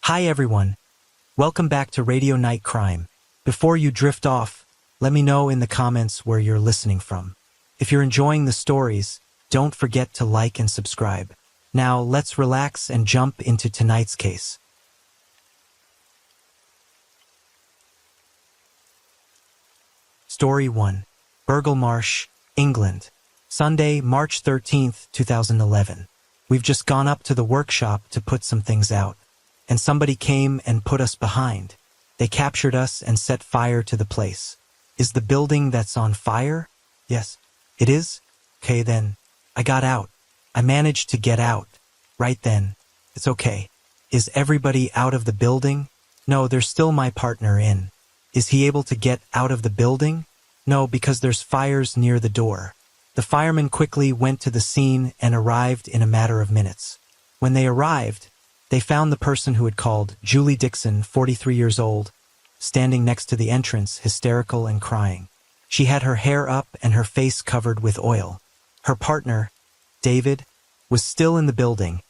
Hi everyone. Welcome back to Radio Night Crime. Before you drift off, let me know in the comments where you're listening from. If you're enjoying the stories, don't forget to like and subscribe. Now let's relax and jump into tonight's case. Story 1. Burgle Marsh, England. Sunday, March 13th, 2011. We've just gone up to the workshop to put some things out. And somebody came and put us behind. They captured us and set fire to the place. Is the building that's on fire? Yes. It is? Okay then. I got out. I managed to get out. Right then. It's okay. Is everybody out of the building? No, there's still my partner in. Is he able to get out of the building? No, because there's fires near the door. The firemen quickly went to the scene and arrived in a matter of minutes. When they arrived, they found the person who had called, Julie Dixon, 43 years old, standing next to the entrance, hysterical and crying. She had her hair up and her face covered with oil. Her partner, David, was still in the building,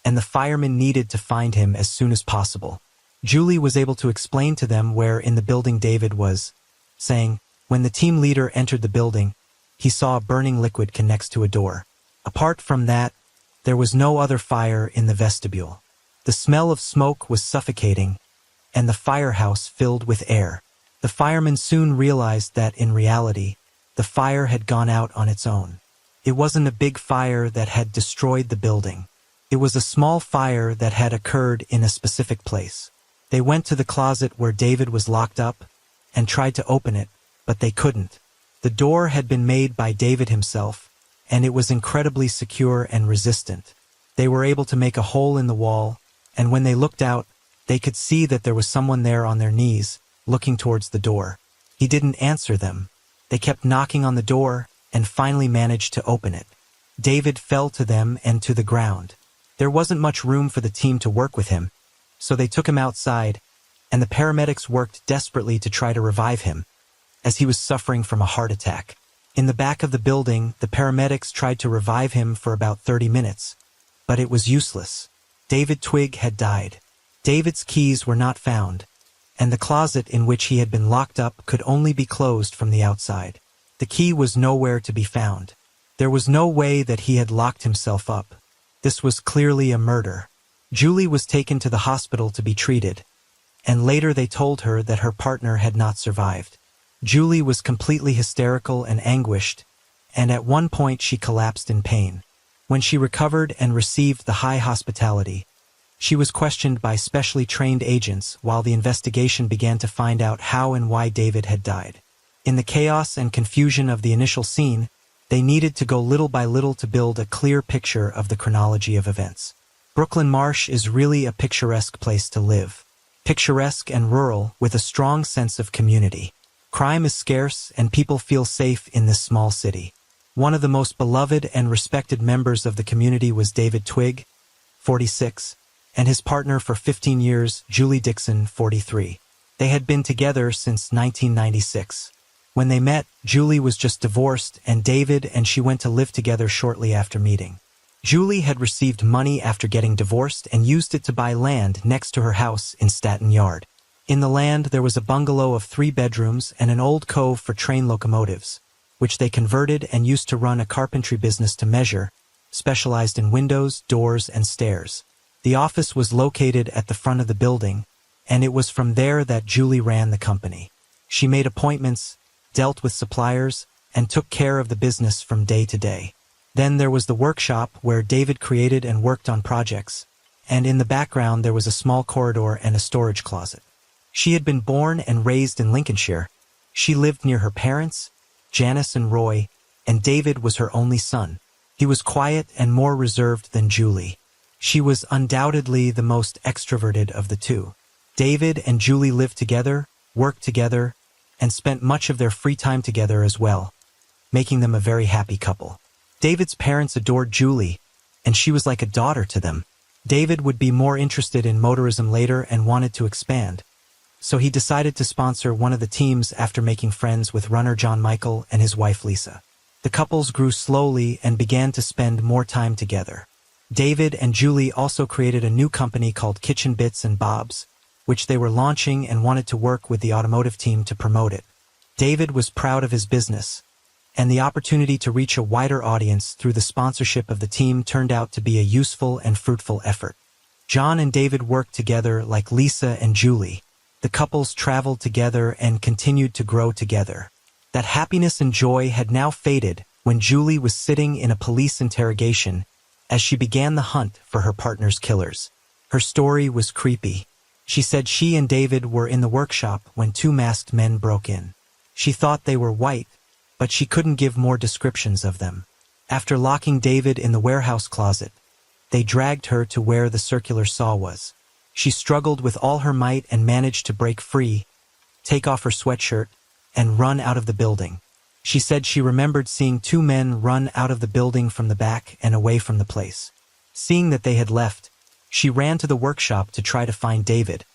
and the firemen needed to find him as soon as possible. Julie was able to explain to them where in the building David was, saying, when the team leader entered the building, he saw a burning liquid next to a door. Apart from that, there was no other fire in the vestibule. The smell of smoke was suffocating, and the firehouse filled with air. The firemen soon realized that, in reality, the fire had gone out on its own. It wasn't a big fire that had destroyed the building. It was a small fire that had occurred in a specific place. They went to the closet where David was locked up and tried to open it, but they couldn't. The door had been made by David himself, and it was incredibly secure and resistant. They were able to make a hole in the wall, and when they looked out, they could see that there was someone there on their knees, looking towards the door. He didn't answer them. They kept knocking on the door, and finally managed to open it. David fell to them and to the ground. There wasn't much room for the team to work with him, so they took him outside, and the paramedics worked desperately to try to revive him, as he was suffering from a heart attack. In the back of the building, the paramedics tried to revive him for about 30 minutes, but it was useless. David Twigg had died. David's keys were not found, and the closet in which he had been locked up could only be closed from the outside. The key was nowhere to be found. There was no way that he had locked himself up. This was clearly a murder. Julie was taken to the hospital to be treated, and later they told her that her partner had not survived. Julie was completely hysterical and anguished, and at one point she collapsed in pain. When she recovered and received the high hospitality, she was questioned by specially trained agents while the investigation began to find out how and why David had died. In the chaos and confusion of the initial scene, they needed to go little by little to build a clear picture of the chronology of events. Brooklyn Marsh is really a picturesque place to live. Picturesque and rural, with a strong sense of community. Crime is scarce and people feel safe in this small city. One of the most beloved and respected members of the community was David Twigg, 46, and his partner for 15 years, Julie Dixon, 43. They had been together since 1996. When they met, Julie was just divorced, and David and she went to live together shortly after meeting. Julie had received money after getting divorced and used it to buy land next to her house in Staten Yard. In the land, there was a bungalow of 3 bedrooms and an old cove for train locomotives, which they converted and used to run a carpentry business to measure, specialized in windows, doors, and stairs. The office was located at the front of the building, and it was from there that Julie ran the company. She made appointments, dealt with suppliers, and took care of the business from day to day. Then there was the workshop where David created and worked on projects, and in the background there was a small corridor and a storage closet. She had been born and raised in Lincolnshire. She lived near her parents, Janice and Roy, and David was her only son. He was quiet and more reserved than Julie. She was undoubtedly the most extroverted of the two. David and Julie lived together, worked together, and spent much of their free time together as well, making them a very happy couple. David's parents adored Julie, and she was like a daughter to them. David would be more interested in motorism later and wanted to expand, so he decided to sponsor one of the teams after making friends with runner John Michael and his wife Lisa. The couples grew slowly and began to spend more time together. David and Julie also created a new company called Kitchen Bits and Bobs, which they were launching and wanted to work with the automotive team to promote it. David was proud of his business, and the opportunity to reach a wider audience through the sponsorship of the team turned out to be a useful and fruitful effort. John and David worked together like Lisa and Julie. The couples traveled together and continued to grow together. That happiness and joy had now faded when Julie was sitting in a police interrogation as she began the hunt for her partner's killers. Her story was creepy. She said she and David were in the workshop when two masked men broke in. She thought they were white, but she couldn't give more descriptions of them. After locking David in the warehouse closet, they dragged her to where the circular saw was. She struggled with all her might and managed to break free, take off her sweatshirt, and run out of the building. She said she remembered seeing two men run out of the building from the back and away from the place. Seeing that they had left, she ran to the workshop to try to find David.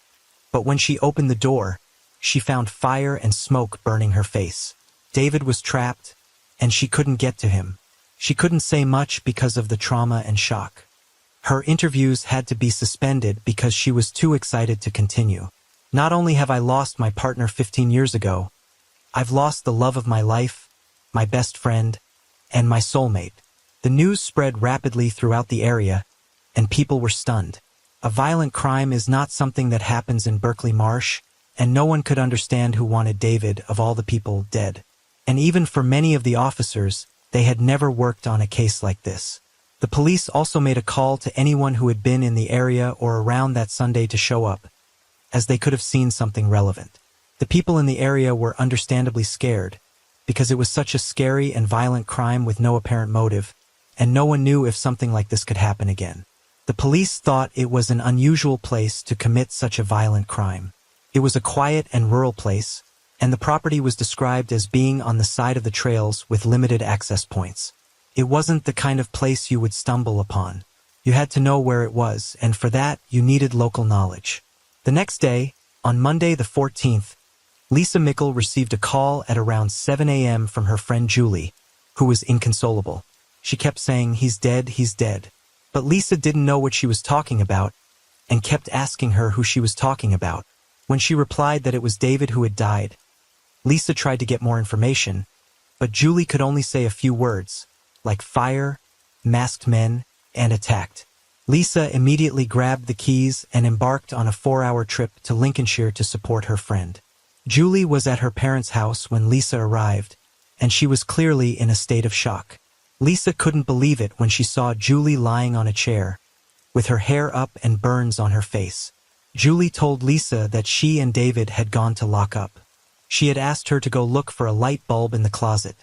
But when she opened the door, she found fire and smoke burning her face. David was trapped, and she couldn't get to him. She couldn't say much because of the trauma and shock. Her interviews had to be suspended because she was too excited to continue. Not only have I lost my partner 15 years ago, I've lost the love of my life, my best friend, and my soulmate. The news spread rapidly throughout the area, and people were stunned. A violent crime is not something that happens in Berkeley Marsh, and no one could understand who wanted David of all the people dead. And even for many of the officers, they had never worked on a case like this. The police also made a call to anyone who had been in the area or around that Sunday to show up, as they could have seen something relevant. The people in the area were understandably scared, because it was such a scary and violent crime with no apparent motive, and no one knew if something like this could happen again. The police thought it was an unusual place to commit such a violent crime. It was a quiet and rural place, and the property was described as being on the side of the trails with limited access points. It wasn't the kind of place you would stumble upon. You had to know where it was, and for that, you needed local knowledge. The next day, on Monday the 14th, Lisa Mickle received a call at around 7 a.m. from her friend Julie, who was inconsolable. She kept saying, "He's dead, he's dead." But Lisa didn't know what she was talking about and kept asking her who she was talking about. When she replied that it was David who had died, Lisa tried to get more information, but Julie could only say a few words, like fire, masked men, and attacked. Lisa immediately grabbed the keys and embarked on a 4-hour trip to Lincolnshire to support her friend. Julie was at her parents' house when Lisa arrived, and she was clearly in a state of shock. Lisa couldn't believe it when she saw Julie lying on a chair, with her hair up and burns on her face. Julie told Lisa that she and David had gone to lock up. She had asked her to go look for a light bulb in the closet,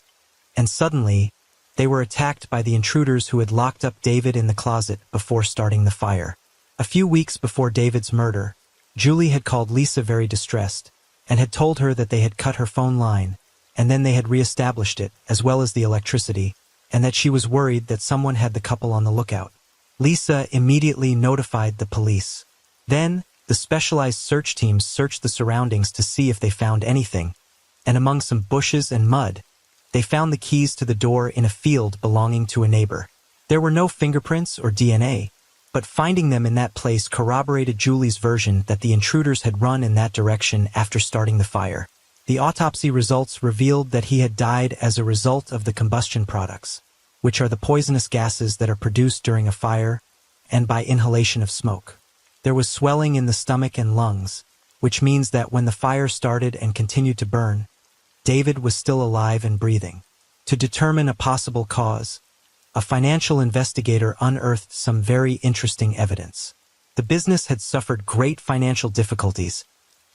and suddenly, they were attacked by the intruders who had locked up David in the closet before starting the fire. A few weeks before David's murder, Julie had called Lisa very distressed, and had told her that they had cut her phone line, and then they had re-established it, as well as the electricity, and that she was worried that someone had the couple on the lookout. Lisa immediately notified the police. Then, the specialized search teams searched the surroundings to see if they found anything, and among some bushes and mud, they found the keys to the door in a field belonging to a neighbor. There were no fingerprints or DNA, but finding them in that place corroborated Julie's version that the intruders had run in that direction after starting the fire. The autopsy results revealed that he had died as a result of the combustion products, which are the poisonous gases that are produced during a fire and by inhalation of smoke. There was swelling in the stomach and lungs, which means that when the fire started and continued to burn, David was still alive and breathing. To determine a possible cause, a financial investigator unearthed some very interesting evidence. The business had suffered great financial difficulties,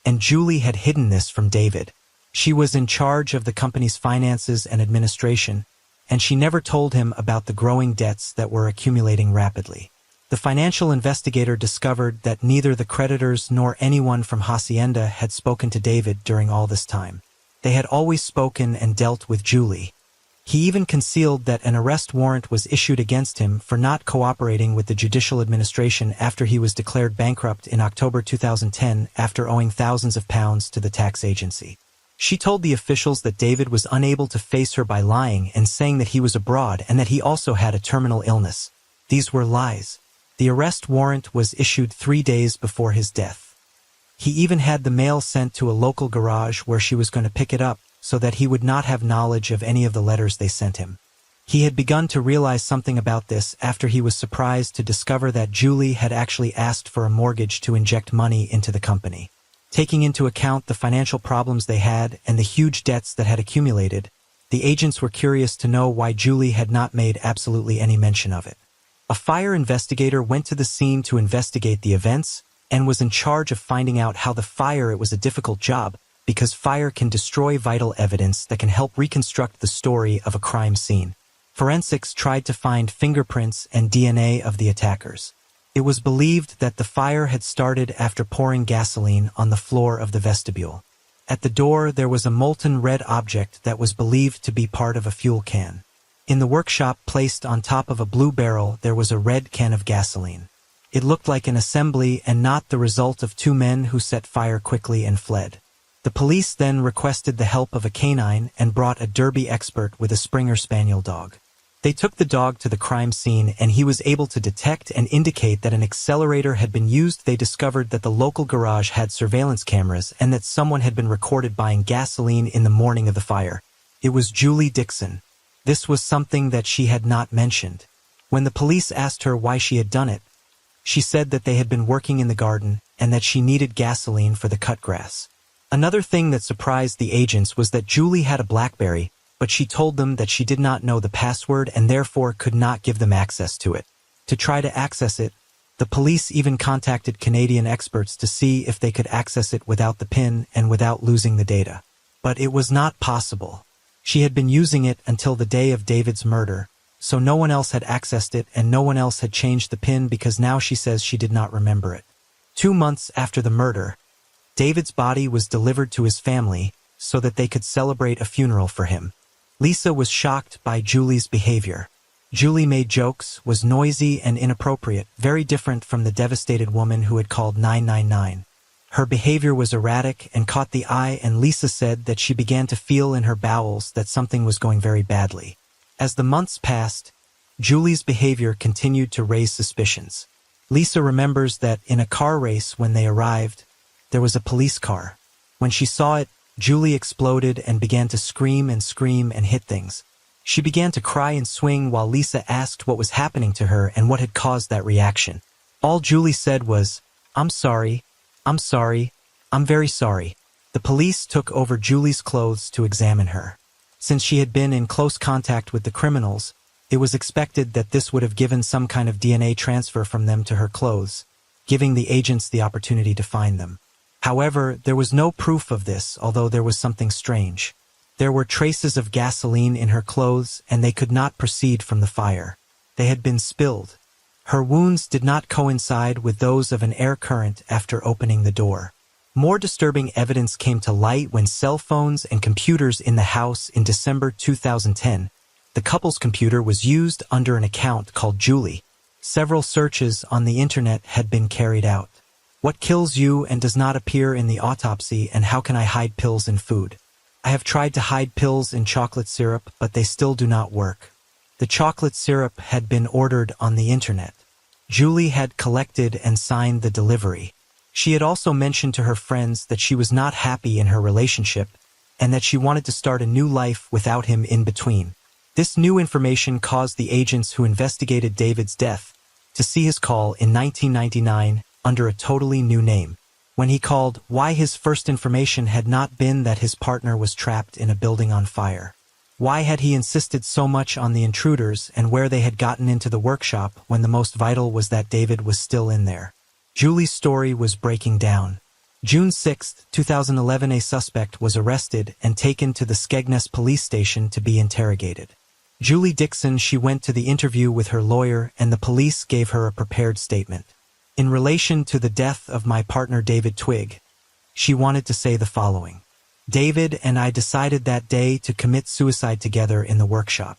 and Julie had hidden this from David. She was in charge of the company's finances and administration, and she never told him about the growing debts that were accumulating rapidly. The financial investigator discovered that neither the creditors nor anyone from Hacienda had spoken to David during all this time. They had always spoken and dealt with Julie. He even concealed that an arrest warrant was issued against him for not cooperating with the judicial administration after he was declared bankrupt in October 2010 after owing thousands of pounds to the tax agency. She told the officials that David was unable to face her by lying and saying that he was abroad and that he also had a terminal illness. These were lies. The arrest warrant was issued 3 days before his death. He even had the mail sent to a local garage where she was going to pick it up so that he would not have knowledge of any of the letters they sent him. He had begun to realize something about this after he was surprised to discover that Julie had actually asked for a mortgage to inject money into the company. Taking into account the financial problems they had and the huge debts that had accumulated, the agents were curious to know why Julie had not made absolutely any mention of it. A fire investigator went to the scene to investigate the events and was in charge of finding out how the fire. It was a difficult job because fire can destroy vital evidence that can help reconstruct the story of a crime scene. Forensics tried to find fingerprints and DNA of the attackers. It was believed that the fire had started after pouring gasoline on the floor of the vestibule. At the door, there was a molten red object that was believed to be part of a fuel can. In the workshop, placed on top of a blue barrel, there was a red can of gasoline. It looked like an assembly and not the result of 2 men who set fire quickly and fled. The police then requested the help of a canine and brought a Derby expert with a Springer Spaniel dog. They took the dog to the crime scene and he was able to detect and indicate that an accelerator had been used. They discovered that the local garage had surveillance cameras and that someone had been recorded buying gasoline in the morning of the fire. It was Julie Dixon. This was something that she had not mentioned. When the police asked her why she had done it, she said that they had been working in the garden and that she needed gasoline for the cut grass. Another thing that surprised the agents was that Julie had a BlackBerry, but she told them that she did not know the password and therefore could not give them access to it. To try to access it, the police even contacted Canadian experts to see if they could access it without the PIN and without losing the data. But it was not possible. She had been using it until the day of David's murder, so no one else had accessed it and no one else had changed the PIN because now she says she did not remember it. 2 months after the murder, David's body was delivered to his family so that they could celebrate a funeral for him. Lisa was shocked by Julie's behavior. Julie made jokes, was noisy and inappropriate, very different from the devastated woman who had called 999. Her behavior was erratic and caught the eye, and Lisa said that she began to feel in her bowels that something was going very badly. As the months passed, Julie's behavior continued to raise suspicions. Lisa remembers that in a car race when they arrived, there was a police car. When she saw it, Julie exploded and began to scream and hit things. She began to cry and swing while Lisa asked what was happening to her and what had caused that reaction. All Julie said was, I'm sorry, I'm very sorry." The police took over Julie's clothes to examine her. Since she had been in close contact with the criminals, it was expected that this would have given some kind of DNA transfer from them to her clothes, giving the agents the opportunity to find them. However, there was no proof of this, although there was something strange. There were traces of gasoline in her clothes, and they could not proceed from the fire. They had been spilled. Her wounds did not coincide with those of an air current after opening the door. More disturbing evidence came to light when cell phones and computers in the house in December 2010. The couple's computer was used under an account called Julie. Several searches on the internet had been carried out. What kills you and does not appear in the autopsy, and how can I hide pills in food? I have tried to hide pills in chocolate syrup, but they still do not work. The chocolate syrup had been ordered on the internet. Julie had collected and signed the delivery. She had also mentioned to her friends that she was not happy in her relationship and that she wanted to start a new life without him in between. This new information caused the agents who investigated David's death to see his call in 1999 under a totally new name. When he called, why his first information had not been that his partner was trapped in a building on fire. Why had he insisted so much on the intruders and where they had gotten into the workshop when the most vital was that David was still in there? Julie's story was breaking down. June 6, 2011, a suspect was arrested and taken to the Skegness police station to be interrogated. Julie Dixon, she went to the interview with her lawyer and the police gave her a prepared statement. In relation to the death of my partner David Twigg, she wanted to say the following. David and I decided that day to commit suicide together in the workshop.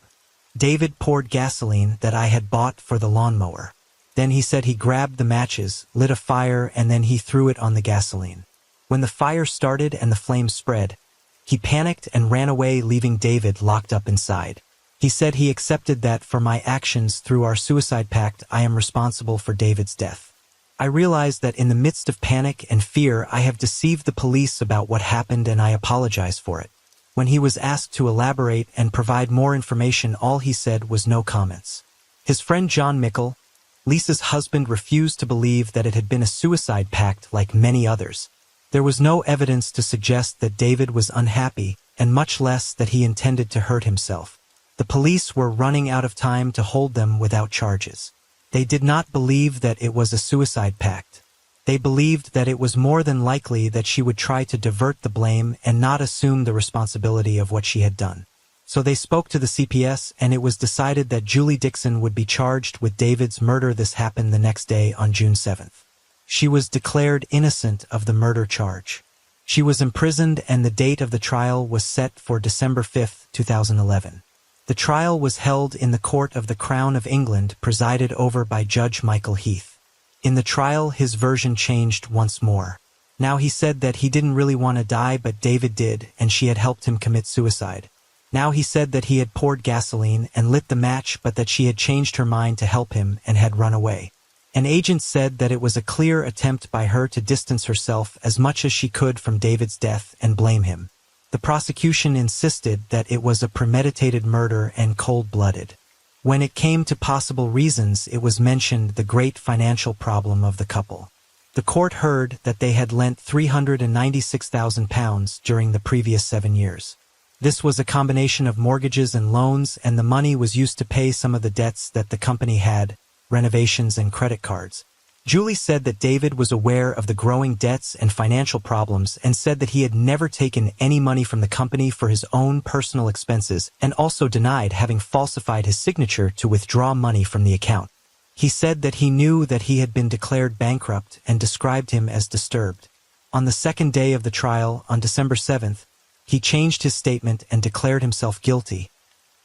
David poured gasoline that I had bought for the lawnmower. Then he said he grabbed the matches, lit a fire, and then he threw it on the gasoline. When the fire started and the flames spread, he panicked and ran away, leaving David locked up inside. He said he accepted that for my actions through our suicide pact I am responsible for David's death. I realized that in the midst of panic and fear I have deceived the police about what happened and I apologize for it. When he was asked to elaborate and provide more information, all he said was no comments. His friend John Mickle, Lisa's husband, refused to believe that it had been a suicide pact like many others. There was no evidence to suggest that David was unhappy, and much less that he intended to hurt himself. The police were running out of time to hold them without charges. They did not believe that it was a suicide pact. They believed that it was more than likely that she would try to divert the blame and not assume the responsibility of what she had done. So they spoke to the CPS, and it was decided that Julie Dixon would be charged with David's murder. This happened the next day on June 7th. She was declared innocent of the murder charge. She was imprisoned, and the date of the trial was set for December 5, 2011. The trial was held in the Court of the Crown of England, presided over by Judge Michael Heath. In the trial, his version changed once more. Now he said that he didn't really want to die, but David did, and she had helped him commit suicide. Now he said that he had poured gasoline and lit the match, but that she had changed her mind to help him and had run away. An agent said that it was a clear attempt by her to distance herself as much as she could from David's death and blame him. The prosecution insisted that it was a premeditated murder and cold-blooded. When it came to possible reasons, it was mentioned the great financial problem of the couple. The court heard that they had lent £396,000 during the previous 7 years. This was a combination of mortgages and loans, and the money was used to pay some of the debts that the company had, renovations and credit cards. Julie said that David was aware of the growing debts and financial problems and said that he had never taken any money from the company for his own personal expenses, and also denied having falsified his signature to withdraw money from the account. He said that he knew that he had been declared bankrupt and described him as disturbed. On the second day of the trial, on December 7th, he changed his statement and declared himself guilty,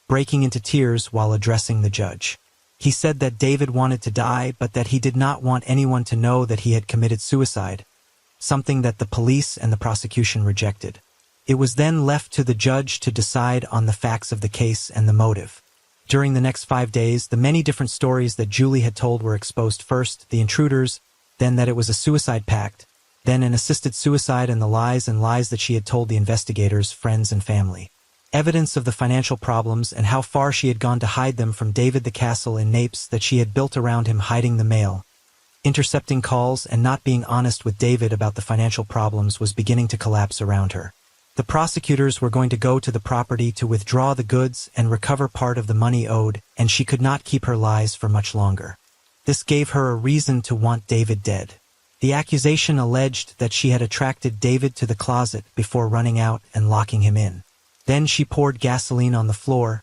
breaking into tears while addressing the judge. He said that David wanted to die, but that he did not want anyone to know that he had committed suicide, something that the police and the prosecution rejected. It was then left to the judge to decide on the facts of the case and the motive. During the next 5 days, the many different stories that Julie had told were exposed. First, the intruders, then that it was a suicide pact, then an assisted suicide, and the lies that she had told the investigators, friends, and family. Evidence of the financial problems and how far she had gone to hide them from David, the castle in Naples that she had built around him, hiding the mail, intercepting calls, and not being honest with David about the financial problems was beginning to collapse around her. The prosecutors were going to go to the property to withdraw the goods and recover part of the money owed, and she could not keep her lies for much longer. This gave her a reason to want David dead. The accusation alleged that she had attracted David to the closet before running out and locking him in. Then she poured gasoline on the floor,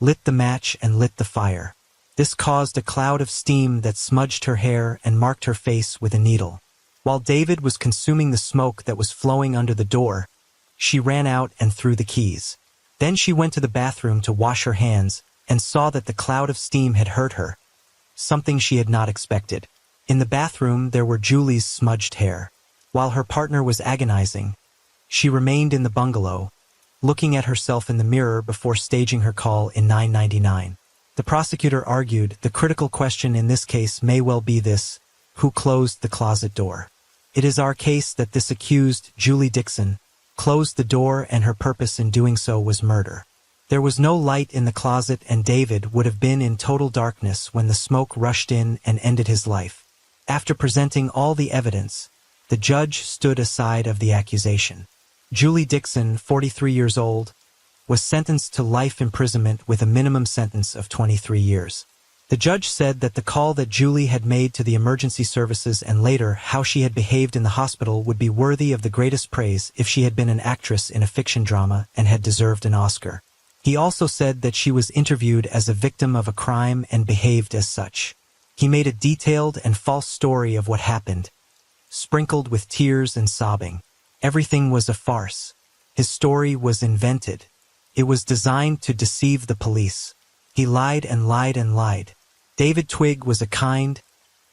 lit the match, and lit the fire. This caused a cloud of steam that smudged her hair and marked her face with a needle. While David was consuming the smoke that was flowing under the door, she ran out and threw the keys. Then she went to the bathroom to wash her hands and saw that the cloud of steam had hurt her, something she had not expected. In the bathroom, there were Julie's smudged hair. While her partner was agonizing, she remained in the bungalow, looking at herself in the mirror before staging her call in 999. The prosecutor argued the critical question in this case may well be this: who closed the closet door? It is our case that this accused, Julie Dixon, closed the door, and her purpose in doing so was murder. There was no light in the closet, and David would have been in total darkness when the smoke rushed in and ended his life. After presenting all the evidence, the judge stood aside of the accusation. Julie Dixon, 43 years old, was sentenced to life imprisonment with a minimum sentence of 23 years. The judge said that the call that Julie had made to the emergency services and later how she had behaved in the hospital would be worthy of the greatest praise if she had been an actress in a fiction drama and had deserved an Oscar. He also said that she was interviewed as a victim of a crime and behaved as such. He made a detailed and false story of what happened, sprinkled with tears and sobbing. Everything was a farce. His story was invented. It was designed to deceive the police. He lied and lied and lied. David Twigg was a kind,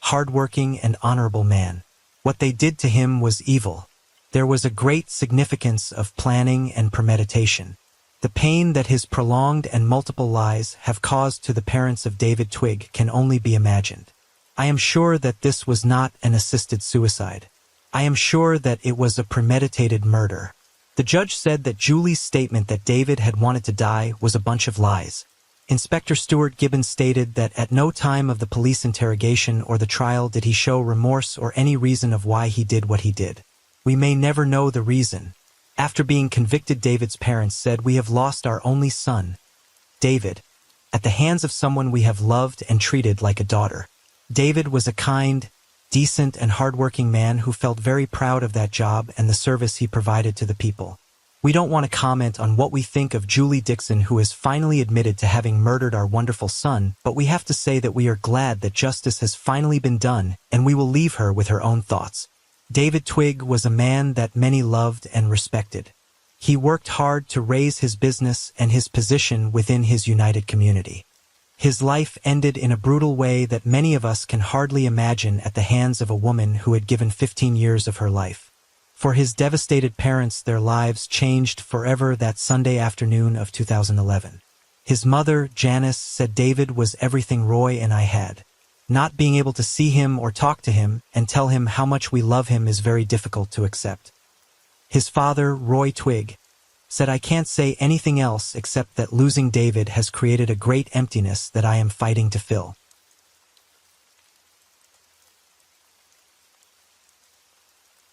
hard-working, and honorable man. What they did to him was evil. There was a great significance of planning and premeditation. The pain that his prolonged and multiple lies have caused to the parents of David Twigg can only be imagined. I am sure that this was not an assisted suicide. I am sure that it was a premeditated murder. The judge said that Julie's statement that David had wanted to die was a bunch of lies. Inspector Stuart Gibbons stated that at no time of the police interrogation or the trial did he show remorse or any reason of why he did what he did. We may never know the reason. After being convicted, David's parents said, "We have lost our only son, David, at the hands of someone we have loved and treated like a daughter." David was a kind, decent, and hardworking man who felt very proud of that job and the service he provided to the people. We don't want to comment on what we think of Julie Dixon, who has finally admitted to having murdered our wonderful son, but we have to say that we are glad that justice has finally been done, and we will leave her with her own thoughts. David Twigg was a man that many loved and respected. He worked hard to raise his business and his position within his united community. His life ended in a brutal way that many of us can hardly imagine at the hands of a woman who had given 15 years of her life. For his devastated parents, their lives changed forever that Sunday afternoon of 2011. His mother, Janice, said David was everything Roy and I had. Not being able to see him or talk to him and tell him how much we love him is very difficult to accept. His father, Roy Twigg, said, "I can't say anything else except that losing David has created a great emptiness that I am fighting to fill."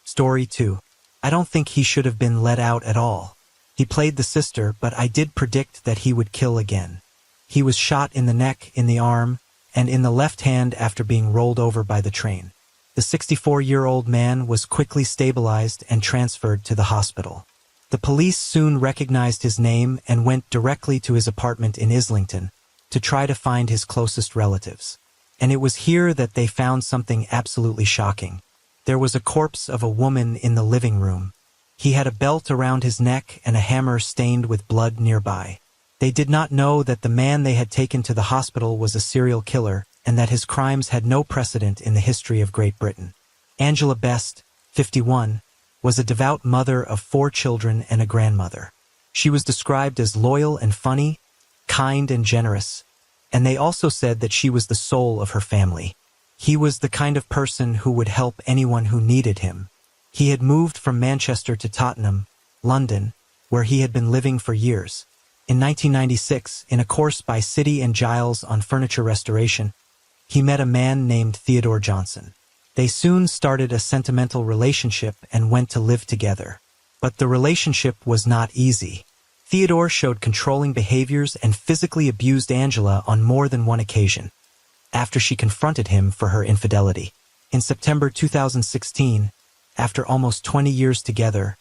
Story 2. I don't think he should have been let out at all. He played the sister, but I did predict that he would kill again. He was shot in the neck, in the arm, and in the left hand after being rolled over by the train. The 64-year-old man was quickly stabilized and transferred to the hospital. The police soon recognized his name and went directly to his apartment in Islington to try to find his closest relatives. And it was here that they found something absolutely shocking. There was a corpse of a woman in the living room. He had a belt around his neck and a hammer stained with blood nearby. They did not know that the man they had taken to the hospital was a serial killer and that his crimes had no precedent in the history of Great Britain. Angela Best, 51, was a devout mother of 4 children and a grandmother. She was described as loyal and funny, kind and generous, and they also said that she was the soul of her family. He was the kind of person who would help anyone who needed him. He had moved from Manchester to Tottenham, London, where he had been living for years. In 1996, in a course by City and Giles on furniture restoration, he met a man named Theodore Johnson. They soon started a sentimental relationship and went to live together. But the relationship was not easy. Theodore showed controlling behaviors and physically abused Angela on more than one occasion, after she confronted him for her infidelity. In September 2016, after almost 20 years together,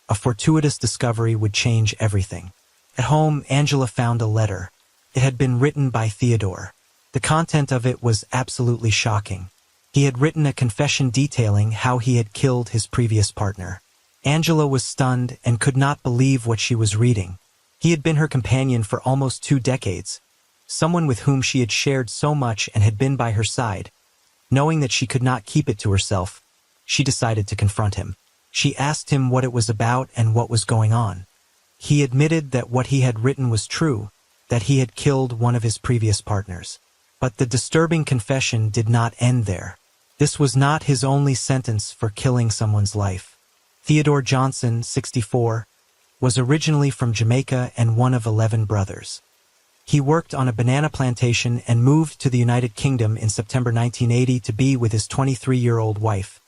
a fortuitous discovery would change everything. At home, Angela found a letter. It had been written by Theodore. The content of it was absolutely shocking. He had written a confession detailing how he had killed his previous partner. Angela was stunned and could not believe what she was reading. He had been her companion for almost 2 decades, someone with whom she had shared so much and had been by her side. Knowing that she could not keep it to herself, she decided to confront him. She asked him what it was about and what was going on. He admitted that what he had written was true, that he had killed one of his previous partners. But the disturbing confession did not end there. This was not his only sentence for killing someone's life. Theodore Johnson, 64, was originally from Jamaica and one of 11 brothers. He worked on a banana plantation and moved to the United Kingdom in September 1980 to be with his 23-year-old wife,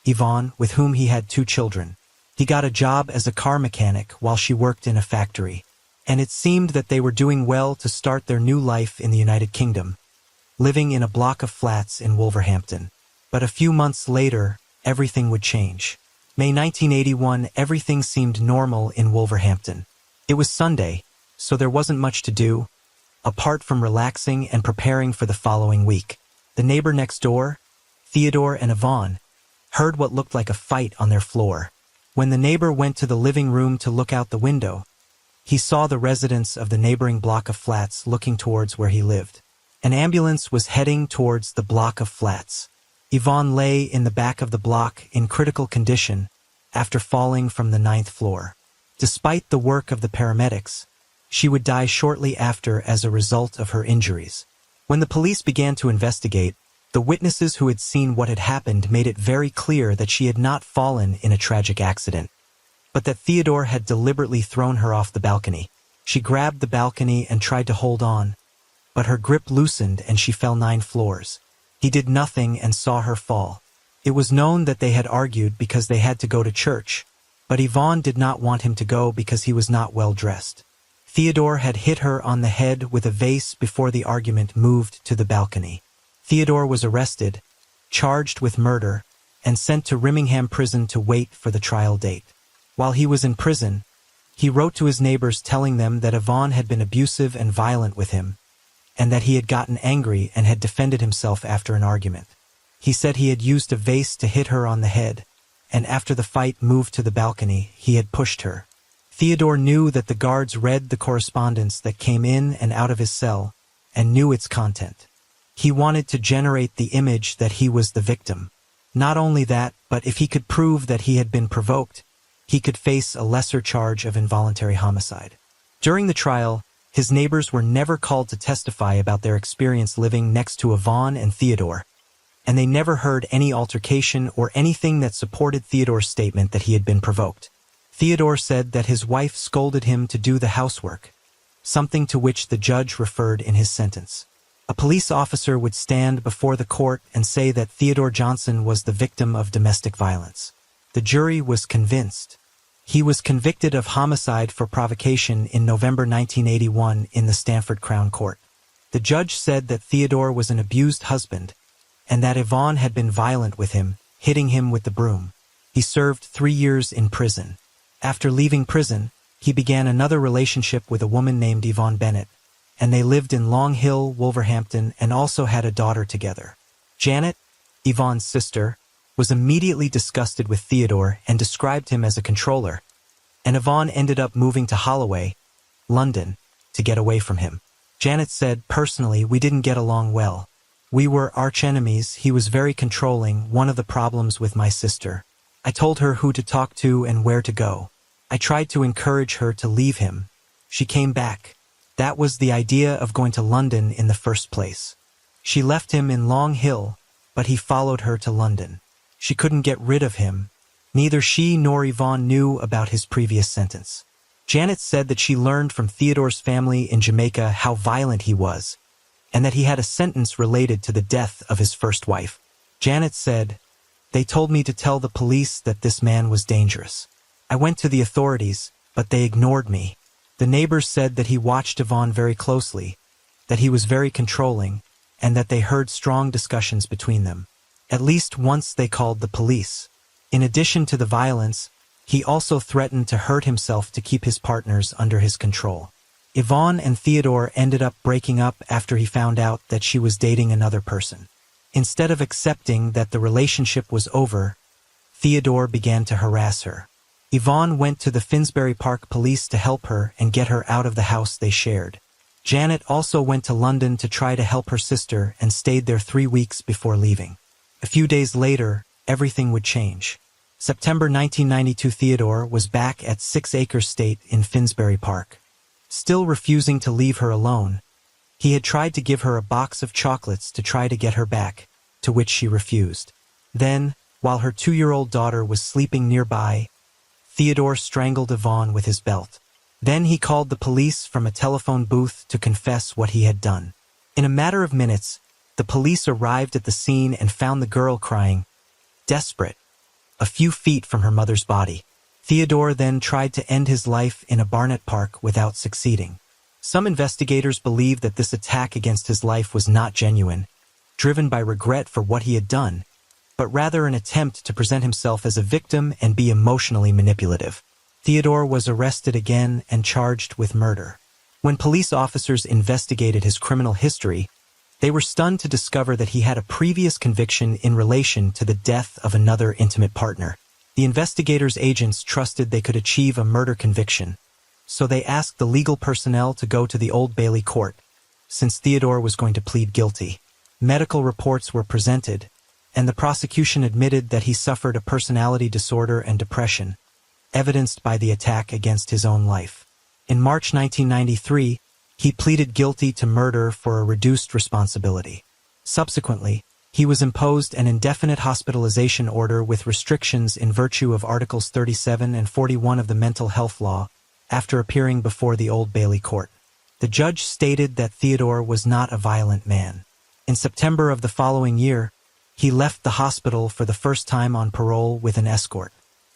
Yvonne, with whom he had 2 children. He got a job as a car mechanic while she worked in a factory, and it seemed that they were doing well to start their new life in the United Kingdom, living in a block of flats in Wolverhampton. But a few months later, everything would change. May 1981, everything seemed normal in Wolverhampton. It was Sunday, so there wasn't much to do, apart from relaxing and preparing for the following week. The neighbor next door, Theodore and Yvonne, heard what looked like a fight on their floor. When the neighbor went to the living room to look out the window, he saw the residents of the neighboring block of flats looking towards where he lived. An ambulance was heading towards the block of flats. Yvonne lay in the back of the block in critical condition after falling from the 9th floor. Despite the work of the paramedics, She would die shortly after as a result of her injuries. When the police began to investigate, the witnesses who had seen what had happened made it very clear that she had not fallen in a tragic accident, but that Theodore had deliberately thrown her off the balcony. She grabbed the balcony and tried to hold on, but her grip loosened and she fell 9 floors. He did nothing and saw her fall. It was known that they had argued because they had to go to church, but Yvonne did not want him to go because he was not well dressed. Theodore had hit her on the head with a vase before the argument moved to the balcony. Theodore was arrested, charged with murder, and sent to Rimingham prison to wait for the trial date. While he was in prison, he wrote to his neighbors telling them that Yvonne had been abusive and violent with him, and that he had gotten angry and had defended himself after an argument. He said he had used a vase to hit her on the head, and after the fight moved to the balcony, he had pushed her. Theodore knew that the guards read the correspondence that came in and out of his cell, and knew its content. He wanted to generate the image that he was the victim. Not only that, but if he could prove that he had been provoked, he could face a lesser charge of involuntary homicide. During the trial, his neighbors were never called to testify about their experience living next to Yvonne and Theodore, and they never heard any altercation or anything that supported Theodore's statement that he had been provoked. Theodore said that his wife scolded him to do the housework, something to which the judge referred in his sentence. A police officer would stand before the court and say that Theodore Johnson was the victim of domestic violence. The jury was convinced. He was convicted of homicide for provocation in November 1981 in the Stamford Crown Court. The judge said that Theodore was an abused husband and that Yvonne had been violent with him, hitting him with the broom. He served 3 years in prison. After leaving prison, he began another relationship with a woman named Yvonne Bennett, and they lived in Long Hill, Wolverhampton, and also had a daughter together. Janet, Yvonne's sister, was immediately disgusted with Theodore and described him as a controller, and Yvonne ended up moving to Holloway, London, to get away from him. Janet said, "Personally, we didn't get along well. We were arch-enemies. He was very controlling, one of the problems with my sister. I told her who to talk to and where to go. I tried to encourage her to leave him. She came back. That was the idea of going to London in the first place. She left him in Long Hill, but he followed her to London. She couldn't get rid of him. Neither she nor Yvonne knew about his previous sentence." Janet said that she learned from Theodore's family in Jamaica how violent he was, and that he had a sentence related to the death of his first wife. Janet said, "They told me to tell the police that this man was dangerous. I went to the authorities, but they ignored me. The neighbors said that he watched Yvonne very closely, that he was very controlling, and that they heard strong discussions between them. At least once they called the police. In addition to the violence, he also threatened to hurt himself to keep his partners under his control." Yvonne and Theodore ended up breaking up after he found out that she was dating another person. Instead of accepting that the relationship was over, Theodore began to harass her. Yvonne went to the Finsbury Park police to help her and get her out of the house they shared. Janet also went to London to try to help her sister and stayed there 3 weeks before leaving. A few days later, everything would change. September 1992, Theodore was back at 6 Acres State in Finsbury Park. Still refusing to leave her alone, he had tried to give her a box of chocolates to try to get her back, to which she refused. Then, while her 2-year-old daughter was sleeping nearby, Theodore strangled Yvonne with his belt. Then he called the police from a telephone booth to confess what he had done. In a matter of minutes, the police arrived at the scene and found the girl crying, desperate, a few feet from her mother's body. Theodore then tried to end his life in a Barnet Park without succeeding. Some investigators believe that this attack against his life was not genuine, driven by regret for what he had done, but rather an attempt to present himself as a victim and be emotionally manipulative. Theodore was arrested again and charged with murder. When police officers investigated his criminal history, they were stunned to discover that he had a previous conviction in relation to the death of another intimate partner. The investigators' agents trusted they could achieve a murder conviction, so they asked the legal personnel to go to the Old Bailey court, since Theodore was going to plead guilty. Medical reports were presented, and the prosecution admitted that he suffered a personality disorder and depression, evidenced by the attack against his own life. In March 1993, he pleaded guilty to murder for a reduced responsibility. Subsequently, he was imposed an indefinite hospitalization order with restrictions in virtue of Articles 37 and 41 of the Mental Health Law after appearing before the Old Bailey Court. The judge stated that Theodore was not a violent man. In September of the following year, he left the hospital for the first time on parole with an escort.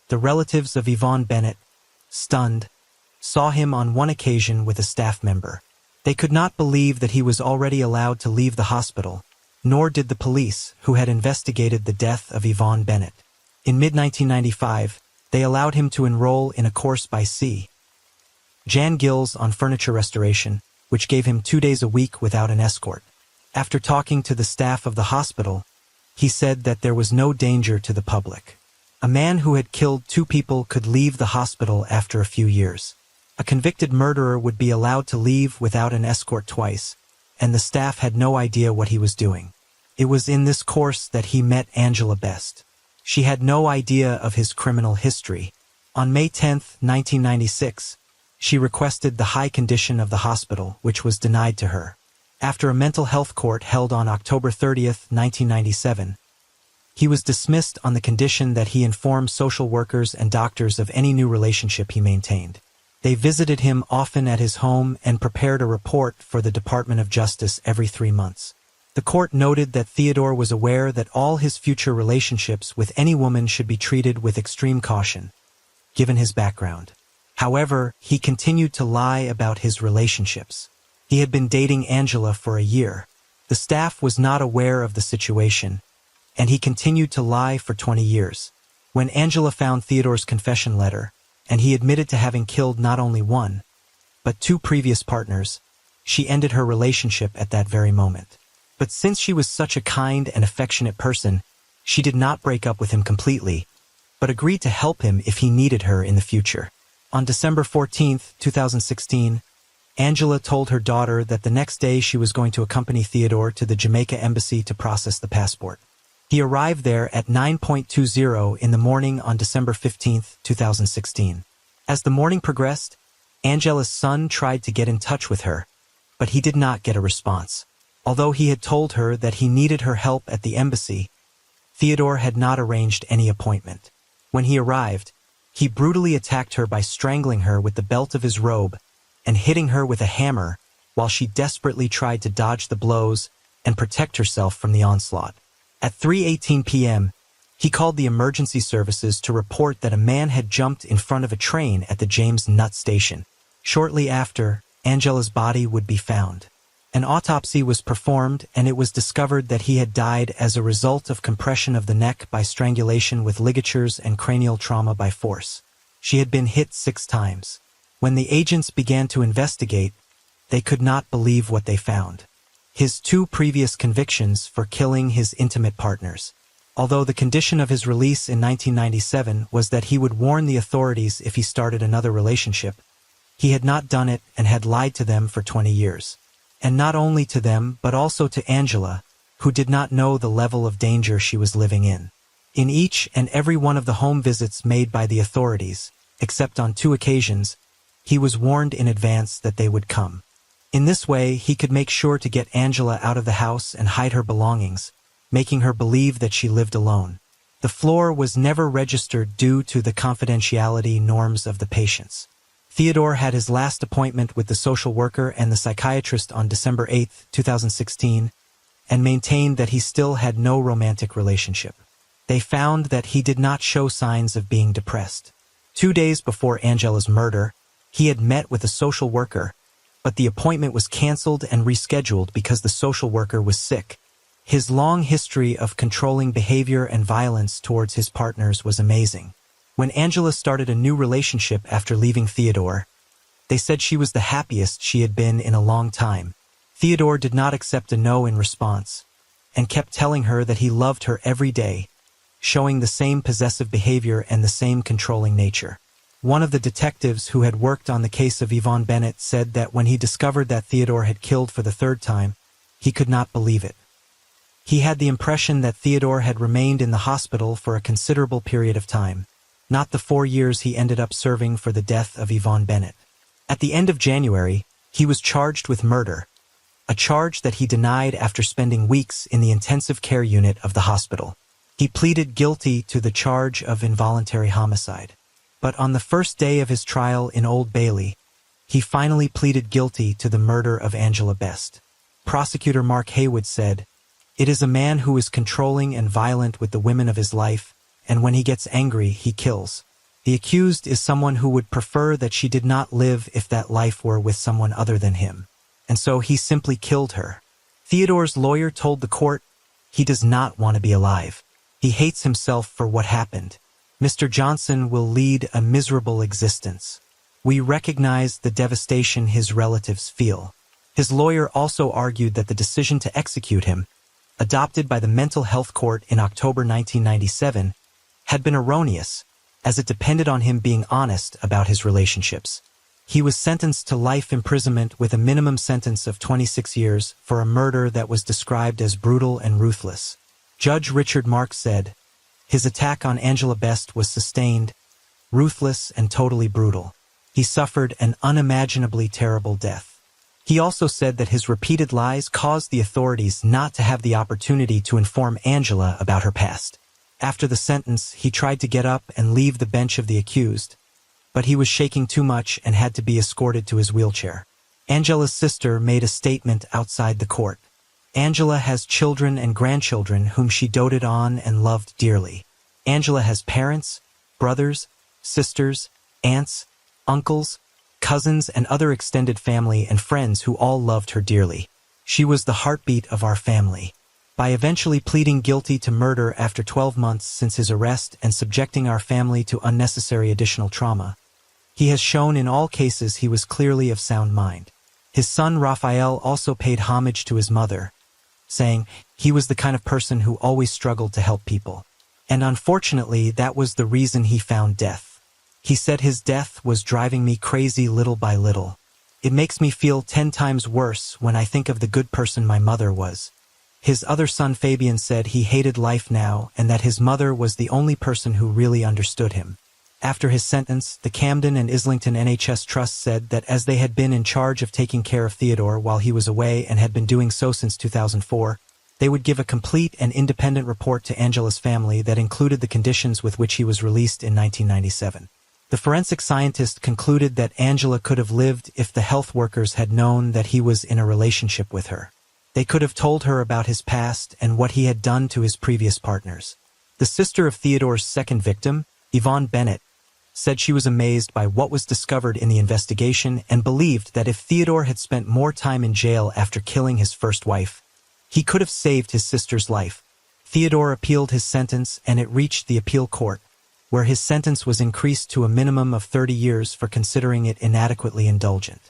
The relatives of Yvonne Bennett, stunned, saw him on one occasion with a staff member. They could not believe that he was already allowed to leave the hospital, nor did the police, who had investigated the death of Yvonne Bennett. In mid-1995, they allowed him to enroll in a course by C. Jan Gills on furniture restoration, which gave him 2 days a week without an escort. After talking to the staff of the hospital, he said that there was no danger to the public. A man who had killed 2 people could leave the hospital after a few years. A convicted murderer would be allowed to leave without an escort twice, and the staff had no idea what he was doing. It was in this course that he met Angela Best. She had no idea of his criminal history. On May 10, 1996, she requested the high condition of the hospital, which was denied to her. After a mental health court held on October 30, 1997, he was dismissed on the condition that he inform social workers and doctors of any new relationship he maintained. They visited him often at his home and prepared a report for the Department of Justice every 3 months. The court noted that Theodore was aware that all his future relationships with any woman should be treated with extreme caution, given his background. However, he continued to lie about his relationships. He had been dating Angela for a year. The staff was not aware of the situation, and he continued to lie for 20 years. When Angela found Theodore's confession letter, and he admitted to having killed not only 1, but 2 previous partners, she ended her relationship at that very moment. But since she was such a kind and affectionate person, she did not break up with him completely, but agreed to help him if he needed her in the future. On December 14, 2016, Angela told her daughter that the next day she was going to accompany Theodore to the Jamaica embassy to process the passport. He arrived there at 9:20 in the morning on December 15, 2016. As the morning progressed, Angela's son tried to get in touch with her, but he did not get a response. Although he had told her that he needed her help at the embassy, Theodore had not arranged any appointment. When he arrived, he brutally attacked her by strangling her with the belt of his robe and hitting her with a hammer while she desperately tried to dodge the blows and protect herself from the onslaught. At 3:18 p.m., he called the emergency services to report that a man had jumped in front of a train at the James Nutt station. Shortly after, Angela's body would be found. An autopsy was performed, and it was discovered that he had died as a result of compression of the neck by strangulation with ligatures and cranial trauma by force. She had been hit 6 times. When the agents began to investigate, they could not believe what they found. His 2 previous convictions for killing his intimate partners. Although the condition of his release in 1997 was that he would warn the authorities if he started another relationship, he had not done it and had lied to them for 20 years. And not only to them, but also to Angela, who did not know the level of danger she was living in. In each and every one of the home visits made by the authorities, except on 2 occasions, he was warned in advance that they would come. In this way, he could make sure to get Angela out of the house and hide her belongings, making her believe that she lived alone. The floor was never registered due to the confidentiality norms of the patients. Theodore had his last appointment with the social worker and the psychiatrist on December 8, 2016, and maintained that he still had no romantic relationship. They found that he did not show signs of being depressed. 2 days before Angela's murder, he had met with a social worker, but the appointment was canceled and rescheduled because the social worker was sick. His long history of controlling behavior and violence towards his partners was amazing. When Angela started a new relationship after leaving Theodore, they said she was the happiest she had been in a long time. Theodore did not accept a no in response, and kept telling her that he loved her every day, showing the same possessive behavior and the same controlling nature. One of the detectives who had worked on the case of Yvonne Bennett said that when he discovered that Theodore had killed for the 3rd time, he could not believe it. He had the impression that Theodore had remained in the hospital for a considerable period of time, not the 4 years he ended up serving for the death of Yvonne Bennett. At the end of January, he was charged with murder, a charge that he denied after spending weeks in the intensive care unit of the hospital. He pleaded guilty to the charge of involuntary homicide. But on the first day of his trial in Old Bailey, he finally pleaded guilty to the murder of Angela Best. Prosecutor Mark Haywood said, "It is a man who is controlling and violent with the women of his life, and when he gets angry, he kills. The accused is someone who would prefer that she did not live if that life were with someone other than him. And so he simply killed her." Theodore's lawyer told the court, "He does not want to be alive. He hates himself for what happened. Mr. Johnson will lead a miserable existence. We recognize the devastation his relatives feel." His lawyer also argued that the decision to execute him, adopted by the Mental Health Court in October 1997, had been erroneous, as it depended on him being honest about his relationships. He was sentenced to life imprisonment with a minimum sentence of 26 years for a murder that was described as brutal and ruthless. Judge Richard Marks said, "His attack on Angela Best was sustained, ruthless, and totally brutal. He suffered an unimaginably terrible death." He also said that his repeated lies caused the authorities not to have the opportunity to inform Angela about her past. After the sentence, he tried to get up and leave the bench of the accused, but he was shaking too much and had to be escorted to his wheelchair. Angela's sister made a statement outside the court. "Angela has children and grandchildren whom she doted on and loved dearly. Angela has parents, brothers, sisters, aunts, uncles, cousins, and other extended family and friends who all loved her dearly. She was the heartbeat of our family." By eventually pleading guilty to murder after 12 months since his arrest and subjecting our family to unnecessary additional trauma, he has shown in all cases he was clearly of sound mind. His son Raphael also paid homage to his mother, saying, "He was the kind of person who always struggled to help people. And unfortunately, that was the reason he found death. He said his death was driving me crazy little by little. It makes me feel 10 times worse when I think of the good person my mother was." His other son Fabian said he hated life now and that his mother was the only person who really understood him. After his sentence, the Camden and Islington NHS Trust said that as they had been in charge of taking care of Theodore while he was away and had been doing so since 2004, they would give a complete and independent report to Angela's family that included the conditions with which he was released in 1997. The forensic scientist concluded that Angela could have lived if the health workers had known that he was in a relationship with her. They could have told her about his past and what he had done to his previous partners. The sister of Theodore's second victim, Yvonne Bennett, said she was amazed by what was discovered in the investigation and believed that if Theodore had spent more time in jail after killing his first wife, he could have saved his sister's life. Theodore appealed his sentence and it reached the appeal court, where his sentence was increased to a minimum of 30 years for considering it inadequately indulgent.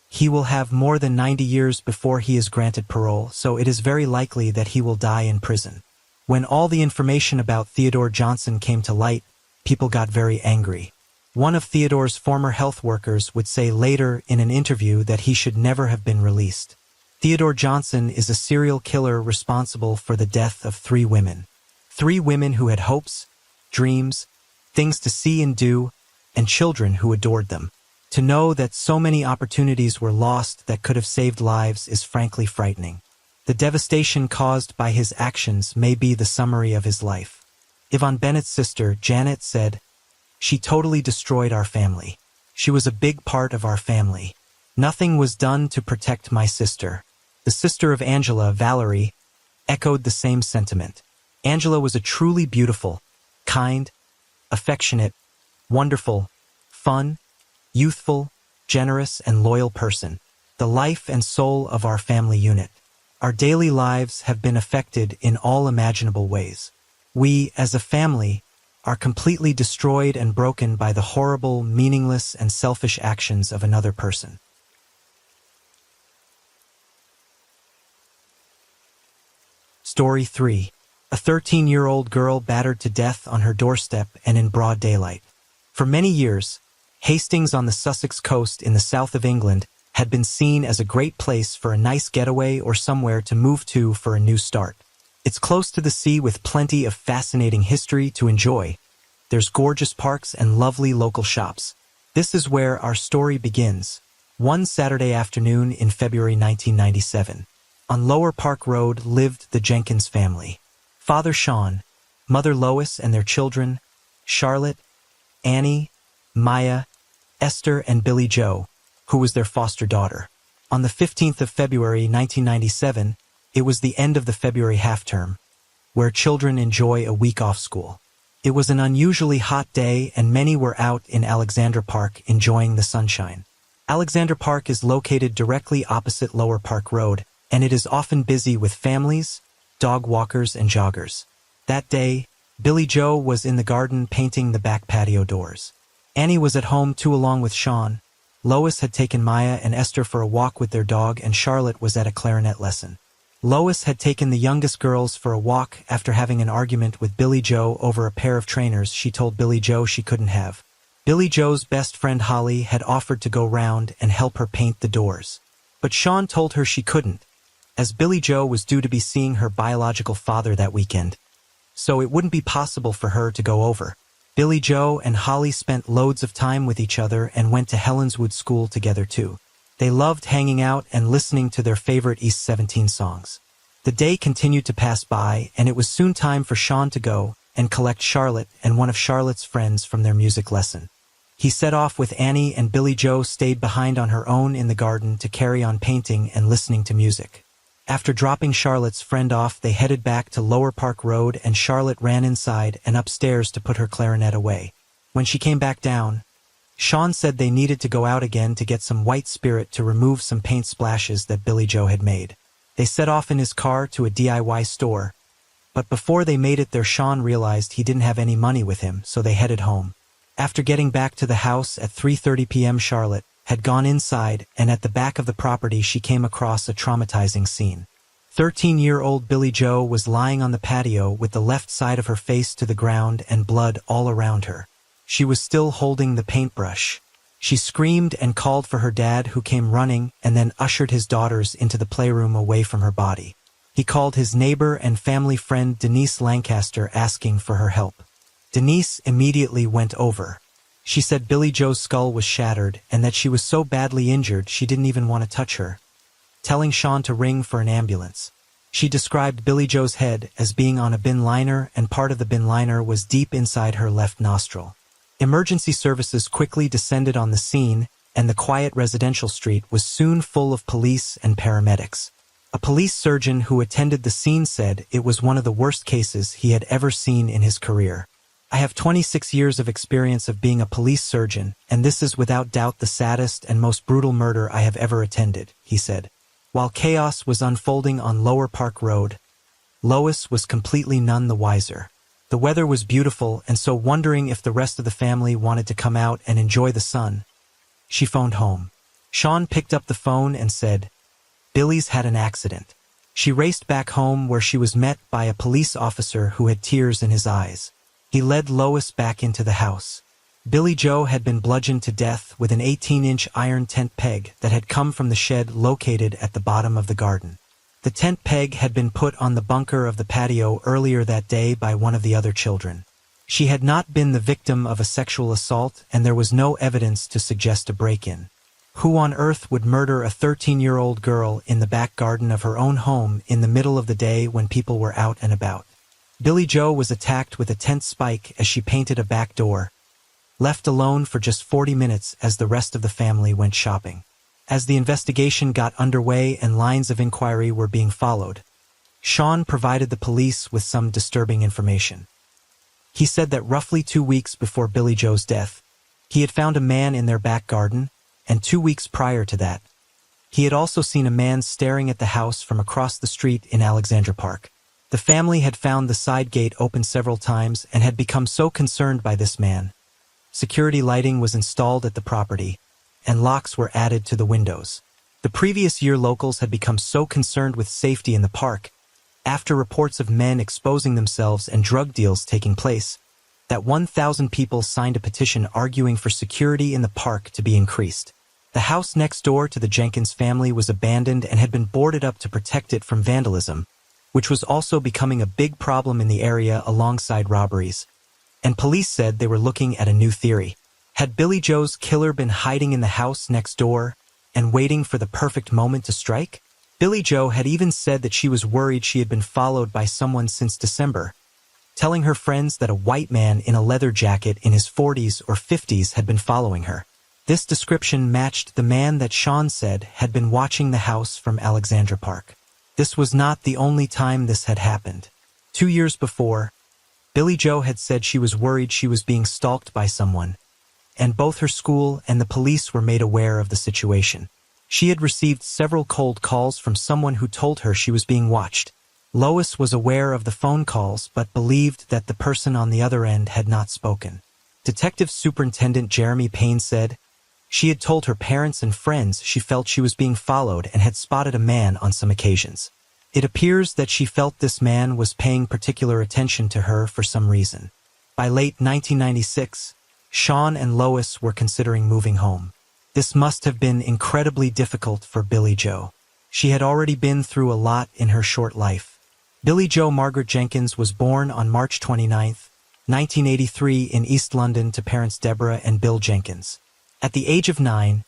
He will have more than 90 years before he is granted parole, so it is very likely that he will die in prison. When all the information about Theodore Johnson came to light, people got very angry. One of Theodore's former health workers would say later in an interview that he should never have been released. Theodore Johnson is a serial killer responsible for the death of 3 women. 3 women who had hopes, dreams, things to see and do, and children who adored them. To know that so many opportunities were lost that could have saved lives is frankly frightening. The devastation caused by his actions may be the summary of his life. Yvonne Bennett's sister, Janet, said, "She totally destroyed our family. She was a big part of our family. Nothing was done to protect my sister." The sister of Angela, Valerie, echoed the same sentiment. Angela was a truly beautiful, kind, affectionate, wonderful, fun, youthful, generous, and loyal person, the life and soul of our family unit. Our daily lives have been affected in all imaginable ways. We, as a family, are completely destroyed and broken by the horrible, meaningless, and selfish actions of another person. Story 3. A 13-year-old girl battered to death on her doorstep and in broad daylight. For many years, Hastings on the Sussex coast in the south of England had been seen as a great place for a nice getaway or somewhere to move to for a new start. It's close to the sea with plenty of fascinating history to enjoy. There's gorgeous parks and lovely local shops. This is where our story begins. One Saturday afternoon in February 1997. On Lower Park Road lived the Jenkins family. Father Sean, Mother Lois and their children, Charlotte, Annie, Maya, Esther and Billy Joe, who was their foster daughter. On the 15th of February 1997, it was the end of the February half-term, where children enjoy a week off school. It was an unusually hot day and many were out in Alexander Park enjoying the sunshine. Alexander Park is located directly opposite Lower Park Road, and it is often busy with families, dog walkers, and joggers. That day, Billy Joe was in the garden painting the back patio doors. Annie was at home too along with Sean. Lois had taken Maya and Esther for a walk with their dog, and Charlotte was at a clarinet lesson. Lois had taken the youngest girls for a walk after having an argument with Billy Joe over a pair of trainers she told Billy Joe she couldn't have. Billy Joe's best friend Holly had offered to go round and help her paint the doors. But Sean told her she couldn't, as Billy Joe was due to be seeing her biological father that weekend. So it wouldn't be possible for her to go over. Billy Joe and Holly spent loads of time with each other and went to Helenswood School together too. They loved hanging out and listening to their favorite East 17 songs. The day continued to pass by, and it was soon time for Sean to go and collect Charlotte and one of Charlotte's friends from their music lesson. He set off with Annie, and Billy Joe stayed behind on her own in the garden to carry on painting and listening to music. After dropping Charlotte's friend off, they headed back to Lower Park Road, and Charlotte ran inside and upstairs to put her clarinet away. When she came back down, Sean said they needed to go out again to get some white spirit to remove some paint splashes that Billy Joe had made. They set off in his car to a DIY store, but before they made it there, Sean realized he didn't have any money with him, so they headed home. After getting back to the house at 3:30 p.m., Charlotte had gone inside, and at the back of the property she came across a traumatizing scene. 13-year-old Billy Joe was lying on the patio with the left side of her face to the ground and blood all around her. She was still holding the paintbrush. She screamed and called for her dad, who came running and then ushered his daughters into the playroom away from her body. He called his neighbor and family friend Denise Lancaster, asking for her help. Denise immediately went over. She said Billy Joe's skull was shattered and that she was so badly injured she didn't even want to touch her, telling Sean to ring for an ambulance. She described Billy Joe's head as being on a bin liner, and part of the bin liner was deep inside her left nostril. Emergency services quickly descended on the scene, and the quiet residential street was soon full of police and paramedics. A police surgeon who attended the scene said it was one of the worst cases he had ever seen in his career. "I have 26 years of experience of being a police surgeon, and this is without doubt the saddest and most brutal murder I have ever attended," he said. While chaos was unfolding on Lower Park Road, Lois was completely none the wiser. The weather was beautiful, and so, wondering if the rest of the family wanted to come out and enjoy the sun, she phoned home. Sean picked up the phone and said, "Billy's had an accident." She raced back home, where she was met by a police officer who had tears in his eyes. He led Lois back into the house. Billy Joe had been bludgeoned to death with an 18-inch iron tent peg that had come from the shed located at the bottom of the garden. The tent peg had been put on the bunker of the patio earlier that day by one of the other children. She had not been the victim of a sexual assault, and there was no evidence to suggest a break-in. Who on earth would murder a 13-year-old girl in the back garden of her own home in the middle of the day when people were out and about? Billy Joe was attacked with a tent spike as she painted a back door, left alone for just 40 minutes as the rest of the family went shopping. As the investigation got underway and lines of inquiry were being followed, Sean provided the police with some disturbing information. He said that roughly 2 weeks before Billy Joe's death, he had found a man in their back garden, and 2 weeks prior to that, he had also seen a man staring at the house from across the street in Alexander Park. The family had found the side gate open several times and had become so concerned by this man. Security lighting was installed at the property, and locks were added to the windows. The previous year, locals had become so concerned with safety in the park, after reports of men exposing themselves and drug deals taking place, that 1,000 people signed a petition arguing for security in the park to be increased. The house next door to the Jenkins family was abandoned and had been boarded up to protect it from vandalism, which was also becoming a big problem in the area alongside robberies. And police said they were looking at a new theory. Had Billy Joe's killer been hiding in the house next door and waiting for the perfect moment to strike? Billy Joe had even said that she was worried she had been followed by someone since December, telling her friends that a white man in a leather jacket in his 40s or 50s had been following her. This description matched the man that Sean said had been watching the house from Alexandra Park. This was not the only time this had happened. 2 years before, Billy Joe had said she was worried she was being stalked by someone, and both her school and the police were made aware of the situation. She had received several cold calls from someone who told her she was being watched. Lois was aware of the phone calls but believed that the person on the other end had not spoken. Detective Superintendent Jeremy Payne said she had told her parents and friends she felt she was being followed and had spotted a man on some occasions. It appears that she felt this man was paying particular attention to her for some reason. By late 1996, Sean and Lois were considering moving home. This must have been incredibly difficult for Billy Joe. She had already been through a lot in her short life. Billy Joe Margaret Jenkins was born on March 29, 1983 in East London to parents Deborah and Bill Jenkins. At the age of 9,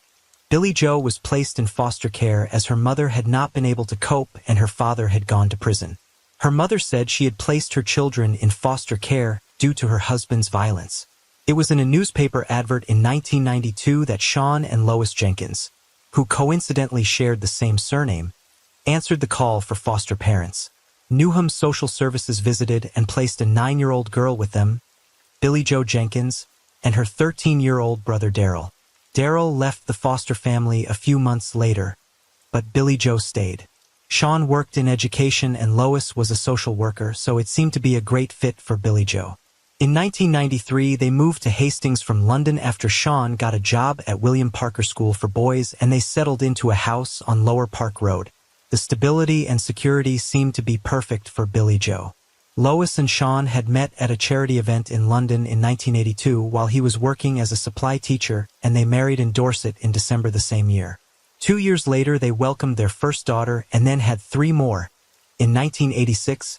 Billy Joe was placed in foster care as her mother had not been able to cope and her father had gone to prison. Her mother said she had placed her children in foster care due to her husband's violence. It was in a newspaper advert in 1992 that Sean and Lois Jenkins, who coincidentally shared the same surname, answered the call for foster parents. Newham Social Services visited and placed a 9-year-old girl with them, Billy Joe Jenkins, and her 13-year-old brother Daryl. Daryl left the foster family a few months later, but Billy Joe stayed. Sean worked in education and Lois was a social worker, so it seemed to be a great fit for Billy Joe. In 1993, they moved to Hastings from London after Sean got a job at William Parker School for Boys and they settled into a house on Lower Park Road. The stability and security seemed to be perfect for Billy Joe. Lois and Sean had met at a charity event in London in 1982 while he was working as a supply teacher, and they married in Dorset in December the same year. 2 years later, they welcomed their first daughter and then had 3 more, in 1986,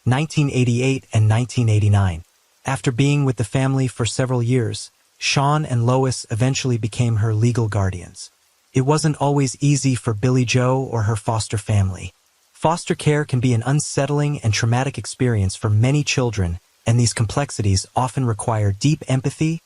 1988, and 1989. After being with the family for several years, Sean and Lois eventually became her legal guardians. It wasn't always easy for Billy Joe or her foster family. Foster care can be an unsettling and traumatic experience for many children, and these complexities often require deep empathy,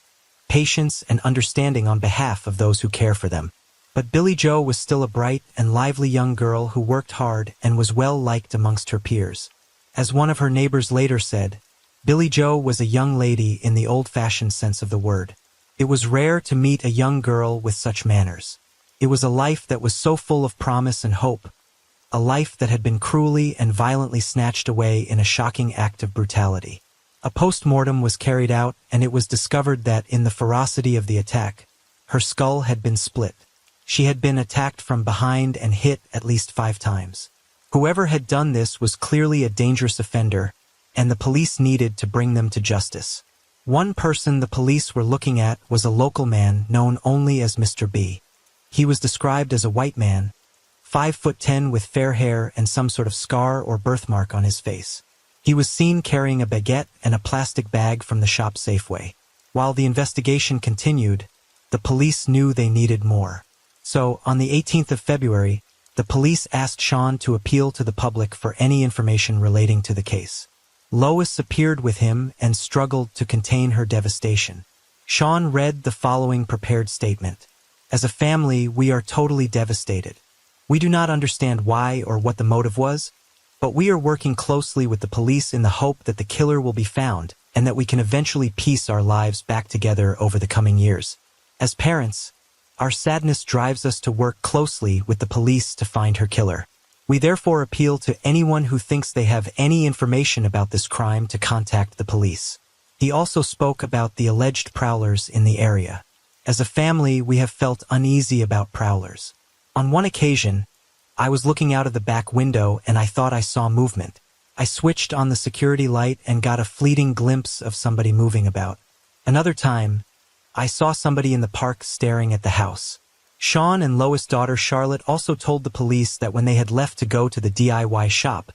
patience, and understanding on behalf of those who care for them. But Billy Joe was still a bright and lively young girl who worked hard and was well liked amongst her peers. As one of her neighbors later said, Billy Joe was a young lady in the old-fashioned sense of the word. It was rare to meet a young girl with such manners. It was a life that was so full of promise and hope, a life that had been cruelly and violently snatched away in a shocking act of brutality. A post-mortem was carried out, and it was discovered that, in the ferocity of the attack, her skull had been split. She had been attacked from behind and hit at least 5 times. Whoever had done this was clearly a dangerous offender, and the police needed to bring them to justice. One person the police were looking at was a local man known only as Mr. B. He was described as a white man, 5'10" with fair hair and some sort of scar or birthmark on his face. He was seen carrying a baguette and a plastic bag from the shop Safeway. While the investigation continued, the police knew they needed more. So, on the 18th of February, the police asked Sean to appeal to the public for any information relating to the case. Lois appeared with him and struggled to contain her devastation. Sean read the following prepared statement. As a family, we are totally devastated. We do not understand why or what the motive was, but we are working closely with the police in the hope that the killer will be found and that we can eventually piece our lives back together over the coming years. As parents, our sadness drives us to work closely with the police to find her killer. We therefore appeal to anyone who thinks they have any information about this crime to contact the police. He also spoke about the alleged prowlers in the area. As a family, we have felt uneasy about prowlers. On one occasion, I was looking out of the back window and I thought I saw movement. I switched on the security light and got a fleeting glimpse of somebody moving about. Another time, I saw somebody in the park staring at the house. Sean and Lois' daughter Charlotte also told the police that when they had left to go to the DIY shop,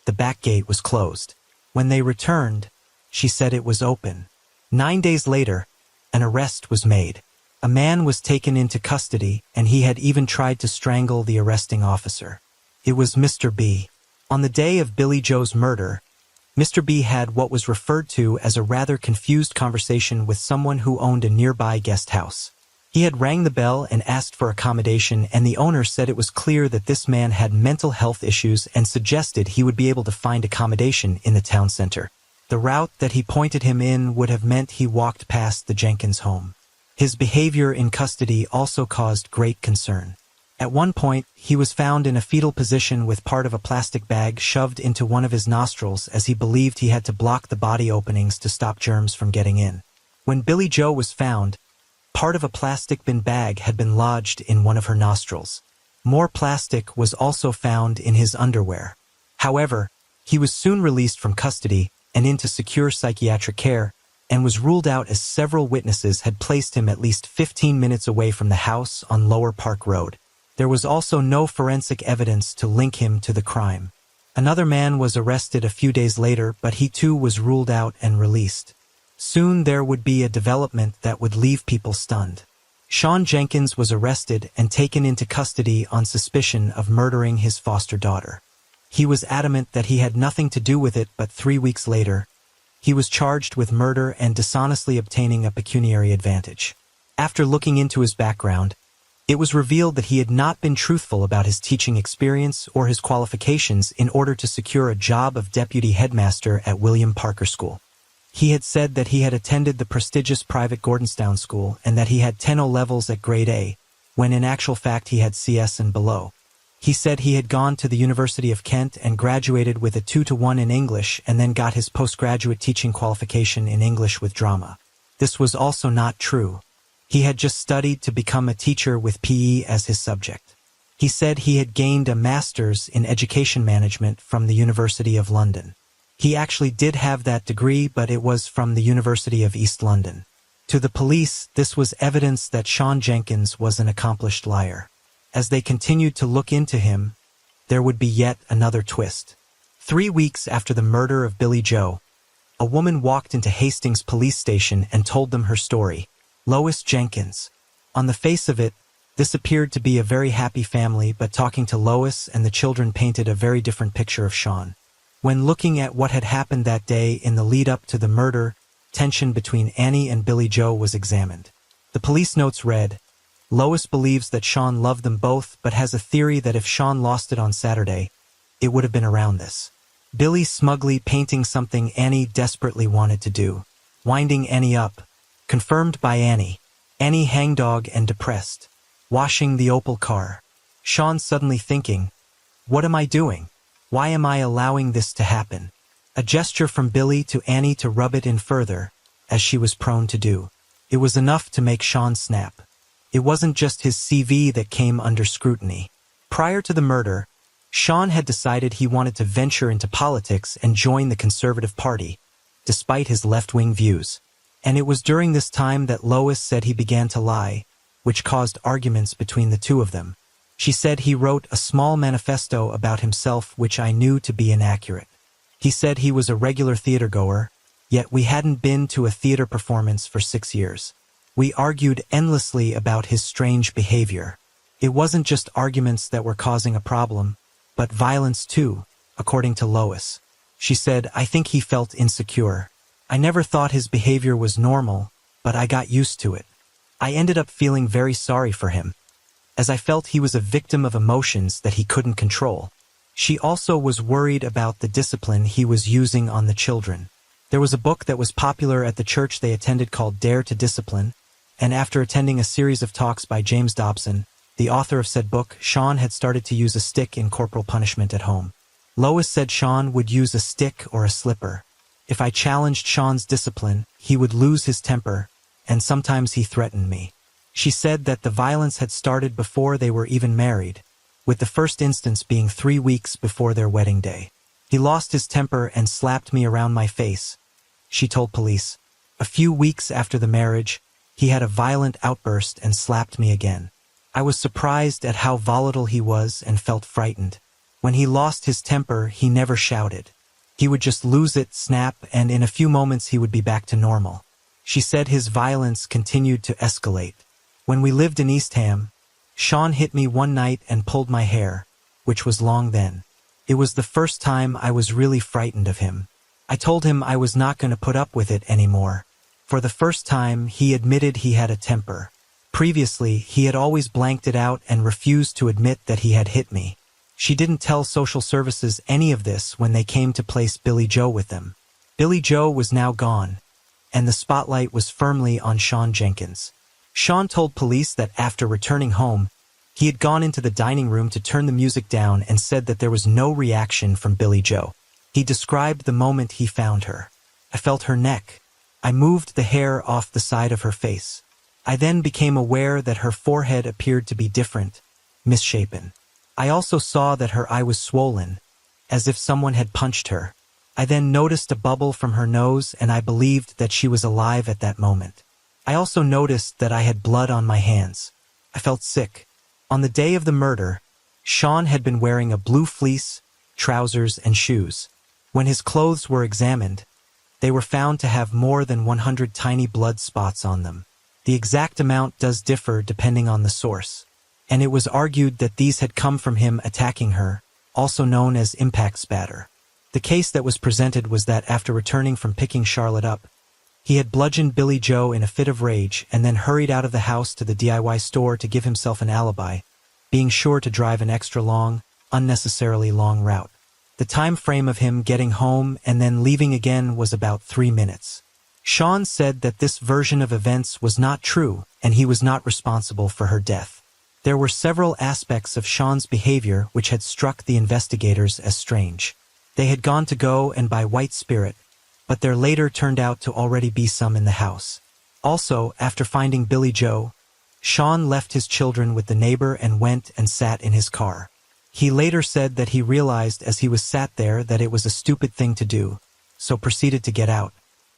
the back gate was closed. When they returned, she said it was open. 9 days later, An arrest was made. A man was taken into custody, and he had even tried to strangle the arresting officer. It was Mr. B. On the day of Billy Joe's murder, Mr. B had what was referred to as a rather confused conversation with someone who owned a nearby guest house. He had rang the bell and asked for accommodation, and the owner said it was clear that this man had mental health issues and suggested he would be able to find accommodation in the town center. The route that he pointed him in would have meant he walked past the Jenkins home. His behavior in custody also caused great concern. At one point, he was found in a fetal position with part of a plastic bag shoved into one of his nostrils, as he believed he had to block the body openings to stop germs from getting in. When Billy Joe was found, part of a plastic bin bag had been lodged in one of her nostrils. More plastic was also found in his underwear. However, he was soon released from custody and into secure psychiatric care, and was ruled out as several witnesses had placed him at least 15 minutes away from the house on Lower Park Road. There was also no forensic evidence to link him to the crime. Another man was arrested a few days later, but he too was ruled out and released. Soon there would be a development that would leave people stunned. Sean Jenkins was arrested and taken into custody on suspicion of murdering his foster daughter. He was adamant that he had nothing to do with it, but 3 weeks later, he was charged with murder and dishonestly obtaining a pecuniary advantage. After looking into his background, it was revealed that he had not been truthful about his teaching experience or his qualifications in order to secure a job of deputy headmaster at William Parker School. He had said that he had attended the prestigious private Gordonstown School and that he had 10 O-levels at grade A, when in actual fact he had CS and below. He said he had gone to the University of Kent and graduated with a 2-1 in English and then got his postgraduate teaching qualification in English with drama. This was also not true. He had just studied to become a teacher with PE as his subject. He said he had gained a master's in education management from the University of London. He actually did have that degree, but it was from the University of East London. To the police, this was evidence that Sean Jenkins was an accomplished liar. As they continued to look into him, there would be yet another twist. 3 weeks after the murder of Billy Joe, a woman walked into Hastings Police Station and told them her story. Lois Jenkins. On the face of it, this appeared to be a very happy family, but talking to Lois and the children painted a very different picture of Sean. When looking at what had happened that day in the lead-up to the murder, tension between Annie and Billy Joe was examined. The police notes read, Lois believes that Sean loved them both, but has a theory that if Sean lost it on Saturday, it would have been around this. Billy smugly painting something Annie desperately wanted to do. Winding Annie up. Confirmed by Annie. Annie hangdog and depressed. Washing the Opel car. Sean suddenly thinking, what am I doing? Why am I allowing this to happen? A gesture from Billy to Annie to rub it in further, as she was prone to do. It was enough to make Sean snap. It wasn't just his CV that came under scrutiny. Prior to the murder, Sean had decided he wanted to venture into politics and join the Conservative Party, despite his left-wing views. And it was during this time that Lois said he began to lie, which caused arguments between the two of them. She said he wrote a small manifesto about himself which I knew to be inaccurate. He said he was a regular theater-goer, yet we hadn't been to a theater performance for 6 years. We argued endlessly about his strange behavior. It wasn't just arguments that were causing a problem, but violence too, according to Lois. She said, I think he felt insecure. I never thought his behavior was normal, but I got used to it. I ended up feeling very sorry for him, as I felt he was a victim of emotions that he couldn't control. She also was worried about the discipline he was using on the children. There was a book that was popular at the church they attended called Dare to Discipline, and after attending a series of talks by James Dobson, the author of said book, Sean had started to use a stick in corporal punishment at home. Lois said Sean would use a stick or a slipper. If I challenged Sean's discipline, he would lose his temper, and sometimes he threatened me. She said that the violence had started before they were even married, with the first instance being 3 weeks before their wedding day. He lost his temper and slapped me around my face, she told police. A few weeks after the marriage, he had a violent outburst and slapped me again. I was surprised at how volatile he was and felt frightened. When he lost his temper, he never shouted. He would just lose it, snap, and in a few moments he would be back to normal. She said his violence continued to escalate. When we lived in Eastham, Sean hit me one night and pulled my hair, which was long then. It was the first time I was really frightened of him. I told him I was not going to put up with it anymore. For the first time, he admitted he had a temper. Previously, he had always blanked it out and refused to admit that he had hit me. She didn't tell social services any of this when they came to place Billy Joe with them. Billy Joe was now gone, and the spotlight was firmly on Sean Jenkins. Sean told police that after returning home, he had gone into the dining room to turn the music down and said that there was no reaction from Billy Joe. He described the moment he found her. I felt her neck. I moved the hair off the side of her face. I then became aware that her forehead appeared to be different, misshapen. I also saw that her eye was swollen, as if someone had punched her. I then noticed a bubble from her nose, and I believed that she was alive at that moment. I also noticed that I had blood on my hands. I felt sick. On the day of the murder, Sean had been wearing a blue fleece, trousers, and shoes. When his clothes were examined, they were found to have more than 100 tiny blood spots on them. The exact amount does differ depending on the source, and it was argued that these had come from him attacking her, also known as impact spatter. The case that was presented was that after returning from picking Charlotte up, he had bludgeoned Billy Joe in a fit of rage and then hurried out of the house to the DIY store to give himself an alibi, being sure to drive an extra long, unnecessarily long route. The time frame of him getting home and then leaving again was about 3 minutes. Sean said that this version of events was not true and he was not responsible for her death. There were several aspects of Sean's behavior which had struck the investigators as strange. They had gone to go and buy white spirit, but there later turned out to already be some in the house. Also, after finding Billy Joe, Sean left his children with the neighbor and went and sat in his car. He later said that he realized as he was sat there that it was a stupid thing to do, so proceeded to get out.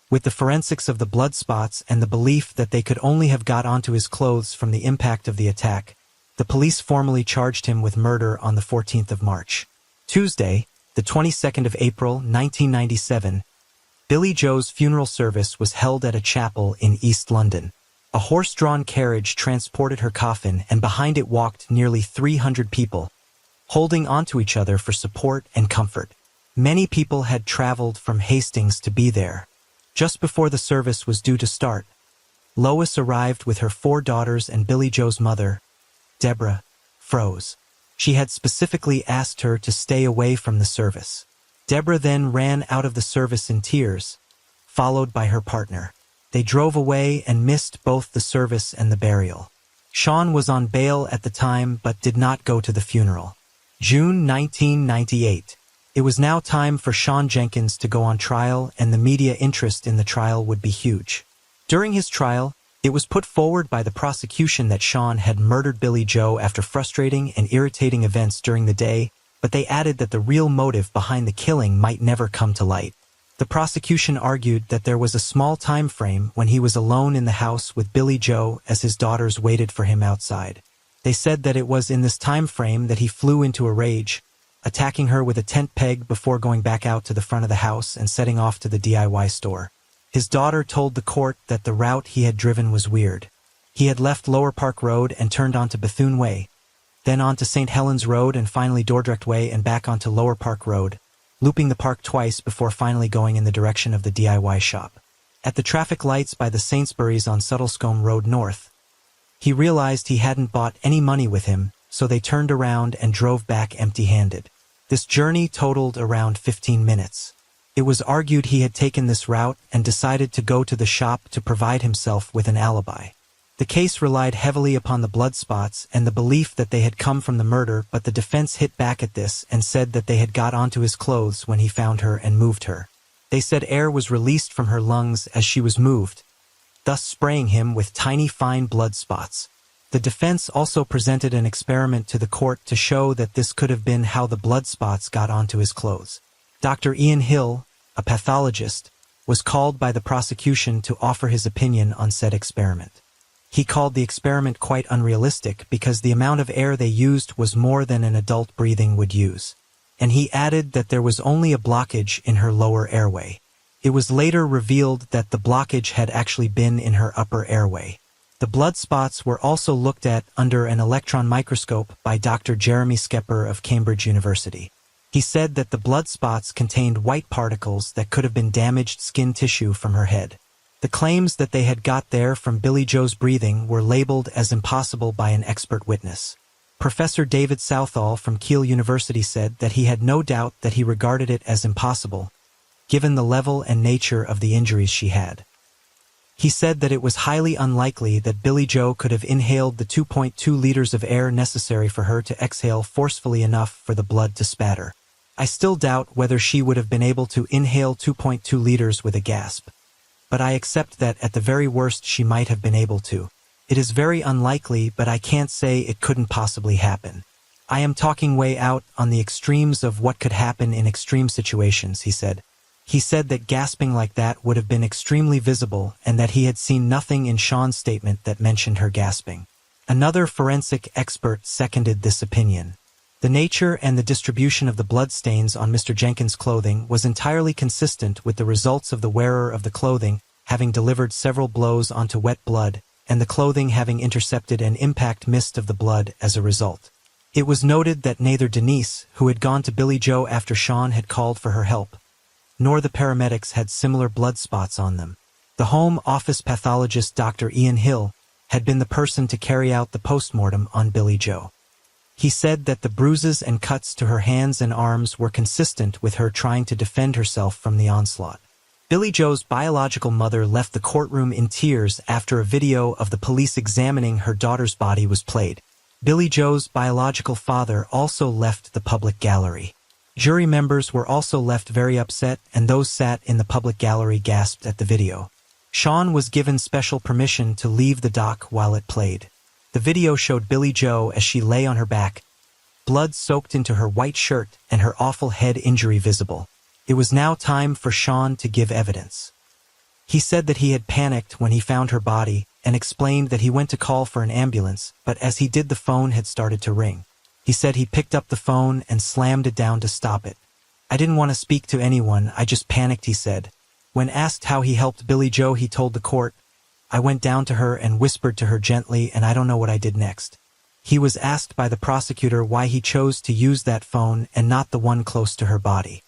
With the forensics of the blood spots and the belief that they could only have got onto his clothes from the impact of the attack, the police formally charged him with murder on the 14th of March. Tuesday, the 22nd of April, 1997, Billy Joe's funeral service was held at a chapel in East London. A horse-drawn carriage transported her coffin, and behind it walked nearly 300 people, holding onto each other for support and comfort. Many people had traveled from Hastings to be there. Just before the service was due to start, Lois arrived with her 4 daughters and Billy Joe's mother, Deborah, froze. She had specifically asked her to stay away from the service. Deborah then ran out of the service in tears, followed by her partner. They drove away and missed both the service and the burial. Sean was on bail at the time but did not go to the funeral. June 1998. It was now time for Sean Jenkins to go on trial, and the media interest in the trial would be huge. During his trial, it was put forward by the prosecution that Sean had murdered Billy Joe after frustrating and irritating events during the day, but they added that the real motive behind the killing might never come to light. The prosecution argued that there was a small time frame when he was alone in the house with Billy Joe as his daughters waited for him outside. They said that it was in this time frame that he flew into a rage, attacking her with a tent peg before going back out to the front of the house and setting off to the DIY store. His daughter told the court that the route he had driven was weird. He had left Lower Park Road and turned onto Bethune Way, then onto St. Helens Road and finally Dordrecht Way and back onto Lower Park Road, looping the park twice before finally going in the direction of the DIY shop. At the traffic lights by the Sainsbury's on Suttlescombe Road North, he realized he hadn't bought any money with him, so they turned around and drove back empty-handed. This journey totaled around 15 minutes. It was argued he had taken this route and decided to go to the shop to provide himself with an alibi. The case relied heavily upon the blood spots and the belief that they had come from the murder, but the defense hit back at this and said that they had got onto his clothes when he found her and moved her. They said air was released from her lungs as she was moved, thus spraying him with tiny fine blood spots. The defense also presented an experiment to the court to show that this could have been how the blood spots got onto his clothes. Dr. Ian Hill, a pathologist, was called by the prosecution to offer his opinion on said experiment. He called the experiment quite unrealistic because the amount of air they used was more than an adult breathing would use, and he added that there was only a blockage in her lower airway. It was later revealed that the blockage had actually been in her upper airway. The blood spots were also looked at under an electron microscope by Dr. Jeremy Skepper of Cambridge University. He said that the blood spots contained white particles that could have been damaged skin tissue from her head. The claims that they had got there from Billie Joe's breathing were labeled as impossible by an expert witness. Professor David Southall from Keele University said that he had no doubt that he regarded it as impossible, given the level and nature of the injuries she had. He said that it was highly unlikely that Billie Joe could have inhaled the 2.2 liters of air necessary for her to exhale forcefully enough for the blood to spatter. I still doubt whether she would have been able to inhale 2.2 liters with a gasp. But I accept that at the very worst she might have been able to. It is very unlikely, but I can't say it couldn't possibly happen. I am talking way out on the extremes of what could happen in extreme situations, he said. He said that gasping like that would have been extremely visible and that he had seen nothing in Sean's statement that mentioned her gasping. Another forensic expert seconded this opinion. The nature and the distribution of the bloodstains on Mr. Jenkins' clothing was entirely consistent with the results of the wearer of the clothing having delivered several blows onto wet blood, and the clothing having intercepted an impact mist of the blood as a result. It was noted that neither Denise, who had gone to Billie Joe after Sean had called for her help, nor the paramedics had similar blood spots on them. The home office pathologist Dr. Ian Hill had been the person to carry out the postmortem on Billie Joe. He said that the bruises and cuts to her hands and arms were consistent with her trying to defend herself from the onslaught. Billie Joe's biological mother left the courtroom in tears after a video of the police examining her daughter's body was played. Billie Joe's biological father also left the public gallery. Jury members were also left very upset, and those sat in the public gallery gasped at the video. Sean was given special permission to leave the dock while it played. The video showed Billie Joe as she lay on her back, blood soaked into her white shirt and her awful head injury visible. It was now time for Sean to give evidence. He said that he had panicked when he found her body and explained that he went to call for an ambulance, but as he did the phone had started to ring. He said he picked up the phone and slammed it down to stop it. I didn't want to speak to anyone, I just panicked, he said. When asked how he helped Billie Joe, he told the court, I went down to her and whispered to her gently, and I don't know what I did next. He was asked by the prosecutor why he chose to use that phone and not the one close to her body.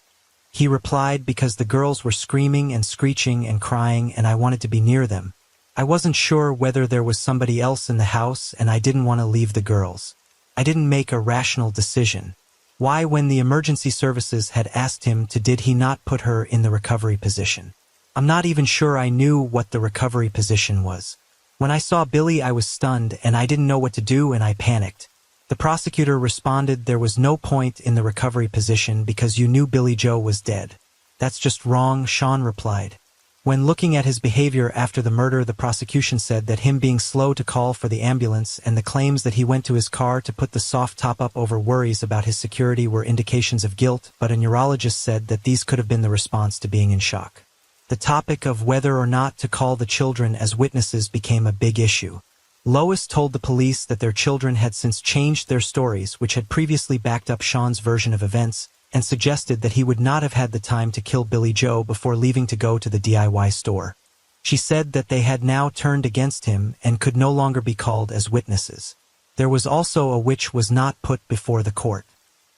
He replied, because the girls were screaming and screeching and crying and I wanted to be near them. I wasn't sure whether there was somebody else in the house and I didn't want to leave the girls. I didn't make a rational decision. Why, when the emergency services had asked him to, did he not put her in the recovery position? I'm not even sure I knew what the recovery position was. When I saw Billie, I was stunned and I didn't know what to do and I panicked. The prosecutor responded, there was no point in the recovery position because you knew Billie Joe was dead. That's just wrong, Sean replied. When looking at his behavior after the murder, the prosecution said that him being slow to call for the ambulance and the claims that he went to his car to put the soft top up over worries about his security were indications of guilt, but a neurologist said that these could have been the response to being in shock. The topic of whether or not to call the children as witnesses became a big issue. Lois told the police that their children had since changed their stories, which had previously backed up Sean's version of events, and suggested that he would not have had the time to kill Billie Joe before leaving to go to the DIY store. She said that they had now turned against him and could no longer be called as witnesses. There was also a which was not put before the court.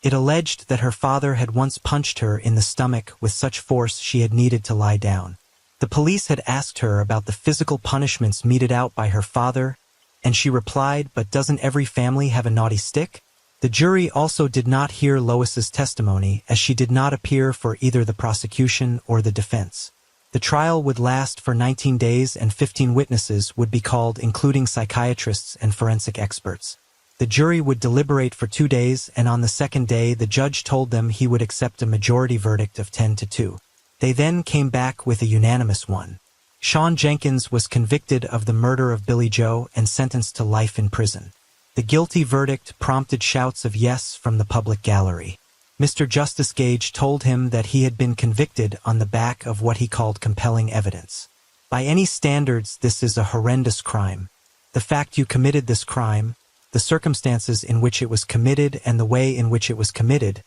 It alleged that her father had once punched her in the stomach with such force she had needed to lie down. The police had asked her about the physical punishments meted out by her father, and she replied, but doesn't every family have a naughty stick? The jury also did not hear Lois's testimony, as she did not appear for either the prosecution or the defense. The trial would last for 19 days and 15 witnesses would be called, including psychiatrists and forensic experts. The jury would deliberate for 2 days, and on the second day the judge told them he would accept a majority verdict of 10-2. They then came back with a unanimous one. Sean Jenkins was convicted of the murder of Billie Joe and sentenced to life in prison. The guilty verdict prompted shouts of yes from the public gallery. Mr. Justice Gage told him that he had been convicted on the back of what he called compelling evidence. By any standards, this is a horrendous crime. The fact you committed this crime, the circumstances in which it was committed and the way in which it was committed,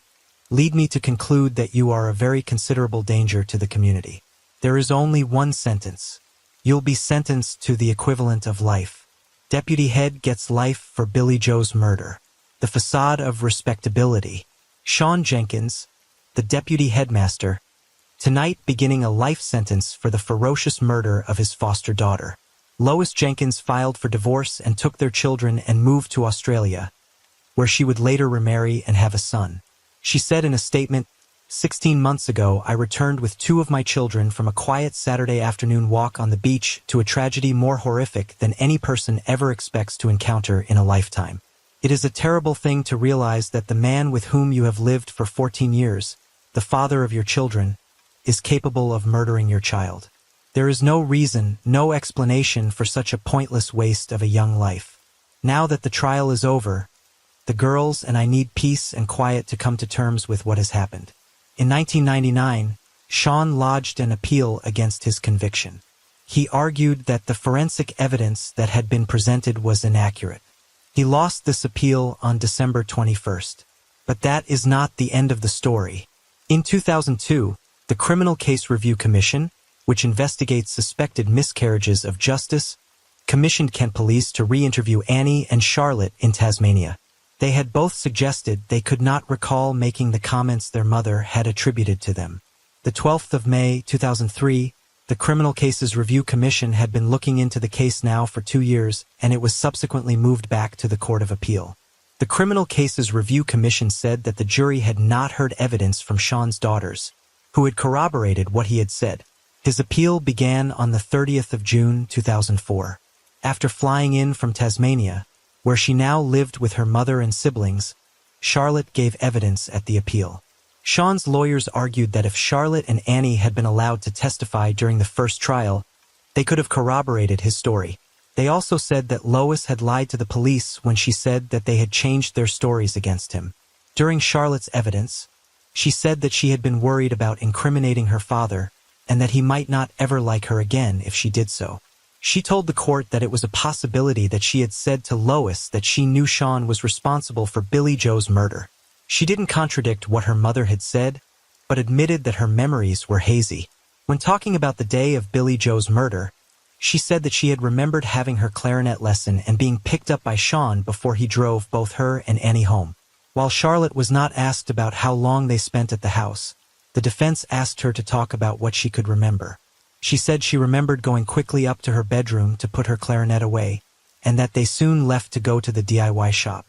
lead me to conclude that you are a very considerable danger to the community. There is only one sentence. You'll be sentenced to the equivalent of life. Deputy head gets life for Billy Joe's murder. The facade of respectability. Sean Jenkins, the deputy headmaster, tonight beginning a life sentence for the ferocious murder of his foster daughter. Lois Jenkins filed for divorce and took their children and moved to Australia, where she would later remarry and have a son. She said in a statement, 16 months ago, I returned with 2 of my children from a quiet Saturday afternoon walk on the beach to a tragedy more horrific than any person ever expects to encounter in a lifetime. It is a terrible thing to realize that the man with whom you have lived for 14 years, the father of your children, is capable of murdering your child. There is no reason, no explanation for such a pointless waste of a young life. Now that the trial is over, the girls and I need peace and quiet to come to terms with what has happened. In 1999, Sean lodged an appeal against his conviction. He argued that the forensic evidence that had been presented was inaccurate. He lost this appeal on December 21st. But that is not the end of the story. In 2002, the Criminal Case Review Commission, which investigates suspected miscarriages of justice, commissioned Kent Police to re-interview Annie and Charlotte in Tasmania. They had both suggested they could not recall making the comments their mother had attributed to them. The 12th of May, 2003, the Criminal Cases Review Commission had been looking into the case now for 2 years, and it was subsequently moved back to the Court of Appeal. The Criminal Cases Review Commission said that the jury had not heard evidence from Sean's daughters, who had corroborated what he had said. His appeal began on the 30th of June, 2004. After flying in from Tasmania, where she now lived with her mother and siblings, Charlotte gave evidence at the appeal. Sean's lawyers argued that if Charlotte and Annie had been allowed to testify during the first trial, they could have corroborated his story. They also said that Lois had lied to the police when she said that they had changed their stories against him. During Charlotte's evidence, she said that she had been worried about incriminating her father and that he might not ever like her again if she did so. She told the court that it was a possibility that she had said to Lois that she knew Sean was responsible for Billy Joe's murder. She didn't contradict what her mother had said, but admitted that her memories were hazy. When talking about the day of Billy Joe's murder, she said that she had remembered having her clarinet lesson and being picked up by Sean before he drove both her and Annie home. While Charlotte was not asked about how long they spent at the house, the defense asked her to talk about what she could remember. She said she remembered going quickly up to her bedroom to put her clarinet away, and that they soon left to go to the DIY shop.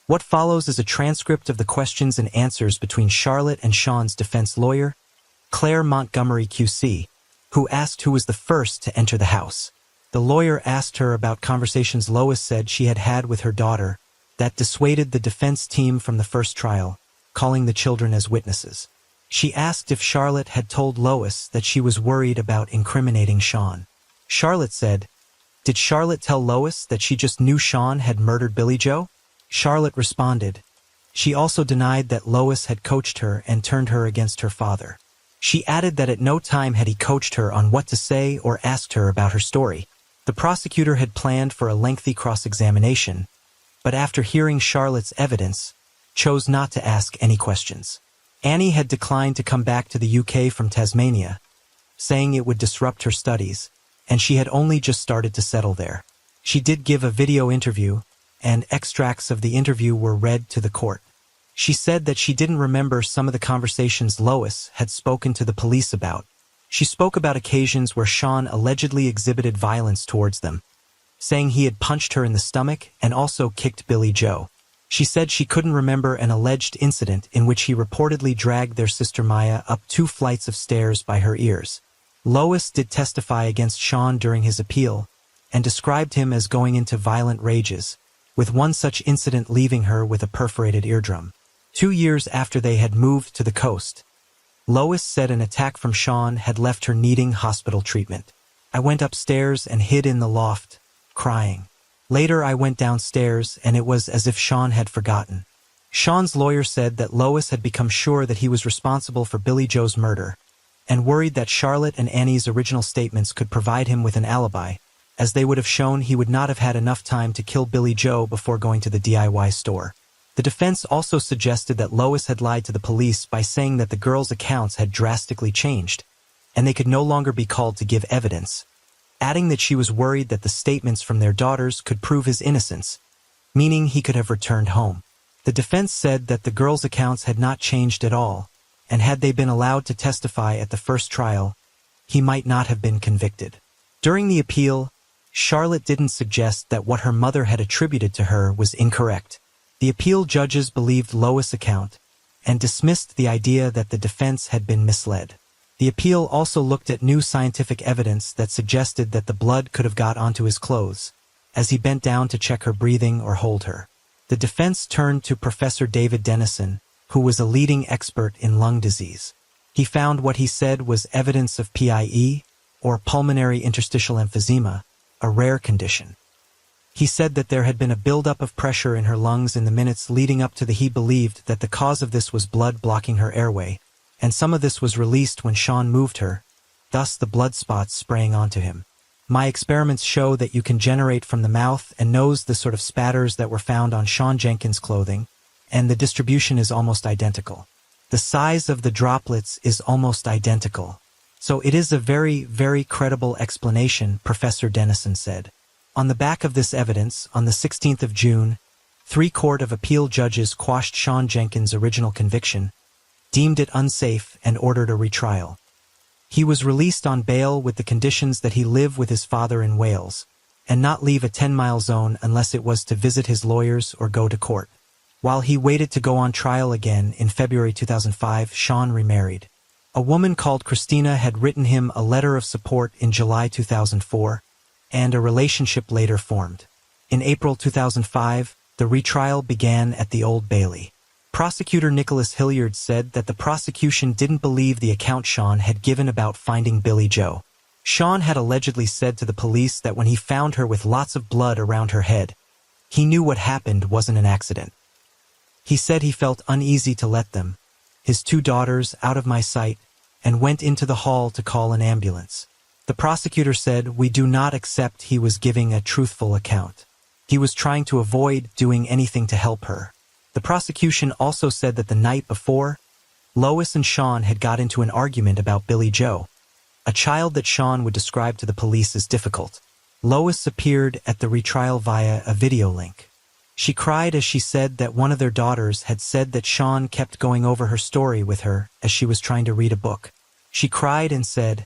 What follows is a transcript of the questions and answers between Charlotte and Sean's defense lawyer, Claire Montgomery QC, who asked who was the first to enter the house. The lawyer asked her about conversations Lois said she had had with her daughter that dissuaded the defense team from the first trial, calling the children as witnesses. She asked if Charlotte had told Lois that she was worried about incriminating Sean. Charlotte said, "Did Charlotte tell Lois that she just knew Sean had murdered Billy Joe?" Charlotte responded. She also denied that Lois had coached her and turned her against her father. She added that at no time had he coached her on what to say or asked her about her story. The prosecutor had planned for a lengthy cross-examination, but after hearing Charlotte's evidence, chose not to ask any questions. Annie had declined to come back to the UK from Tasmania, saying it would disrupt her studies, and she had only just started to settle there. She did give a video interview, and extracts of the interview were read to the court. She said that she didn't remember some of the conversations Lois had spoken to the police about. She spoke about occasions where Sean allegedly exhibited violence towards them, saying he had punched her in the stomach and also kicked Billy Joe. She said she couldn't remember an alleged incident in which he reportedly dragged their sister Maya up 2 flights of stairs by her ears. Lois did testify against Sean during his appeal and described him as going into violent rages, with one such incident leaving her with a perforated eardrum. 2 years after they had moved to the coast, Lois said an attack from Sean had left her needing hospital treatment. "I went upstairs and hid in the loft, crying. Later I went downstairs and it was as if Sean had forgotten." Sean's lawyer said that Lois had become sure that he was responsible for Billy Joe's murder and worried that Charlotte and Annie's original statements could provide him with an alibi, as they would have shown he would not have had enough time to kill Billy Joe before going to the DIY store. The defense also suggested that Lois had lied to the police by saying that the girls' accounts had drastically changed, and they could no longer be called to give evidence, adding that she was worried that the statements from their daughters could prove his innocence, meaning he could have returned home. The defense said that the girls' accounts had not changed at all, and had they been allowed to testify at the first trial, he might not have been convicted. During the appeal, Charlotte didn't suggest that what her mother had attributed to her was incorrect. The appeal judges believed Lois' account and dismissed the idea that the defense had been misled. The appeal also looked at new scientific evidence that suggested that the blood could have got onto his clothes, as he bent down to check her breathing or hold her. The defense turned to Professor David Dennison, who was a leading expert in lung disease. He found what he said was evidence of PIE, or pulmonary interstitial emphysema, a rare condition. He said that there had been a buildup of pressure in her lungs in the minutes leading up to he believed that the cause of this was blood blocking her airway, and some of this was released when Sean moved her, thus the blood spots spraying onto him. My experiments show that you can generate from the mouth and nose the sort of spatters that were found on Sean Jenkins' clothing, and the distribution is almost identical. The size of the droplets is almost identical. So it is a very, very credible explanation, Professor Dennison said. On the back of this evidence, on the 16th of June, 3 Court of Appeal judges quashed Sean Jenkins' original conviction, deemed it unsafe, and ordered a retrial. He was released on bail with the conditions that he live with his father in Wales, and not leave a 10-mile zone unless it was to visit his lawyers or go to court. While he waited to go on trial again in February 2005, Sean remarried. A woman called Christina had written him a letter of support in July 2004, and a relationship later formed. In April 2005, the retrial began at the Old Bailey. Prosecutor Nicholas Hilliard said that the prosecution didn't believe the account Sean had given about finding Billie Jo. Sean had allegedly said to the police that when he found her with lots of blood around her head, he knew what happened wasn't an accident. He said he felt uneasy to let them, his 2 daughters, out of my sight, and went into the hall to call an ambulance. The prosecutor said, "We do not accept he was giving a truthful account. He was trying to avoid doing anything to help her." The prosecution also said that the night before, Lois and Sean had got into an argument about Billie Jo, a child that Sean would describe to the police as difficult. Lois appeared at the retrial via a video link. She cried as she said that one of their daughters had said that Sean kept going over her story with her as she was trying to read a book. She cried and said,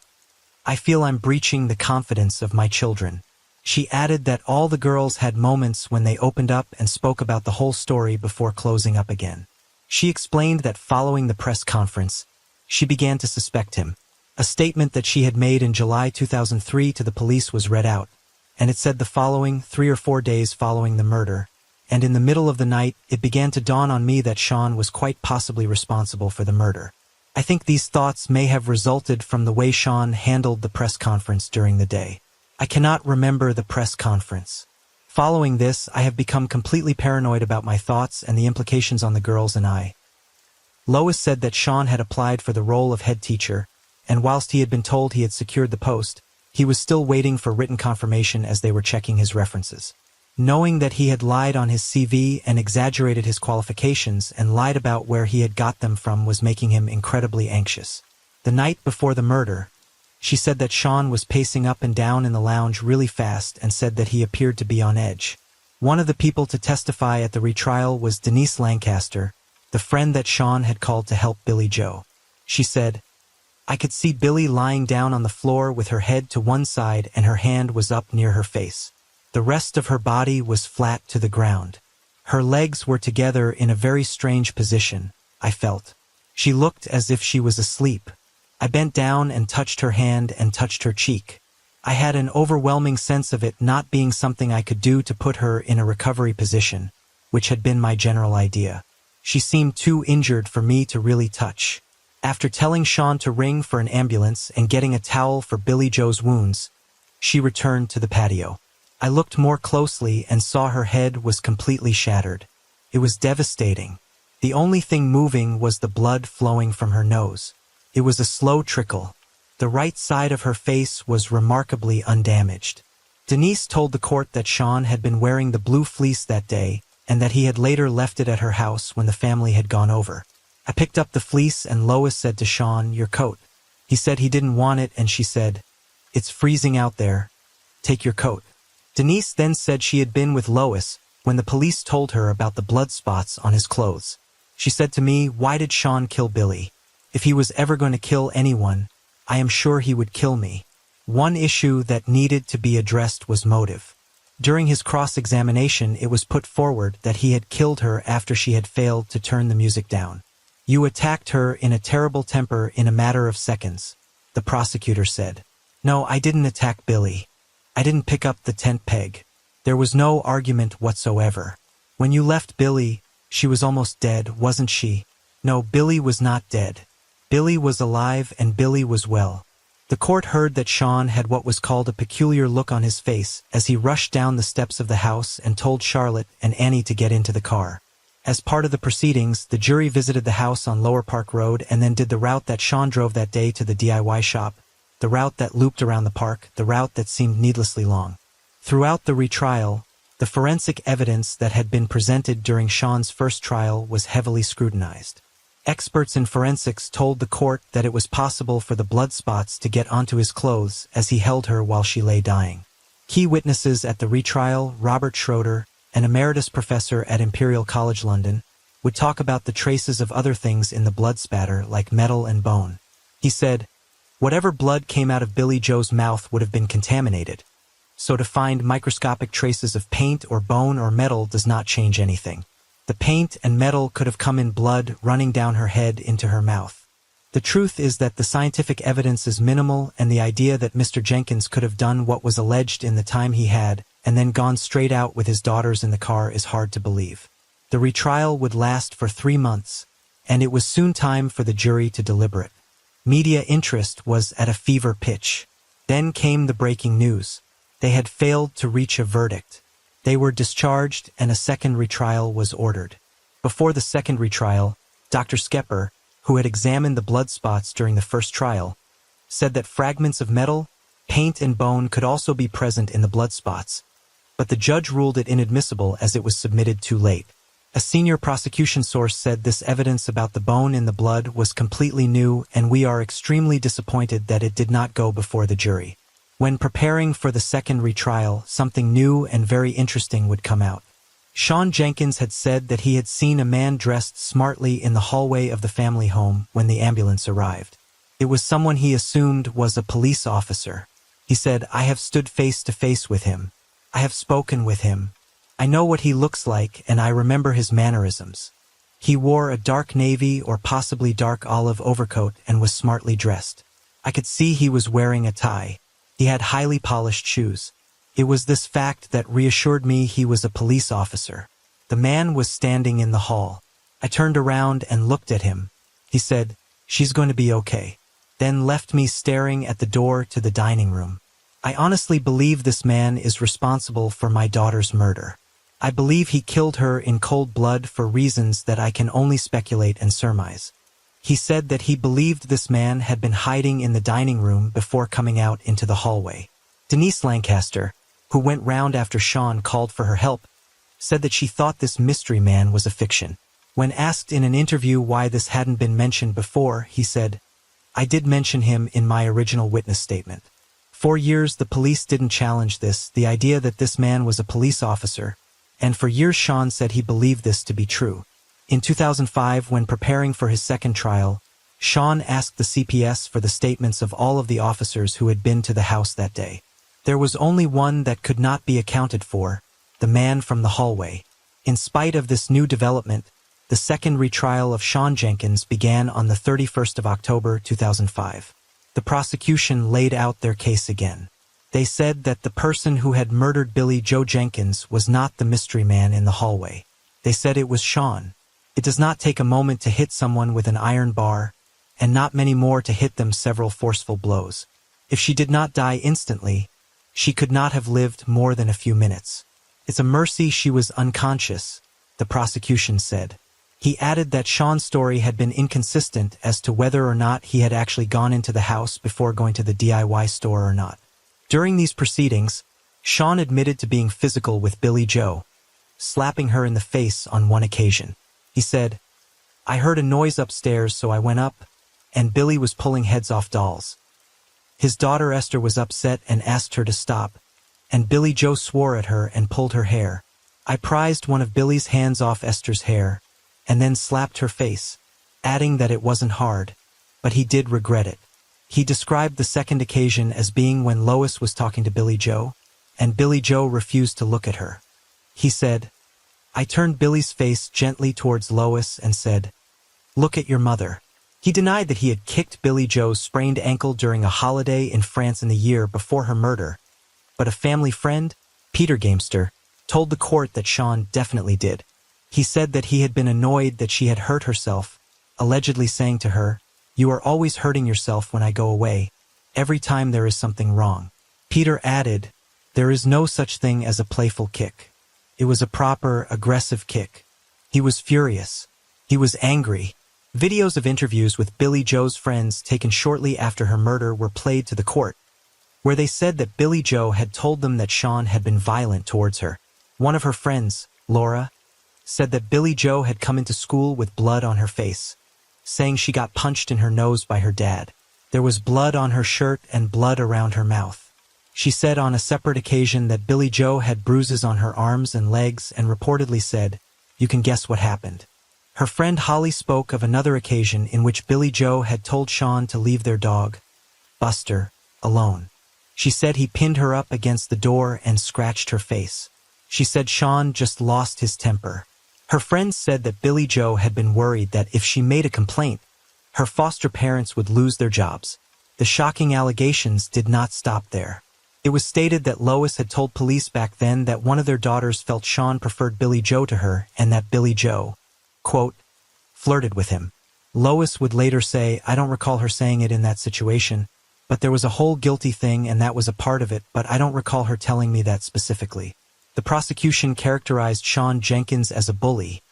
"I feel I'm breaching the confidence of my children." She added that all the girls had moments when they opened up and spoke about the whole story before closing up again. She explained that following the press conference, she began to suspect him. A statement that she had made in July 2003 to the police was read out, and it said the following 3 or 4 days following the murder, and in the middle of the night, it began to dawn on me that Sean was quite possibly responsible for the murder. I think these thoughts may have resulted from the way Sean handled the press conference during the day. I cannot remember the press conference. Following this, I have become completely paranoid about my thoughts and the implications on the girls and I. Lois said that Sean had applied for the role of head teacher, and whilst he had been told he had secured the post, he was still waiting for written confirmation as they were checking his references. Knowing that he had lied on his CV and exaggerated his qualifications and lied about where he had got them from was making him incredibly anxious. The night before the murder, she said that Sean was pacing up and down in the lounge really fast and said that he appeared to be on edge. One of the people to testify at the retrial was Denise Lancaster, the friend that Sean had called to help Billie Jo. She said, "I could see Billie lying down on the floor with her head to one side and her hand was up near her face. The rest of her body was flat to the ground. Her legs were together in a very strange position, I felt. She looked as if she was asleep. I bent down and touched her hand and touched her cheek. I had an overwhelming sense of it not being something I could do to put her in a recovery position, which had been my general idea. She seemed too injured for me to really touch." After telling Sean to ring for an ambulance and getting a towel for Billie Jo's wounds, she returned to the patio. I looked more closely and saw her head was completely shattered. It was devastating. The only thing moving was the blood flowing from her nose. It was a slow trickle. The right side of her face was remarkably undamaged. Denise told the court that Sean had been wearing the blue fleece that day and that he had later left it at her house when the family had gone over. I picked up the fleece and Lois said to Sean, "Your coat." He said he didn't want it and she said, "It's freezing out there. Take your coat." Denise then said she had been with Lois when the police told her about the blood spots on his clothes. She said to me, "Why did Sean kill Billy? If he was ever going to kill anyone, I am sure he would kill me." One issue that needed to be addressed was motive. During his cross-examination, it was put forward that he had killed her after she had failed to turn the music down. "You attacked her in a terrible temper in a matter of seconds," the prosecutor said. "No, I didn't attack Billy. I didn't pick up the tent peg. There was no argument whatsoever. When you left Billy, she was almost dead, wasn't she?" "No, Billy was not dead. Billy was alive and Billy was well." The court heard that Sean had what was called a peculiar look on his face as he rushed down the steps of the house and told Charlotte and Annie to get into the car. As part of the proceedings, the jury visited the house on Lower Park Road and then did the route that Sean drove that day to the DIY shop, the route that looped around the park, the route that seemed needlessly long. Throughout the retrial, the forensic evidence that had been presented during Sean's first trial was heavily scrutinized. Experts in forensics told the court that it was possible for the blood spots to get onto his clothes as he held her while she lay dying. Key witnesses at the retrial, Robert Schroeder, an emeritus professor at Imperial College London, would talk about the traces of other things in the blood spatter like metal and bone. He said, "Whatever blood came out of Billy Joe's mouth would have been contaminated, so to find microscopic traces of paint or bone or metal does not change anything. The paint and metal could have come in blood running down her head into her mouth. The truth is that the scientific evidence is minimal, and the idea that Mr. Jenkins could have done what was alleged in the time he had and then gone straight out with his daughters in the car is hard to believe." The retrial would last for 3 months, and it was soon time for the jury to deliberate. Media interest was at a fever pitch. Then came the breaking news. They had failed to reach a verdict. They were discharged and a second retrial was ordered. Before the second retrial, Dr. Skepper, who had examined the blood spots during the first trial, said that fragments of metal, paint, and bone could also be present in the blood spots, but the judge ruled it inadmissible as it was submitted too late. A senior prosecution source said this evidence about the bone in the blood was completely new, and we are extremely disappointed that it did not go before the jury. When preparing for the second retrial, something new and very interesting would come out. Sean Jenkins had said that he had seen a man dressed smartly in the hallway of the family home when the ambulance arrived. It was someone he assumed was a police officer. He said, "I have stood face to face with him. I have spoken with him. I know what he looks like and I remember his mannerisms. He wore a dark navy or possibly dark olive overcoat and was smartly dressed. I could see he was wearing a tie. He had highly polished shoes. It was this fact that reassured me he was a police officer." The man was standing in the hall. I turned around and looked at him. He said, "She's going to be okay," then left me staring at the door to the dining room. I honestly believe this man is responsible for my daughter's murder. I believe he killed her in cold blood for reasons that I can only speculate and surmise. He said that he believed this man had been hiding in the dining room before coming out into the hallway. Denise Lancaster, who went round after Sean called for her help, said that she thought this mystery man was a fiction. When asked in an interview why this hadn't been mentioned before, he said, "I did mention him in my original witness statement. For years the police didn't challenge this, the idea that this man was a police officer, and for years Sean said he believed this to be true." In 2005, when preparing for his second trial, Sean asked the CPS for the statements of all of the officers who had been to the house that day. There was only one that could not be accounted for, the man from the hallway. In spite of this new development, the second retrial of Sean Jenkins began on the 31st of October 2005. The prosecution laid out their case again. They said that the person who had murdered Billy Joe Jenkins was not the mystery man in the hallway. They said it was Sean. It does not take a moment to hit someone with an iron bar, and not many more to hit them several forceful blows. If she did not die instantly, she could not have lived more than a few minutes. It's a mercy she was unconscious, the prosecution said. He added that Sean's story had been inconsistent as to whether or not he had actually gone into the house before going to the DIY store or not. During these proceedings, Sean admitted to being physical with Billy Joe, slapping her in the face on one occasion. He said, "I heard a noise upstairs, so I went up. and Billy was pulling heads off dolls. His daughter Esther was upset and asked her to stop, and Billy Joe swore at her and pulled her hair. I prized one of Billy's hands off Esther's hair, and then slapped her face, adding that it wasn't hard, but he did regret it. He described the second occasion as being when Lois was talking to Billy Joe, and Billy Joe refused to look at her. He said, I turned Billy's face gently towards Lois and said, "Look at your mother." He denied that he had kicked Billy Joe's sprained ankle during a holiday in France in the year before her murder, but a family friend, Peter Gamester, told the court that Sean definitely did. He said that he had been annoyed that she had hurt herself, allegedly saying to her, "You are always hurting yourself when I go away, every time there is something wrong." Peter added, "There is no such thing as a playful kick. It was a proper, aggressive kick." He was furious. He was angry. Videos of interviews with Billy Joe's friends taken shortly after her murder were played to the court, where they said that Billy Joe had told them that Sean had been violent towards her. One of her friends, Laura, said that Billy Joe had come into school with blood on her face, saying she got punched in her nose by her dad. There was blood on her shirt and blood around her mouth. She said on a separate occasion that Billy Joe had bruises on her arms and legs and reportedly said, "You can guess what happened." Her friend Holly spoke of another occasion in which Billy Joe had told Sean to leave their dog, Buster, alone. She said he pinned her up against the door and scratched her face. She said Sean just lost his temper. Her friends said that Billy Joe had been worried that if she made a complaint, her foster parents would lose their jobs. The shocking allegations did not stop there. It was stated that Lois had told police back then that one of their daughters felt Sean preferred Billy Joe to her and that Billy Joe, quote, flirted with him. Lois would later say, "I don't recall her saying it in that situation, but there was a whole guilty thing and that was a part of it, but I don't recall her telling me that specifically." The prosecution characterized Sean Jenkins as a bully,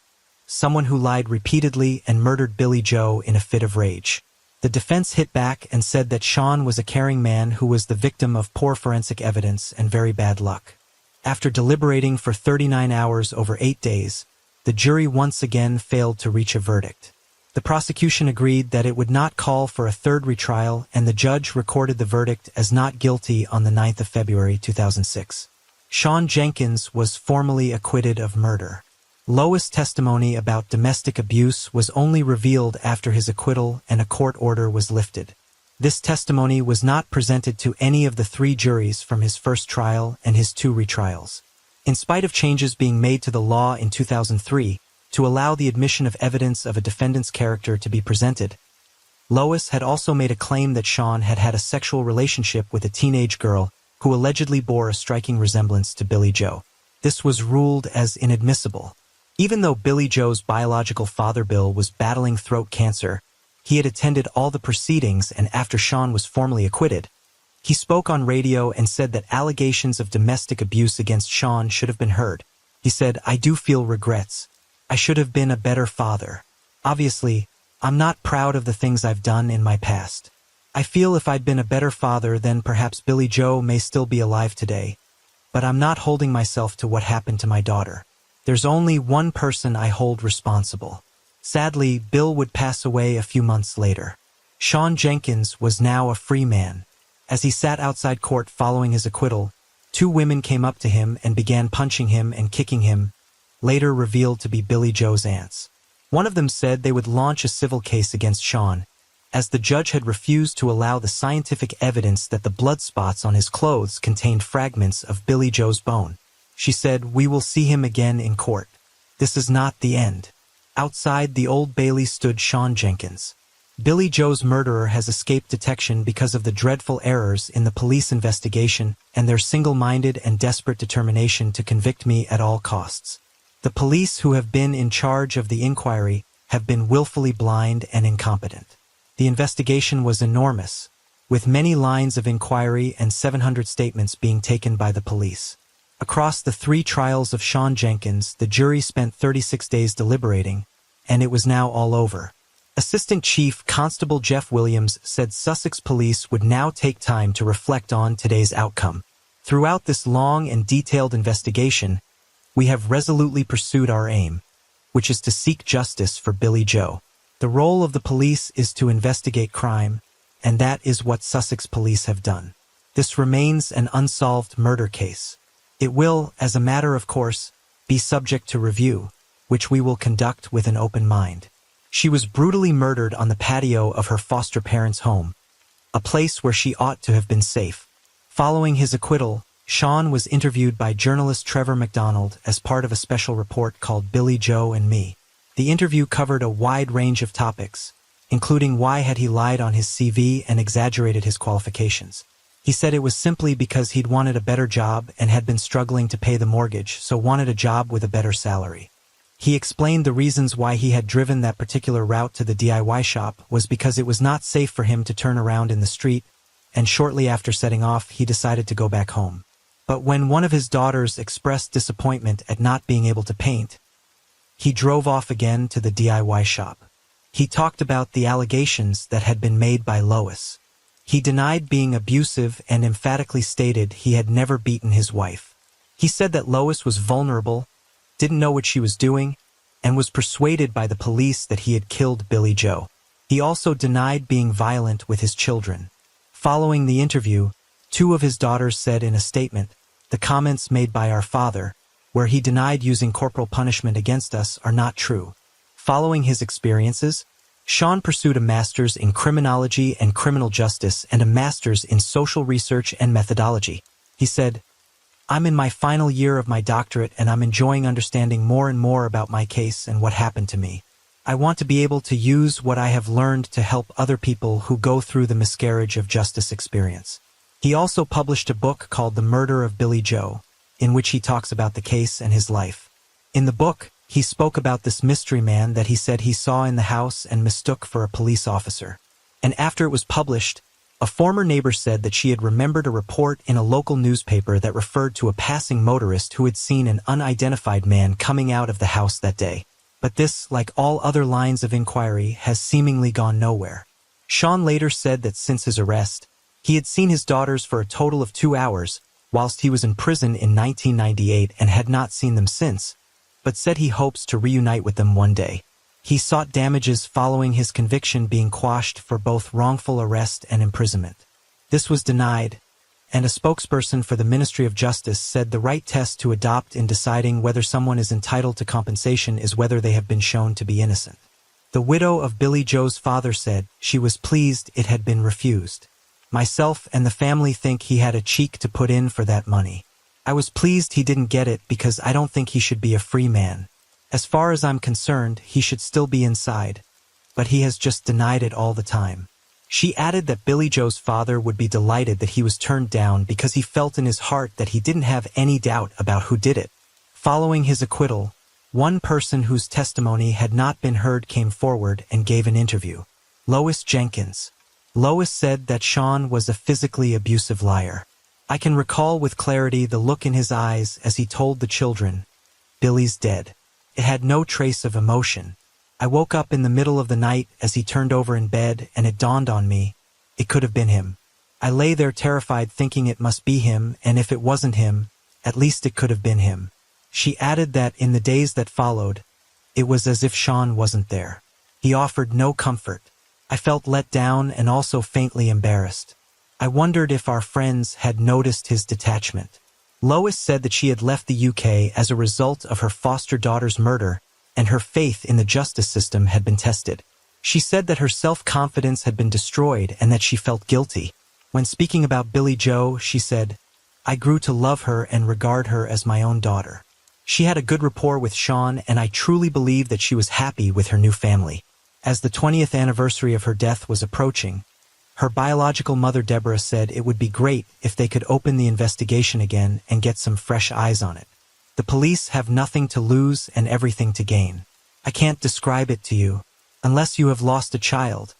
someone who lied repeatedly and murdered Billy Joe in a fit of rage. The defense hit back and said that Sean was a caring man who was the victim of poor forensic evidence and very bad luck. After deliberating for 39 hours over 8 days, the jury once again failed to reach a verdict. The prosecution agreed that it would not call for a third retrial, and the judge recorded the verdict as not guilty on the 9th of February 2006. Sean Jenkins was formally acquitted of murder. Lois' testimony about domestic abuse was only revealed after his acquittal and a court order was lifted. This testimony was not presented to any of the 3 juries from his first trial and his 2 retrials. In spite of changes being made to the law in 2003 to allow the admission of evidence of a defendant's character to be presented, Lois had also made a claim that Sean had had a sexual relationship with a teenage girl who allegedly bore a striking resemblance to Billy Joe. This was ruled as inadmissible. Even though Billy Joe's biological father Bill was battling throat cancer, he had attended all the proceedings, and after Sean was formally acquitted, he spoke on radio and said that allegations of domestic abuse against Sean should have been heard. He said, "I do feel regrets. I should have been a better father. Obviously, I'm not proud of the things I've done in my past. I feel if I'd been a better father, then perhaps Billy Joe may still be alive today. But I'm not holding myself to what happened to my daughter. There's only one person I hold responsible." Sadly, Bill would pass away a few months later. Sean Jenkins was now a free man. As he sat outside court following his acquittal, 2 women came up to him and began punching him and kicking him, later revealed to be Billy Joe's aunts. One of them said they would launch a civil case against Sean, as the judge had refused to allow the scientific evidence that the blood spots on his clothes contained fragments of Billy Joe's bone. She said, "We will see him again in court. This is not the end." Outside the Old Bailey stood Sean Jenkins. Billy Joe's murderer has escaped detection because of the dreadful errors in the police investigation and their single-minded and desperate determination to convict me at all costs. The police who have been in charge of the inquiry have been willfully blind and incompetent. The investigation was enormous, with many lines of inquiry and 700 statements being taken by the police. Across the 3 trials of Sean Jenkins, the jury spent 36 days deliberating, and it was now all over. Assistant Chief Constable Jeff Williams said Sussex Police would now take time to reflect on today's outcome. Throughout this long and detailed investigation, we have resolutely pursued our aim, which is to seek justice for Billy Joe. The role of the police is to investigate crime, and that is what Sussex police have done. This remains an unsolved murder case. It will, as a matter of course, be subject to review, which we will conduct with an open mind. She was brutally murdered on the patio of her foster parents' home, a place where she ought to have been safe. Following his acquittal, Sean was interviewed by journalist Trevor McDonald as part of a special report called Billy Joe and Me. The interview covered a wide range of topics, including why had he lied on his CV and exaggerated his qualifications. He said it was simply because he'd wanted a better job and had been struggling to pay the mortgage, so wanted a job with a better salary. He explained the reasons why he had driven that particular route to the DIY shop was because it was not safe for him to turn around in the street, and shortly after setting off, he decided to go back home. But when one of his daughters expressed disappointment at not being able to paint, he drove off again to the DIY shop. He talked about the allegations that had been made by Lois. He denied being abusive and emphatically stated he had never beaten his wife. He said that Lois was vulnerable, didn't know what she was doing, and was persuaded by the police that he had killed Billy Joe. He also denied being violent with his children. Following the interview, two of his daughters said in a statement, "The comments made by our father, where he denied using corporal punishment against us, are not true." Following his experiences, Sean pursued a master's in criminology and criminal justice and a master's in social research and methodology. He said, "I'm in my final year of my doctorate and I'm enjoying understanding more and more about my case and what happened to me. I want to be able to use what I have learned to help other people who go through the miscarriage of justice experience." He also published a book called The Murder of Billy Joe, in which he talks about the case and his life. In the book, he spoke about this mystery man that he said he saw in the house and mistook for a police officer. And after it was published, a former neighbor said that she had remembered a report in a local newspaper that referred to a passing motorist who had seen an unidentified man coming out of the house that day. But this, like all other lines of inquiry, has seemingly gone nowhere. Sean later said that since his arrest, he had seen his daughters for a total of 2 hours, whilst he was in prison in 1998 and had not seen them since, but said he hopes to reunite with them one day. He sought damages following his conviction being quashed for both wrongful arrest and imprisonment. This was denied, and a spokesperson for the Ministry of Justice said the right test to adopt in deciding whether someone is entitled to compensation is whether they have been shown to be innocent. The widow of Billy Joe's father said she was pleased it had been refused. "Myself and the family think he had a cheek to put in for that money. I was pleased he didn't get it because I don't think he should be a free man. As far as I'm concerned, he should still be inside, but he has just denied it all the time." She added that Billy Joe's father would be delighted that he was turned down because he felt in his heart that he didn't have any doubt about who did it. Following his acquittal, one person whose testimony had not been heard came forward and gave an interview. Lois Jenkins. Lois said that Sean was a physically abusive liar. "I can recall with clarity the look in his eyes as he told the children, 'Billy's dead.' It had no trace of emotion. I woke up in the middle of the night as he turned over in bed and it dawned on me, it could have been him. I lay there terrified thinking it must be him, and if it wasn't him, at least it could have been him." She added that in the days that followed, it was as if Sean wasn't there. "He offered no comfort. I felt let down and also faintly embarrassed. I wondered if our friends had noticed his detachment." Lois said that she had left the UK as a result of her foster daughter's murder, and her faith in the justice system had been tested. She said that her self-confidence had been destroyed and that she felt guilty. When speaking about Billy Joe, she said, "I grew to love her and regard her as my own daughter." She had a good rapport with Sean, and I truly believe that she was happy with her new family. As the 20th anniversary of her death was approaching, her biological mother Deborah said it would be great if they could open the investigation again and get some fresh eyes on it. "The police have nothing to lose and everything to gain. I can't describe it to you. Unless you have lost a child,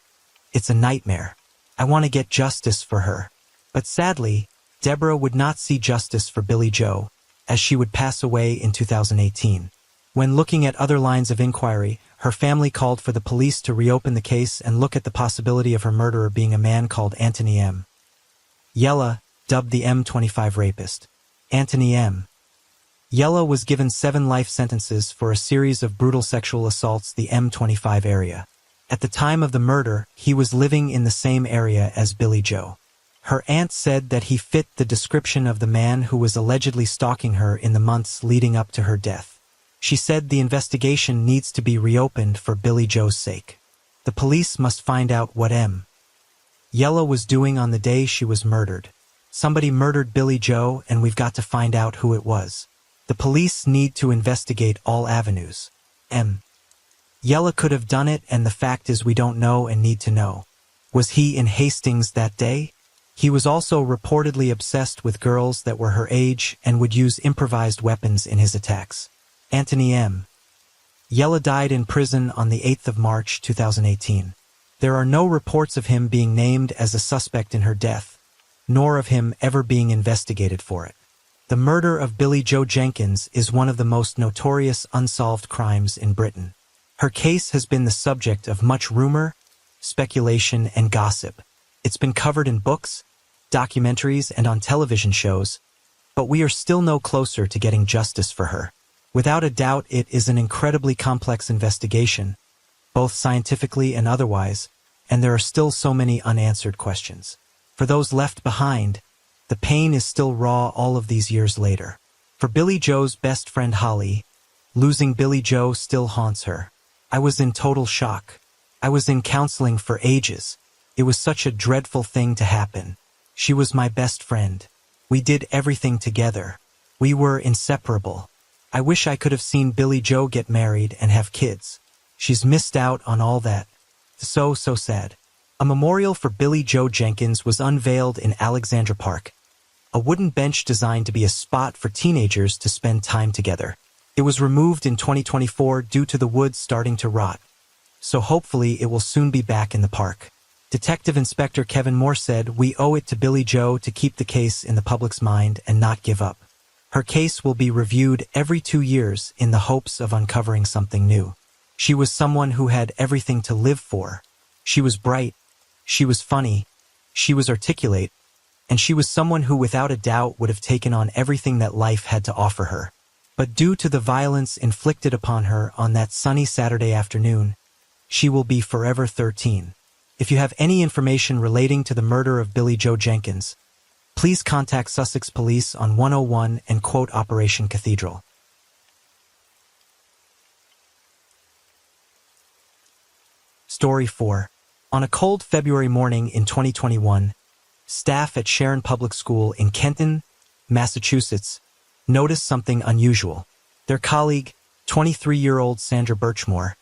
it's a nightmare. I want to get justice for her." But sadly, Deborah would not see justice for Billy Joe, as she would pass away in 2018. When looking at other lines of inquiry, her family called for the police to reopen the case and look at the possibility of her murderer being a man called Anthony M. Yella, dubbed the M25 rapist. Anthony M. Yella was given 7 life sentences for a series of brutal sexual assaults in the M25 area. At the time of the murder, he was living in the same area as Billy Joe. Her aunt said that he fit the description of the man who was allegedly stalking her in the months leading up to her death. She said the investigation needs to be reopened for Billy Joe's sake. The police must find out what Yella was doing on the day she was murdered. Somebody murdered Billy Joe, and we've got to find out who it was. The police need to investigate all avenues. Yella could have done it, and the fact is we don't know and need to know. Was he in Hastings that day? He was also reportedly obsessed with girls that were her age and would use improvised weapons in his attacks. Anthony Yella died in prison on the 8th of March 2018. There are no reports of him being named as a suspect in her death, nor of him ever being investigated for it. The murder of Billy Joe Jenkins is one of the most notorious unsolved crimes in Britain. Her case has been the subject of much rumor, speculation, and gossip. It's been covered in books, documentaries, and on television shows, but we are still no closer to getting justice for her. Without a doubt, it is an incredibly complex investigation, both scientifically and otherwise, and there are still so many unanswered questions. For those left behind, the pain is still raw all of these years later. For Billy Joe's best friend Holly, losing Billy Joe still haunts her. I was in total shock. I was in counseling for ages. It was such a dreadful thing to happen. She was my best friend. We did everything together. We were inseparable. I wish I could have seen Billy Joe get married and have kids. She's missed out on all that. So sad. A memorial for Billy Joe Jenkins was unveiled in Alexandra Park, a wooden bench designed to be a spot for teenagers to spend time together. It was removed in 2024 due to the wood starting to rot, so hopefully it will soon be back in the park. Detective Inspector Kevin Moore said, "We owe it to Billy Joe to keep the case in the public's mind and not give up. Her case will be reviewed every 2 years in the hopes of uncovering something new. She was someone who had everything to live for. She was bright, she was funny, she was articulate, and she was someone who without a doubt would have taken on everything that life had to offer her. But due to the violence inflicted upon her on that sunny Saturday afternoon, she will be forever 13. If you have any information relating to the murder of Billy Joe Jenkins, please contact Sussex Police on 101 and quote Operation Cathedral." Story 4. On a cold February morning in 2021, staff at Sharon Public School in Kenton, Massachusetts, noticed something unusual. Their colleague, 23-year-old Sandra Birchmore,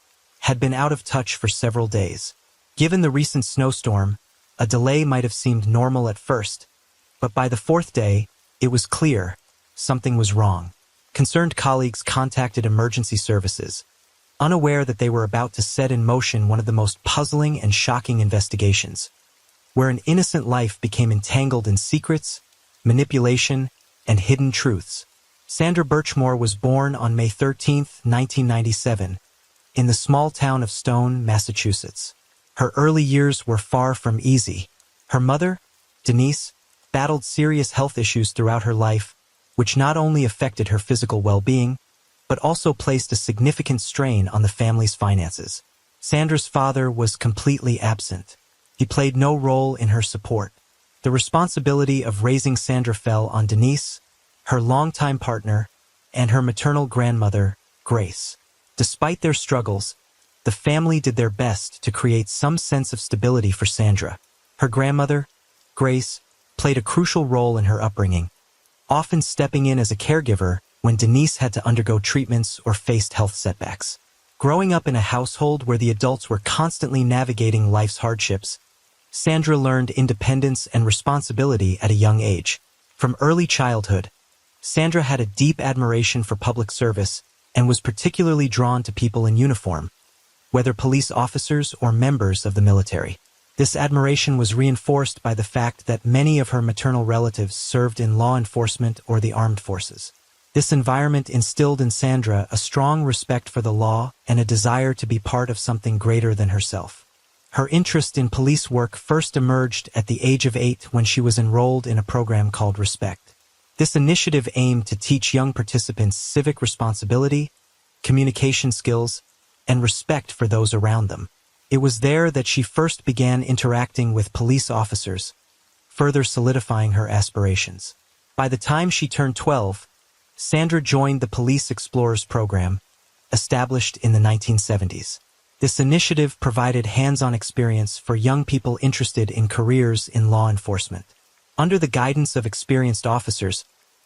had been out of touch for several days. Given the recent snowstorm, a delay might have seemed normal at first, but by the 4th day, it was clear something was wrong. Concerned colleagues contacted emergency services, unaware that they were about to set in motion one of the most puzzling and shocking investigations, where an innocent life became entangled in secrets, manipulation, and hidden truths. Sandra Birchmore was born on May 13, 1997, in the small town of Stone, Massachusetts. Her early years were far from easy. Her mother, Denise, battled serious health issues throughout her life, which not only affected her physical well-being, but also placed a significant strain on the family's finances. Sandra's father was completely absent. He played no role in her support. The responsibility of raising Sandra fell on Denise, her longtime partner, and her maternal grandmother, Grace. Despite their struggles, the family did their best to create some sense of stability for Sandra. Her grandmother, Grace, played a crucial role in her upbringing, often stepping in as a caregiver when Denise had to undergo treatments or faced health setbacks. Growing up in a household where the adults were constantly navigating life's hardships, Sandra learned independence and responsibility at a young age. From early childhood, Sandra had a deep admiration for public service and was particularly drawn to people in uniform, whether police officers or members of the military. This admiration was reinforced by the fact that many of her maternal relatives served in law enforcement or the armed forces. This environment instilled in Sandra a strong respect for the law and a desire to be part of something greater than herself. Her interest in police work first emerged at the age of 8 when she was enrolled in a program called Respect. This initiative aimed to teach young participants civic responsibility, communication skills, and respect for those around them. It was there that she first began interacting with police officers, further solidifying her aspirations. By the time she turned 12, Sandra joined the Police Explorers program, established in the 1970s. This initiative provided hands-on experience for young people interested in careers in law enforcement. Under the guidance of experienced officers,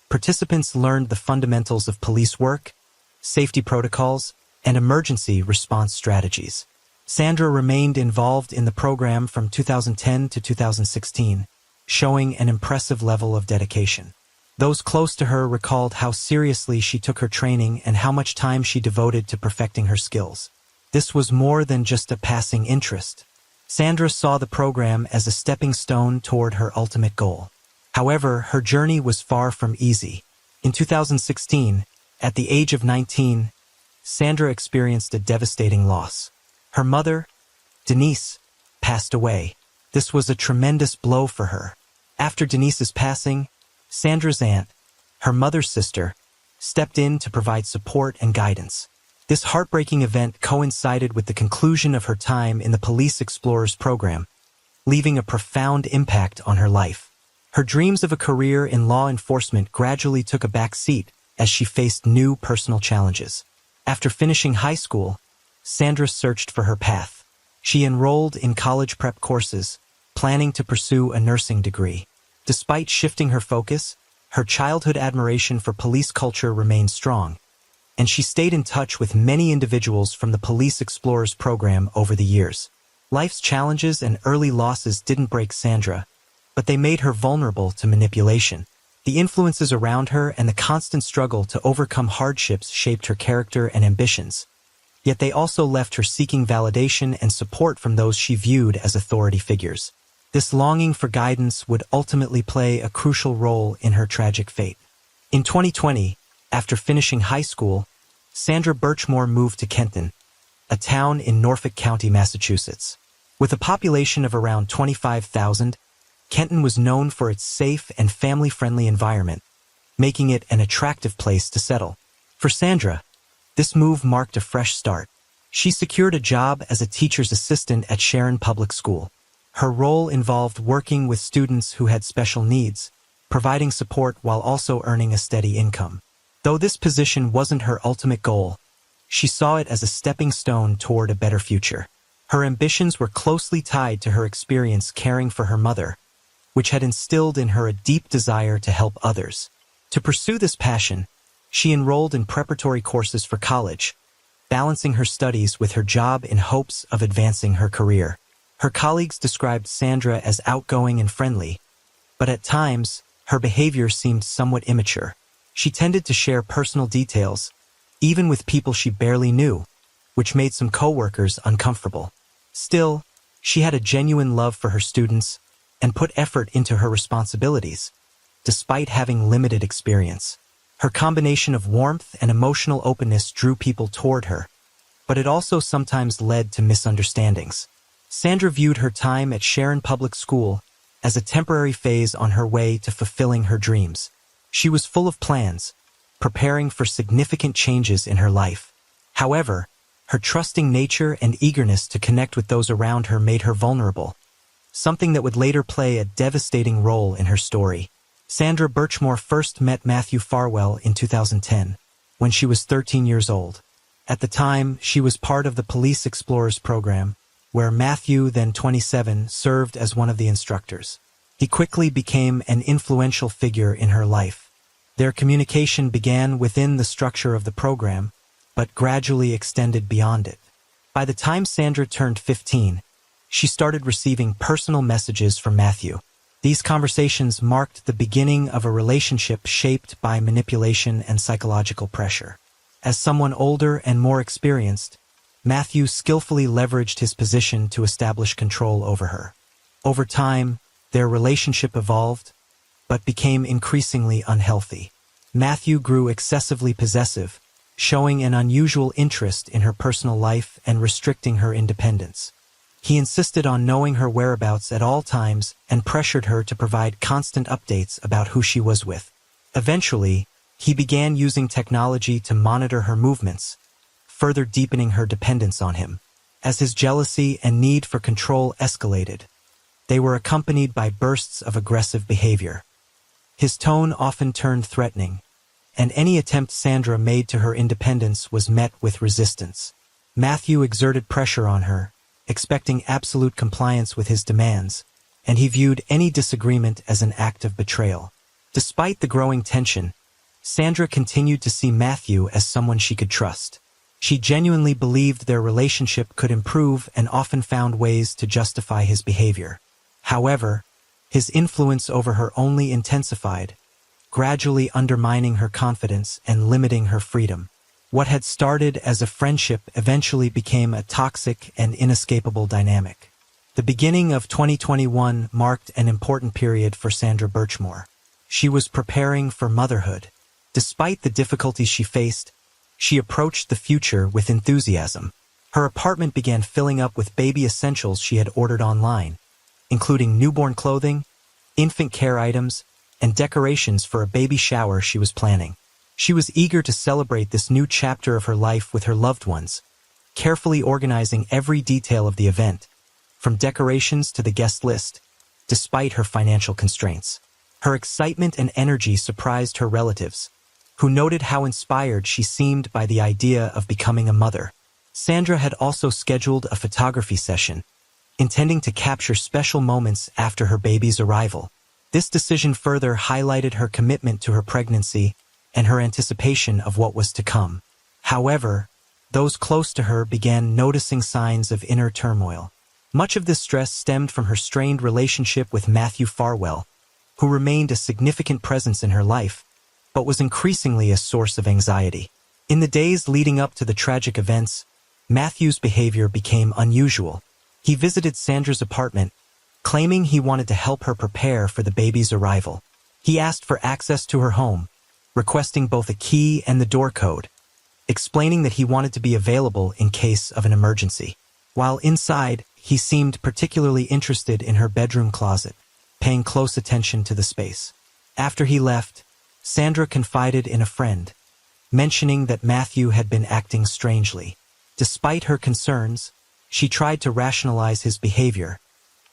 participants learned the fundamentals of police work, safety protocols, and emergency response strategies. Sandra remained involved in the program from 2010 to 2016, showing an impressive level of dedication. Those close to her recalled how seriously she took her training and how much time she devoted to perfecting her skills. This was more than just a passing interest. Sandra saw the program as a stepping stone toward her ultimate goal. However, her journey was far from easy. In 2016, at the age of 19, Sandra experienced a devastating loss. Her mother, Denise, passed away. This was a tremendous blow for her. After Denise's passing, Sandra's aunt, her mother's sister, stepped in to provide support and guidance. This heartbreaking event coincided with the conclusion of her time in the Police Explorers program, leaving a profound impact on her life. Her dreams of a career in law enforcement gradually took a back seat as she faced new personal challenges. After finishing high school, Sandra searched for her path. She enrolled in college prep courses, planning to pursue a nursing degree. Despite shifting her focus, her childhood admiration for police culture remained strong, and she stayed in touch with many individuals from the Police Explorers program over the years. Life's challenges and early losses didn't break Sandra, but they made her vulnerable to manipulation. The influences around her and the constant struggle to overcome hardships shaped her character and ambitions. Yet they also left her seeking validation and support from those she viewed as authority figures. This longing for guidance would ultimately play a crucial role in her tragic fate. In 2020, after finishing high school, Sandra Birchmore moved to Kenton, a town in Norfolk County, Massachusetts. With a population of around 25,000, Kenton was known for its safe and family-friendly environment, making it an attractive place to settle. For Sandra, this move marked a fresh start. She secured a job as a teacher's assistant at Sharon Public School. Her role involved working with students who had special needs, providing support while also earning a steady income. Though this position wasn't her ultimate goal, she saw it as a stepping stone toward a better future. Her ambitions were closely tied to her experience caring for her mother, which had instilled in her a deep desire to help others. To pursue this passion, she enrolled in preparatory courses for college, balancing her studies with her job in hopes of advancing her career. Her colleagues described Sandra as outgoing and friendly, but at times, her behavior seemed somewhat immature. She tended to share personal details, even with people she barely knew, which made some coworkers uncomfortable. Still, she had a genuine love for her students and put effort into her responsibilities, despite having limited experience. Her combination of warmth and emotional openness drew people toward her, but it also sometimes led to misunderstandings. Sandra viewed her time at Sharon Public School as a temporary phase on her way to fulfilling her dreams. She was full of plans, preparing for significant changes in her life. However, her trusting nature and eagerness to connect with those around her made her vulnerable, something that would later play a devastating role in her story. Sandra Birchmore first met Matthew Farwell in 2010, when she was 13 years old. At the time, she was part of the Police Explorers program, where Matthew, then 27, served as one of the instructors. He quickly became an influential figure in her life. Their communication began within the structure of the program, but gradually extended beyond it. By the time Sandra turned 15, she started receiving personal messages from Matthew. These conversations marked the beginning of a relationship shaped by manipulation and psychological pressure. As someone older and more experienced, Matthew skillfully leveraged his position to establish control over her. Over time, their relationship evolved, but became increasingly unhealthy. Matthew grew excessively possessive, showing an unusual interest in her personal life and restricting her independence. He insisted on knowing her whereabouts at all times and pressured her to provide constant updates about who she was with. Eventually, he began using technology to monitor her movements, further deepening her dependence on him. As his jealousy and need for control escalated, they were accompanied by bursts of aggressive behavior. His tone often turned threatening, and any attempt Sandra made to her independence was met with resistance. Matthew exerted pressure on her, expecting absolute compliance with his demands, and he viewed any disagreement as an act of betrayal. Despite the growing tension, Sandra continued to see Matthew as someone she could trust. She genuinely believed their relationship could improve and often found ways to justify his behavior. However, his influence over her only intensified, gradually undermining her confidence and limiting her freedom. What had started as a friendship eventually became a toxic and inescapable dynamic. The beginning of 2021 marked an important period for Sandra Birchmore. She was preparing for motherhood. Despite the difficulties she faced, she approached the future with enthusiasm. Her apartment began filling up with baby essentials she had ordered online, including newborn clothing, infant care items, and decorations for a baby shower she was planning. She was eager to celebrate this new chapter of her life with her loved ones, carefully organizing every detail of the event, from decorations to the guest list, despite her financial constraints. Her excitement and energy surprised her relatives, who noted how inspired she seemed by the idea of becoming a mother. Sandra had also scheduled a photography session, intending to capture special moments after her baby's arrival. This decision further highlighted her commitment to her pregnancy and her anticipation of what was to come. However, those close to her began noticing signs of inner turmoil. Much of this stress stemmed from her strained relationship with Matthew Farwell, who remained a significant presence in her life, but was increasingly a source of anxiety. In the days leading up to the tragic events, Matthew's behavior became unusual. He visited Sandra's apartment, claiming he wanted to help her prepare for the baby's arrival. He asked for access to her home, requesting both a key and the door code, explaining that he wanted to be available in case of an emergency. While inside, he seemed particularly interested in her bedroom closet, paying close attention to the space. After he left, Sandra confided in a friend, mentioning that Matthew had been acting strangely. Despite her concerns, she tried to rationalize his behavior,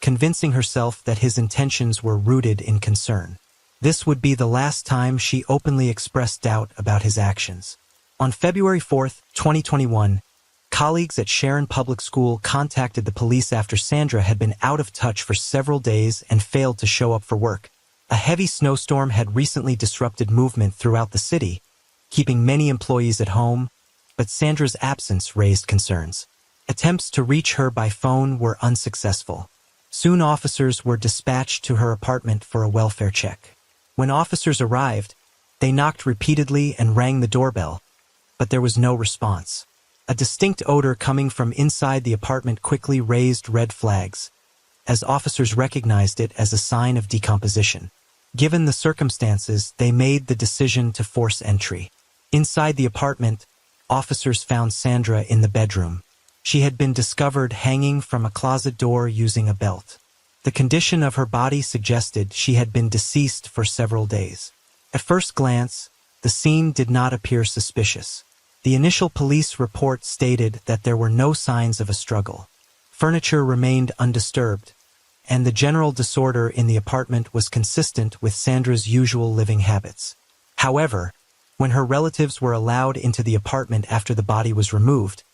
convincing herself that his intentions were rooted in concern. This would be the last time she openly expressed doubt about his actions. On February 4, 2021, colleagues at Sharon Public School contacted the police after Sandra had been out of touch for several days and failed to show up for work. A heavy snowstorm had recently disrupted movement throughout the city, keeping many employees at home, but Sandra's absence raised concerns. Attempts to reach her by phone were unsuccessful. Soon officers were dispatched to her apartment for a welfare check. When officers arrived, they knocked repeatedly and rang the doorbell, but there was no response. A distinct odor coming from inside the apartment quickly raised red flags, as officers recognized it as a sign of decomposition. Given the circumstances, they made the decision to force entry. Inside the apartment, officers found Sandra in the bedroom. She had been discovered hanging from a closet door using a belt. The condition of her body suggested she had been deceased for several days. At first glance, the scene did not appear suspicious. The initial police report stated that there were no signs of a struggle. Furniture remained undisturbed, and the general disorder in the apartment was consistent with Sandra's usual living habits. However, when her relatives were allowed into the apartment after the body was removed,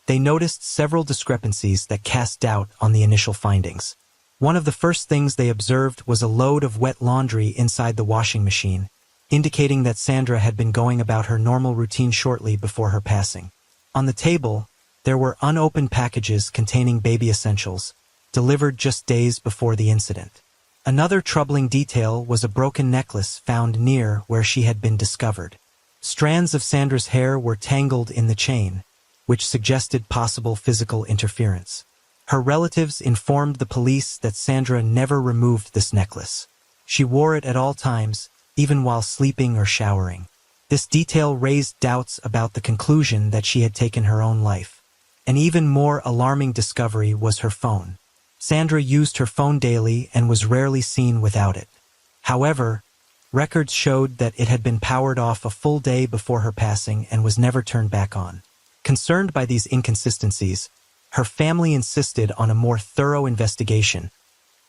they noticed several discrepancies that cast doubt on the initial findings. One of the first things they observed was a load of wet laundry inside the washing machine, indicating that Sandra had been going about her normal routine shortly before her passing. On the table, there were unopened packages containing baby essentials, delivered just days before the incident. Another troubling detail was a broken necklace found near where she had been discovered. Strands of Sandra's hair were tangled in the chain, which suggested possible physical interference. Her relatives informed the police that Sandra never removed this necklace. She wore it at all times, even while sleeping or showering. This detail raised doubts about the conclusion that she had taken her own life. An even more alarming discovery was her phone. Sandra used her phone daily and was rarely seen without it. However, records showed that it had been powered off a full day before her passing and was never turned back on. Concerned by these inconsistencies, her family insisted on a more thorough investigation,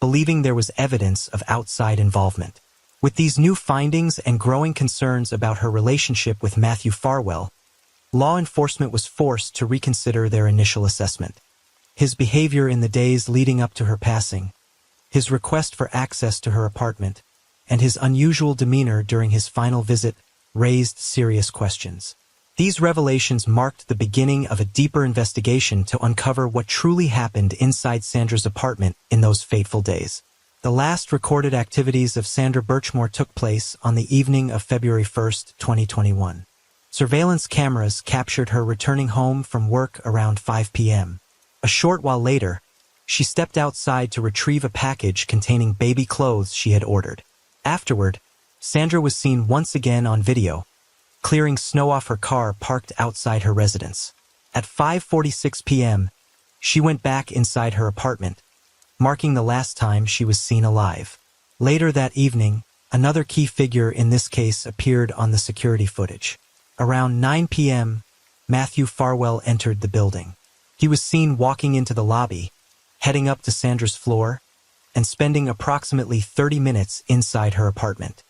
believing there was evidence of outside involvement. With these new findings and growing concerns about her relationship with Matthew Farwell, law enforcement was forced to reconsider their initial assessment. His behavior in the days leading up to her passing, his request for access to her apartment, and his unusual demeanor during his final visit raised serious questions. These revelations marked the beginning of a deeper investigation to uncover what truly happened inside Sandra's apartment in those fateful days. The last recorded activities of Sandra Birchmore took place on the evening of February 1, 2021. Surveillance cameras captured her returning home from work around 5 p.m. A short while later, she stepped outside to retrieve a package containing baby clothes she had ordered. Afterward, Sandra was seen once again on video, clearing snow off her car parked outside her residence. At 5:46 p.m., she went back inside her apartment, marking the last time she was seen alive. Later that evening, another key figure in this case appeared on the security footage. Around 9 p.m., Matthew Farwell entered the building. He was seen walking into the lobby, heading up to Sandra's floor, and spending approximately 30 minutes inside her apartment.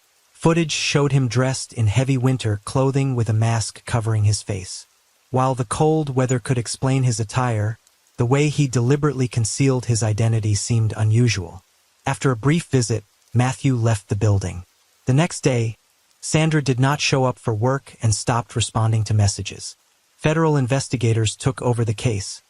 Footage showed him dressed in heavy winter clothing with a mask covering his face. While the cold weather could explain his attire, the way he deliberately concealed his identity seemed unusual. After a brief visit, Matthew left the building. The next day, Sandra did not show up for work and stopped responding to messages. Federal investigators took over the case,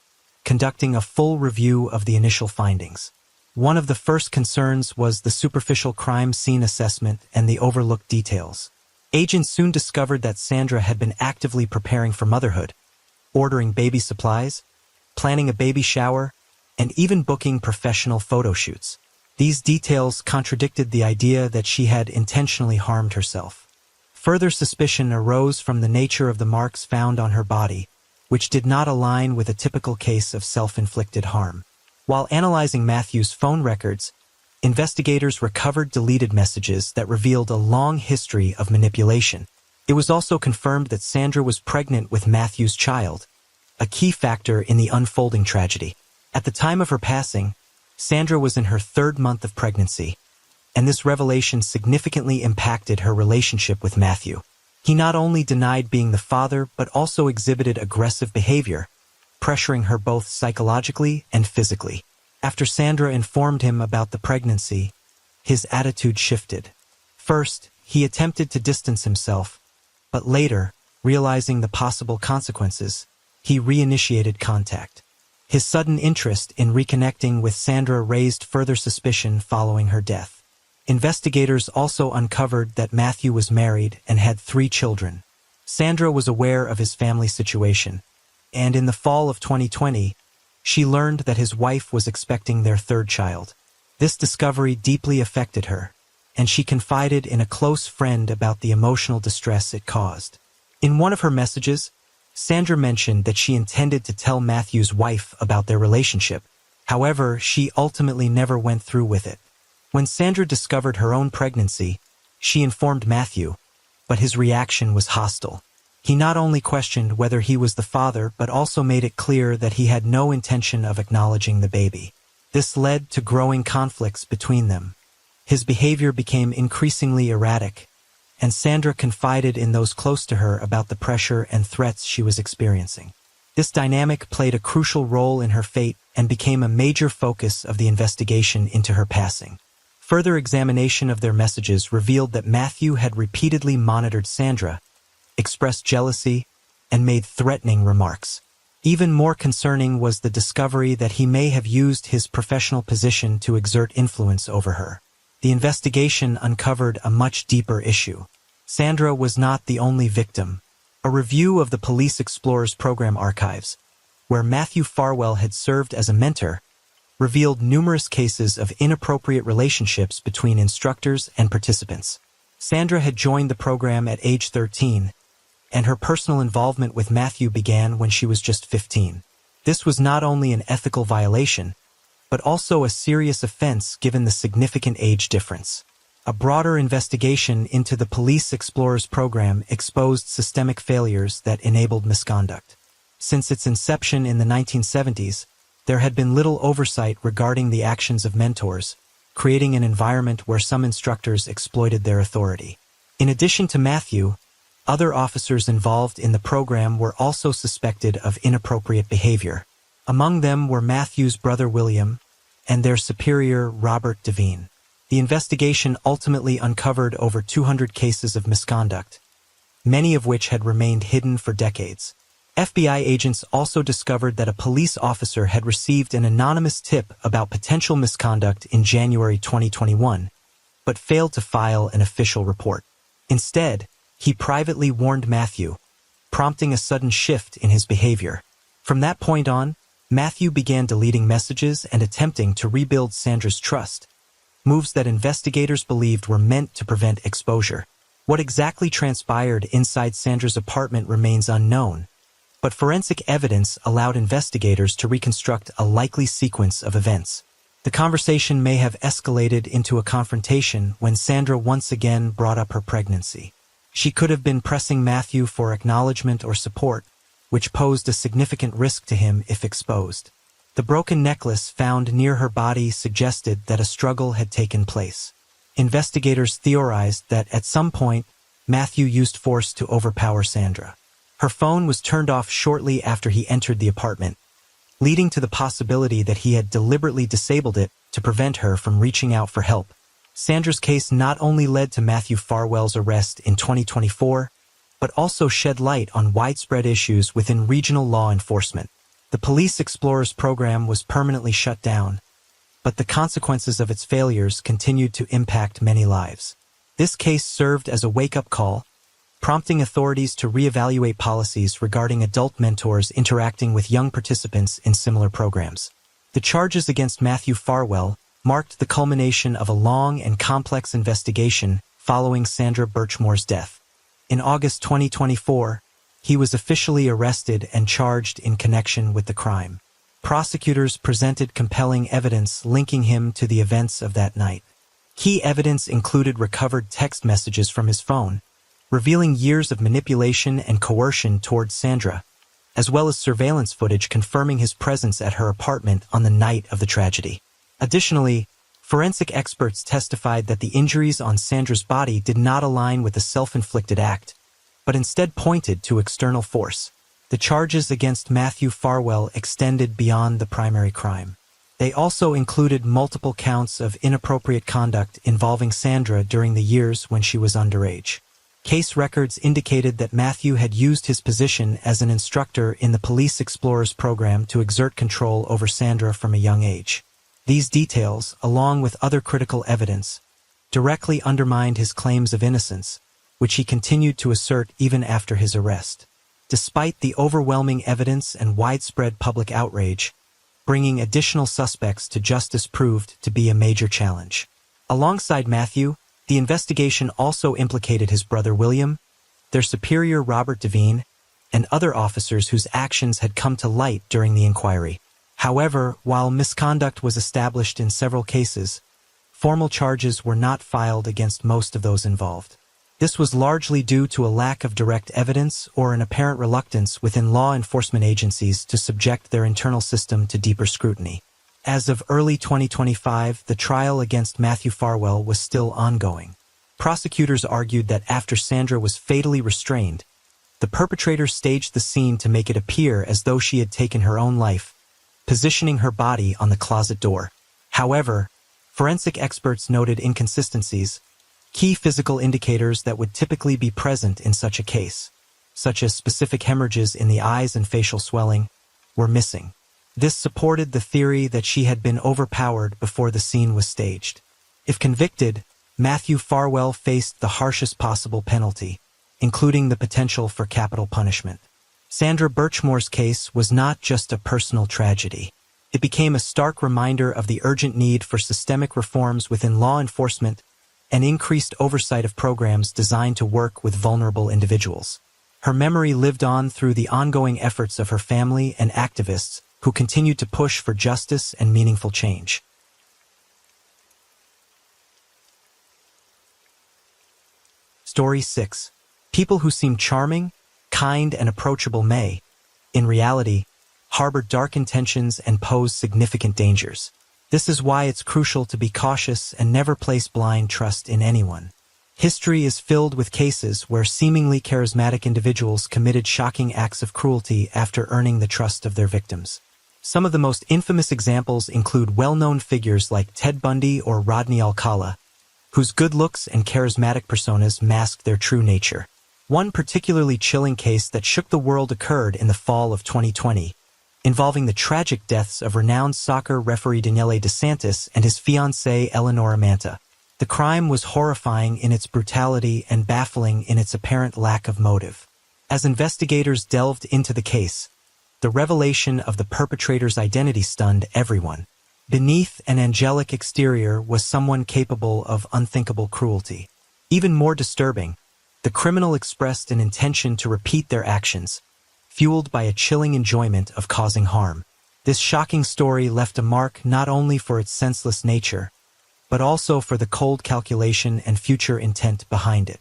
conducting a full review of the initial findings. One of the first concerns was the superficial crime scene assessment and the overlooked details. Agents soon discovered that Sandra had been actively preparing for motherhood, ordering baby supplies, planning a baby shower, and even booking professional photo shoots. These details contradicted the idea that she had intentionally harmed herself. Further suspicion arose from the nature of the marks found on her body, which did not align with a typical case of self-inflicted harm. While analyzing Matthew's phone records, investigators recovered deleted messages that revealed a long history of manipulation. It was also confirmed that Sandra was pregnant with Matthew's child, a key factor in the unfolding tragedy. At the time of her passing, Sandra was in her 3rd month of pregnancy, and this revelation significantly impacted her relationship with Matthew. He not only denied being the father, but also exhibited aggressive behavior, pressuring her both psychologically and physically. After Sandra informed him about the pregnancy, his attitude shifted. First, he attempted to distance himself, but later, realizing the possible consequences, he reinitiated contact. His sudden interest in reconnecting with Sandra raised further suspicion following her death. Investigators also uncovered that Matthew was married and had 3 children. Sandra was aware of his family situation, and in the fall of 2020, she learned that his wife was expecting their 3rd child. This discovery deeply affected her, and she confided in a close friend about the emotional distress it caused. In one of her messages, Sandra mentioned that she intended to tell Matthew's wife about their relationship. However, she ultimately never went through with it. When Sandra discovered her own pregnancy, she informed Matthew, but his reaction was hostile. He not only questioned whether he was the father, but also made it clear that he had no intention of acknowledging the baby. This led to growing conflicts between them. His behavior became increasingly erratic, and Sandra confided in those close to her about the pressure and threats she was experiencing. This dynamic played a crucial role in her fate and became a major focus of the investigation into her passing. Further examination of their messages revealed that Matthew had repeatedly monitored Sandra, expressed jealousy, and made threatening remarks. Even more concerning was the discovery that he may have used his professional position to exert influence over her. The investigation uncovered a much deeper issue. Sandra was not the only victim. A review of the Police Explorers Program archives, where Matthew Farwell had served as a mentor, revealed numerous cases of inappropriate relationships between instructors and participants. Sandra had joined the program at age 13, and her personal involvement with Matthew began when she was just 15. This was not only an ethical violation, but also a serious offense given the significant age difference. A broader investigation into the Police Explorers Program exposed systemic failures that enabled misconduct. Since its inception in the 1970s, There had been little oversight regarding the actions of mentors, creating an environment where some instructors exploited their authority. In addition to Matthew, other officers involved in the program were also suspected of inappropriate behavior. Among them were Matthew's brother William and their superior Robert Devine. The investigation ultimately uncovered over 200 cases of misconduct, many of which had remained hidden for decades. FBI agents also discovered that a police officer had received an anonymous tip about potential misconduct in January 2021, but failed to file an official report. Instead, he privately warned Matthew, prompting a sudden shift in his behavior. From that point on, Matthew began deleting messages and attempting to rebuild Sandra's trust, moves that investigators believed were meant to prevent exposure. What exactly transpired inside Sandra's apartment remains unknown, but forensic evidence allowed investigators to reconstruct a likely sequence of events. The conversation may have escalated into a confrontation when Sandra once again brought up her pregnancy. She could have been pressing Matthew for acknowledgement or support, which posed a significant risk to him if exposed. The broken necklace found near her body suggested that a struggle had taken place. Investigators theorized that at some point, Matthew used force to overpower Sandra. Her phone was turned off shortly after he entered the apartment, leading to the possibility that he had deliberately disabled it to prevent her from reaching out for help. Sandra's case not only led to Matthew Farwell's arrest in 2024, but also shed light on widespread issues within regional law enforcement. The Police Explorers program was permanently shut down, but the consequences of its failures continued to impact many lives. This case served as a wake-up call, prompting authorities to reevaluate policies regarding adult mentors interacting with young participants in similar programs. The charges against Matthew Farwell marked the culmination of a long and complex investigation following Sandra Birchmore's death. In August 2024, he was officially arrested and charged in connection with the crime. Prosecutors presented compelling evidence linking him to the events of that night. Key evidence included recovered text messages from his phone, revealing years of manipulation and coercion towards Sandra, as well as surveillance footage confirming his presence at her apartment on the night of the tragedy. Additionally, forensic experts testified that the injuries on Sandra's body did not align with a self-inflicted act, but instead pointed to external force. The charges against Matthew Farwell extended beyond the primary crime. They also included multiple counts of inappropriate conduct involving Sandra during the years when she was underage. Case records indicated that Matthew had used his position as an instructor in the Police Explorers program to exert control over Sandra from a young age. These details, along with other critical evidence, directly undermined his claims of innocence, which he continued to assert even after his arrest. Despite the overwhelming evidence and widespread public outrage, bringing additional suspects to justice proved to be a major challenge. Alongside Matthew, the investigation also implicated his brother William, their superior Robert Devine, and other officers whose actions had come to light during the inquiry. However, while misconduct was established in several cases, formal charges were not filed against most of those involved. This was largely due to a lack of direct evidence or an apparent reluctance within law enforcement agencies to subject their internal system to deeper scrutiny. As of early 2025, the trial against Matthew Farwell was still ongoing. Prosecutors argued that after Sandra was fatally restrained, the perpetrator staged the scene to make it appear as though she had taken her own life, positioning her body on the closet door. However, forensic experts noted inconsistencies, key physical indicators that would typically be present in such a case, such as specific hemorrhages in the eyes and facial swelling, were missing. This supported the theory that she had been overpowered before the scene was staged. If convicted, Matthew Farwell faced the harshest possible penalty, including the potential for capital punishment. Sandra Birchmore's case was not just a personal tragedy. It became a stark reminder of the urgent need for systemic reforms within law enforcement and increased oversight of programs designed to work with vulnerable individuals. Her memory lived on through the ongoing efforts of her family and activists who continued to push for justice and meaningful change. Story 6. People who seem charming, kind, and approachable may, in reality, harbor dark intentions, and pose significant dangers. This is why it's crucial to be cautious and never place blind trust in anyone. History is filled with cases where seemingly charismatic individuals committed shocking acts of cruelty after earning the trust of their victims. Some of the most infamous examples include well-known figures like Ted Bundy or Rodney Alcala, whose good looks and charismatic personas masked their true nature. One particularly chilling case that shook the world occurred in the fall of 2020, involving the tragic deaths of renowned soccer referee Daniele DeSantis and his fiancée Eleonora Manta. The crime was horrifying in its brutality and baffling in its apparent lack of motive. As investigators delved into the case, the revelation of the perpetrator's identity stunned everyone. Beneath an angelic exterior was someone capable of unthinkable cruelty. Even more disturbing, the criminal expressed an intention to repeat their actions, fueled by a chilling enjoyment of causing harm. This shocking story left a mark not only for its senseless nature, but also for the cold calculation and future intent behind it.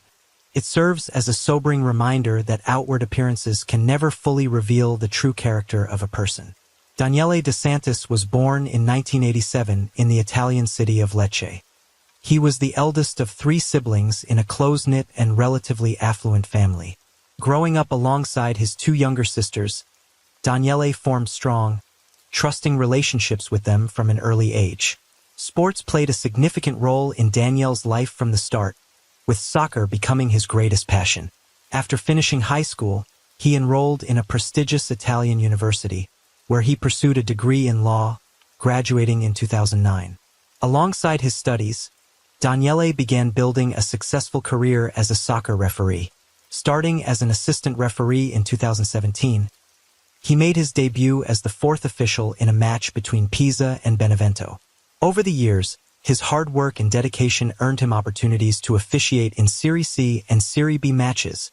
It serves as a sobering reminder that outward appearances can never fully reveal the true character of a person. Daniele DeSantis was born in 1987 in the Italian city of Lecce. He was the eldest of 3 siblings in a close-knit and relatively affluent family. Growing up alongside his 2 younger sisters, Daniele formed strong, trusting relationships with them from an early age. Sports played a significant role in Daniele's life from the start, with soccer becoming his greatest passion. After finishing high school, he enrolled in a prestigious Italian university, where he pursued a degree in law, graduating in 2009. Alongside his studies, Daniele began building a successful career as a soccer referee. Starting as an assistant referee in 2017, he made his debut as the 4th official in a match between Pisa and Benevento. Over the years, his hard work and dedication earned him opportunities to officiate in Serie C and Serie B matches,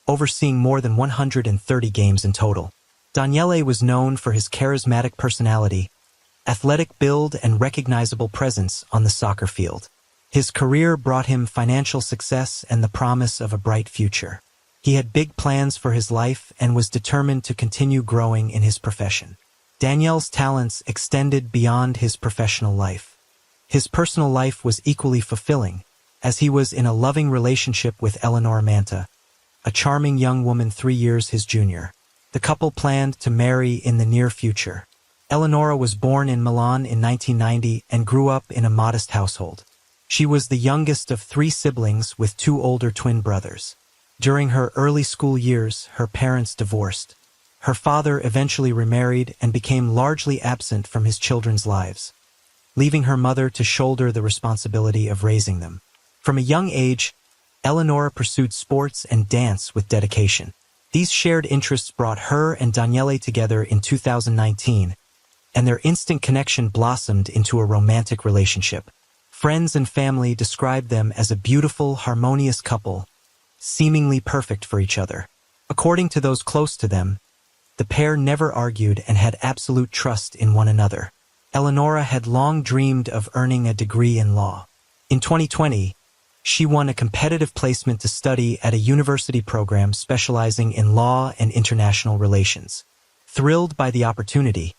overseeing more than 130 games in total. Daniele was known for his charismatic personality, athletic build, and recognizable presence on the soccer field. His career brought him financial success and the promise of a bright future. He had big plans for his life and was determined to continue growing in his profession. Daniele's talents extended beyond his professional life. His personal life was equally fulfilling, as he was in a loving relationship with Eleonora Manta, a charming young woman 3 years his junior. The couple planned to marry in the near future. Eleonora was born in Milan in 1990 and grew up in a modest household. She was the youngest of 3 siblings with 2 older twin brothers. During her early school years, her parents divorced. Her father eventually remarried and became largely absent from his children's lives, leaving her mother to shoulder the responsibility of raising them. From a young age, Eleonora pursued sports and dance with dedication. These shared interests brought her and Daniele together in 2019, and their instant connection blossomed into a romantic relationship. Friends and family described them as a beautiful, harmonious couple, seemingly perfect for each other. According to those close to them, the pair never argued and had absolute trust in one another. Eleonora had long dreamed of earning a degree in law. In 2020, she won a competitive placement to study at a university program specializing in law and international relations. Thrilled by the opportunity,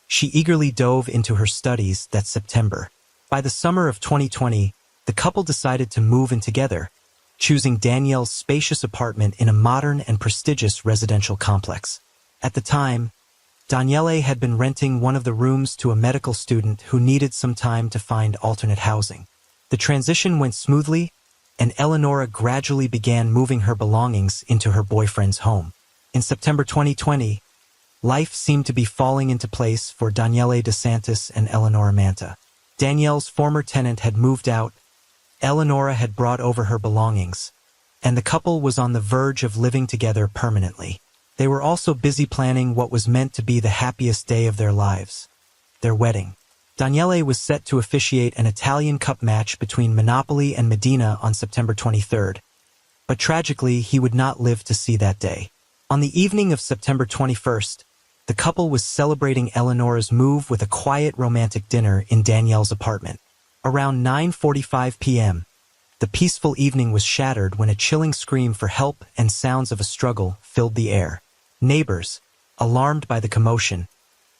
she eagerly dove into her studies that September. By the summer of 2020, the couple decided to move in together, choosing Daniele's spacious apartment in a modern and prestigious residential complex. At the time, Daniele had been renting one of the rooms to a medical student who needed some time to find alternate housing. The transition went smoothly, and Eleonora gradually began moving her belongings into her boyfriend's home. In September 2020, life seemed to be falling into place for Daniele DeSantis and Eleonora Manta. Daniele's former tenant had moved out, Eleonora had brought over her belongings, and the couple was on the verge of living together permanently. They were also busy planning what was meant to be the happiest day of their lives, their wedding. Daniele was set to officiate an Italian Cup match between Monopoli and Medina on September 23rd, but tragically he would not live to see that day. On the evening of September 21st, the couple was celebrating Eleonora's move with a quiet romantic dinner in Daniele's apartment. Around 9:45 p.m., the peaceful evening was shattered when a chilling scream for help and sounds of a struggle filled the air. Neighbors, alarmed by the commotion,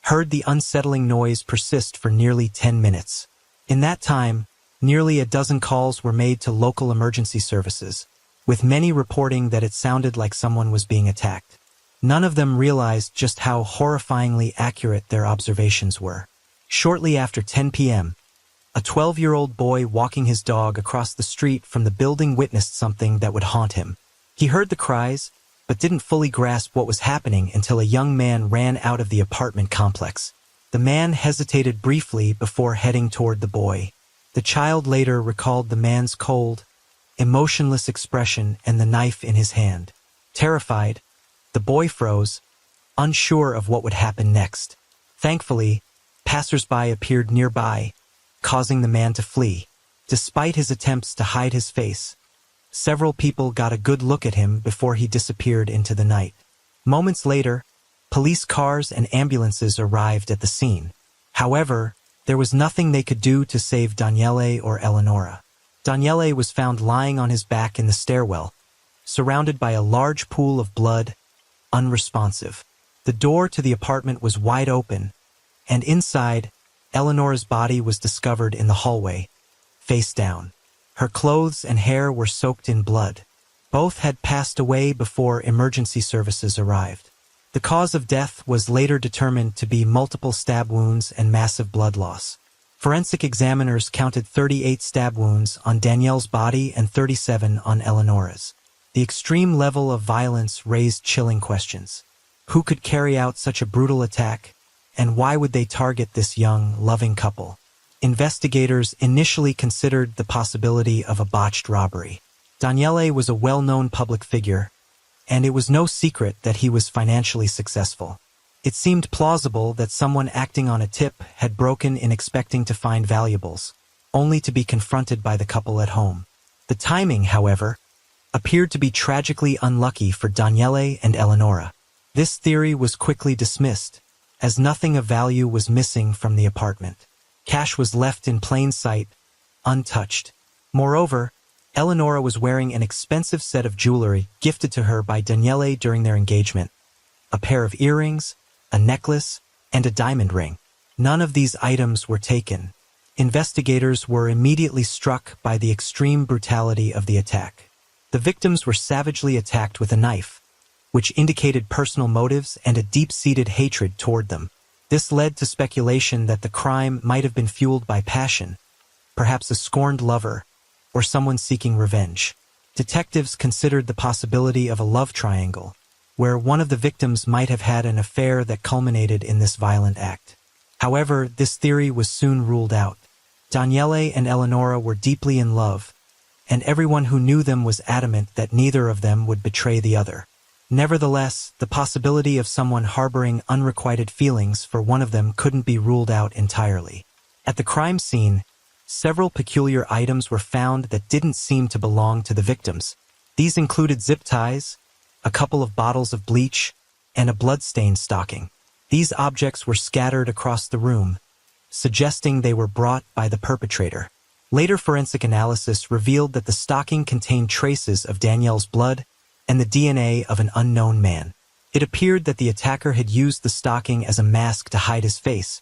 heard the unsettling noise persist for nearly 10 minutes. In that time, nearly a dozen calls were made to local emergency services, with many reporting that it sounded like someone was being attacked. None of them realized just how horrifyingly accurate their observations were. Shortly after 10 p.m., a 12-year-old boy walking his dog across the street from the building witnessed something that would haunt him. He heard the cries, but didn't fully grasp what was happening until a young man ran out of the apartment complex. The man hesitated briefly before heading toward the boy. The child later recalled the man's cold, emotionless expression and the knife in his hand. Terrified, the boy froze, unsure of what would happen next. Thankfully, passers-by appeared nearby, causing the man to flee. Despite his attempts to hide his face, several people got a good look at him before he disappeared into the night. Moments later, police cars and ambulances arrived at the scene. However, there was nothing they could do to save Daniele or Eleonora. Daniele was found lying on his back in the stairwell, surrounded by a large pool of blood, unresponsive. The door to the apartment was wide open, and inside, Eleonora's body was discovered in the hallway, face down. Her clothes and hair were soaked in blood. Both had passed away before emergency services arrived. The cause of death was later determined to be multiple stab wounds and massive blood loss. Forensic examiners counted 38 stab wounds on Danielle's body and 37 on Eleonora's. The extreme level of violence raised chilling questions. Who could carry out such a brutal attack, and why would they target this young, loving couple? Investigators initially considered the possibility of a botched robbery. Daniele was a well-known public figure, and it was no secret that he was financially successful. It seemed plausible that someone acting on a tip had broken in expecting to find valuables, only to be confronted by the couple at home. The timing, however, appeared to be tragically unlucky for Daniele and Eleonora. This theory was quickly dismissed, as nothing of value was missing from the apartment. Cash was left in plain sight, untouched. Moreover, Eleonora was wearing an expensive set of jewelry gifted to her by Daniele during their engagement. A pair of earrings, a necklace, and a diamond ring. None of these items were taken. Investigators were immediately struck by the extreme brutality of the attack. The victims were savagely attacked with a knife, which indicated personal motives and a deep-seated hatred toward them. This led to speculation that the crime might have been fueled by passion, perhaps a scorned lover, or someone seeking revenge. Detectives considered the possibility of a love triangle, where one of the victims might have had an affair that culminated in this violent act. However, this theory was soon ruled out. Daniele and Eleonora were deeply in love, and everyone who knew them was adamant that neither of them would betray the other. Nevertheless, the possibility of someone harboring unrequited feelings for one of them couldn't be ruled out entirely. At the crime scene, several peculiar items were found that didn't seem to belong to the victims. These included zip ties, a couple of bottles of bleach, and a blood-stained stocking. These objects were scattered across the room, suggesting they were brought by the perpetrator. Later forensic analysis revealed that the stocking contained traces of Danielle's blood and the DNA of an unknown man. It appeared that the attacker had used the stocking as a mask to hide his face,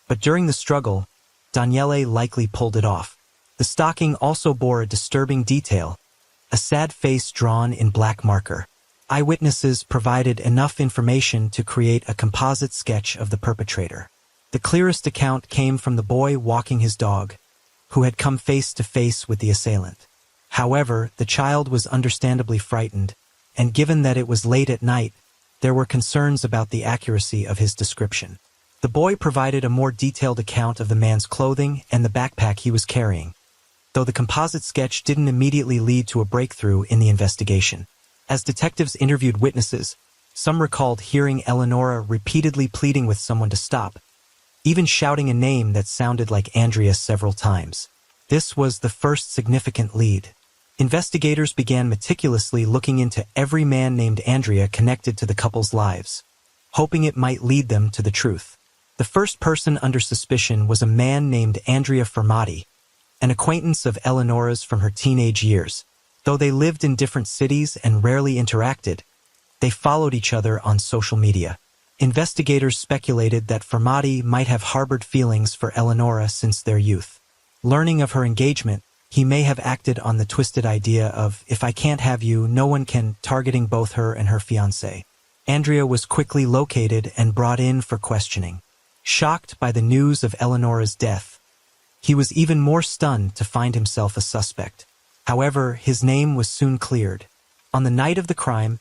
but during the struggle, Daniele likely pulled it off. The stocking also bore a disturbing detail, a sad face drawn in black marker. Eyewitnesses provided enough information to create a composite sketch of the perpetrator. The clearest account came from the boy walking his dog, who had come face to face with the assailant. However, the child was understandably frightened, and given that it was late at night, there were concerns about the accuracy of his description. The boy provided a more detailed account of the man's clothing and the backpack he was carrying, though the composite sketch didn't immediately lead to a breakthrough in the investigation. As detectives interviewed witnesses, some recalled hearing Eleonora repeatedly pleading with someone to stop, even shouting a name that sounded like Andrea several times. This was the first significant lead. Investigators began meticulously looking into every man named Andrea connected to the couple's lives, hoping it might lead them to the truth. The first person under suspicion was a man named Andrea Fermati, an acquaintance of Eleonora's from her teenage years. Though they lived in different cities and rarely interacted, they followed each other on social media. Investigators speculated that Fermati might have harbored feelings for Eleonora since their youth. Learning of her engagement, he may have acted on the twisted idea of, if I can't have you, no one can, targeting both her and her fiancé. Andrea was quickly located and brought in for questioning. Shocked by the news of Eleonora's death, he was even more stunned to find himself a suspect. However, his name was soon cleared. On the night of the crime,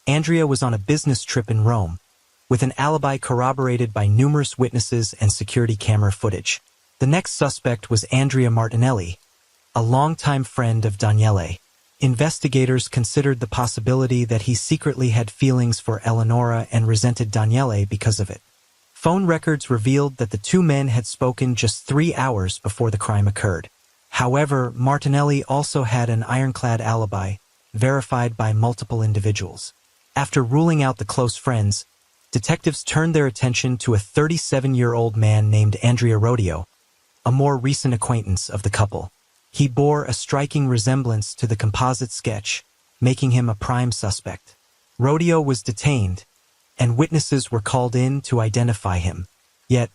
Andrea was on a business trip in Rome, with an alibi corroborated by numerous witnesses and security camera footage. The next suspect was Andrea Martinelli, a longtime friend of Daniele. Investigators considered the possibility that he secretly had feelings for Eleonora and resented Daniele because of it. Phone records revealed that the two men had spoken just 3 hours before the crime occurred. However, Martinelli also had an ironclad alibi, verified by multiple individuals. After ruling out the close friends, detectives turned their attention to a 37-year-old man named Andrea Rodio, a more recent acquaintance of the couple. He bore a striking resemblance to the composite sketch, making him a prime suspect. Rodio was detained, and witnesses were called in to identify him. Yet,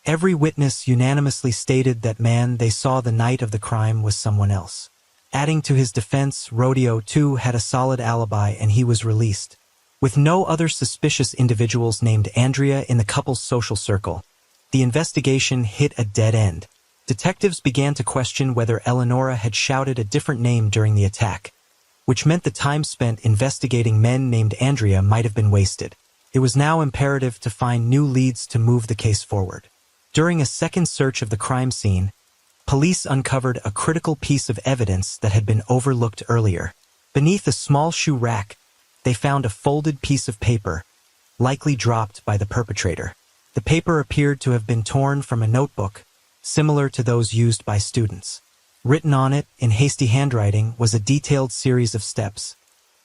every witness unanimously stated that man they saw the night of the crime was someone else. Adding to his defense, Rodio too had a solid alibi and he was released. With no other suspicious individuals named Andrea in the couple's social circle, the investigation hit a dead end. Detectives began to question whether Eleonora had shouted a different name during the attack, which meant the time spent investigating men named Andrea might have been wasted. It was now imperative to find new leads to move the case forward. During a second search of the crime scene, police uncovered a critical piece of evidence that had been overlooked earlier. Beneath a small shoe rack, they found a folded piece of paper, likely dropped by the perpetrator. The paper appeared to have been torn from a notebook, similar to those used by students. Written on it, in hasty handwriting, was a detailed series of steps,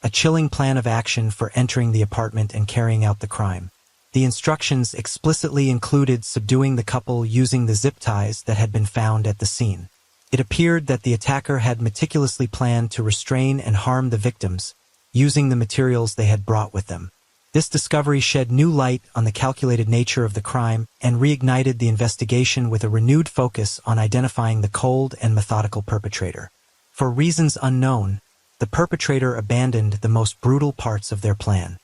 a chilling plan of action for entering the apartment and carrying out the crime. The instructions explicitly included subduing the couple using the zip ties that had been found at the scene. It appeared that the attacker had meticulously planned to restrain and harm the victims, using the materials they had brought with them. This discovery shed new light on the calculated nature of the crime and reignited the investigation with a renewed focus on identifying the cold and methodical perpetrator. For reasons unknown, the perpetrator abandoned the most brutal parts of their plan.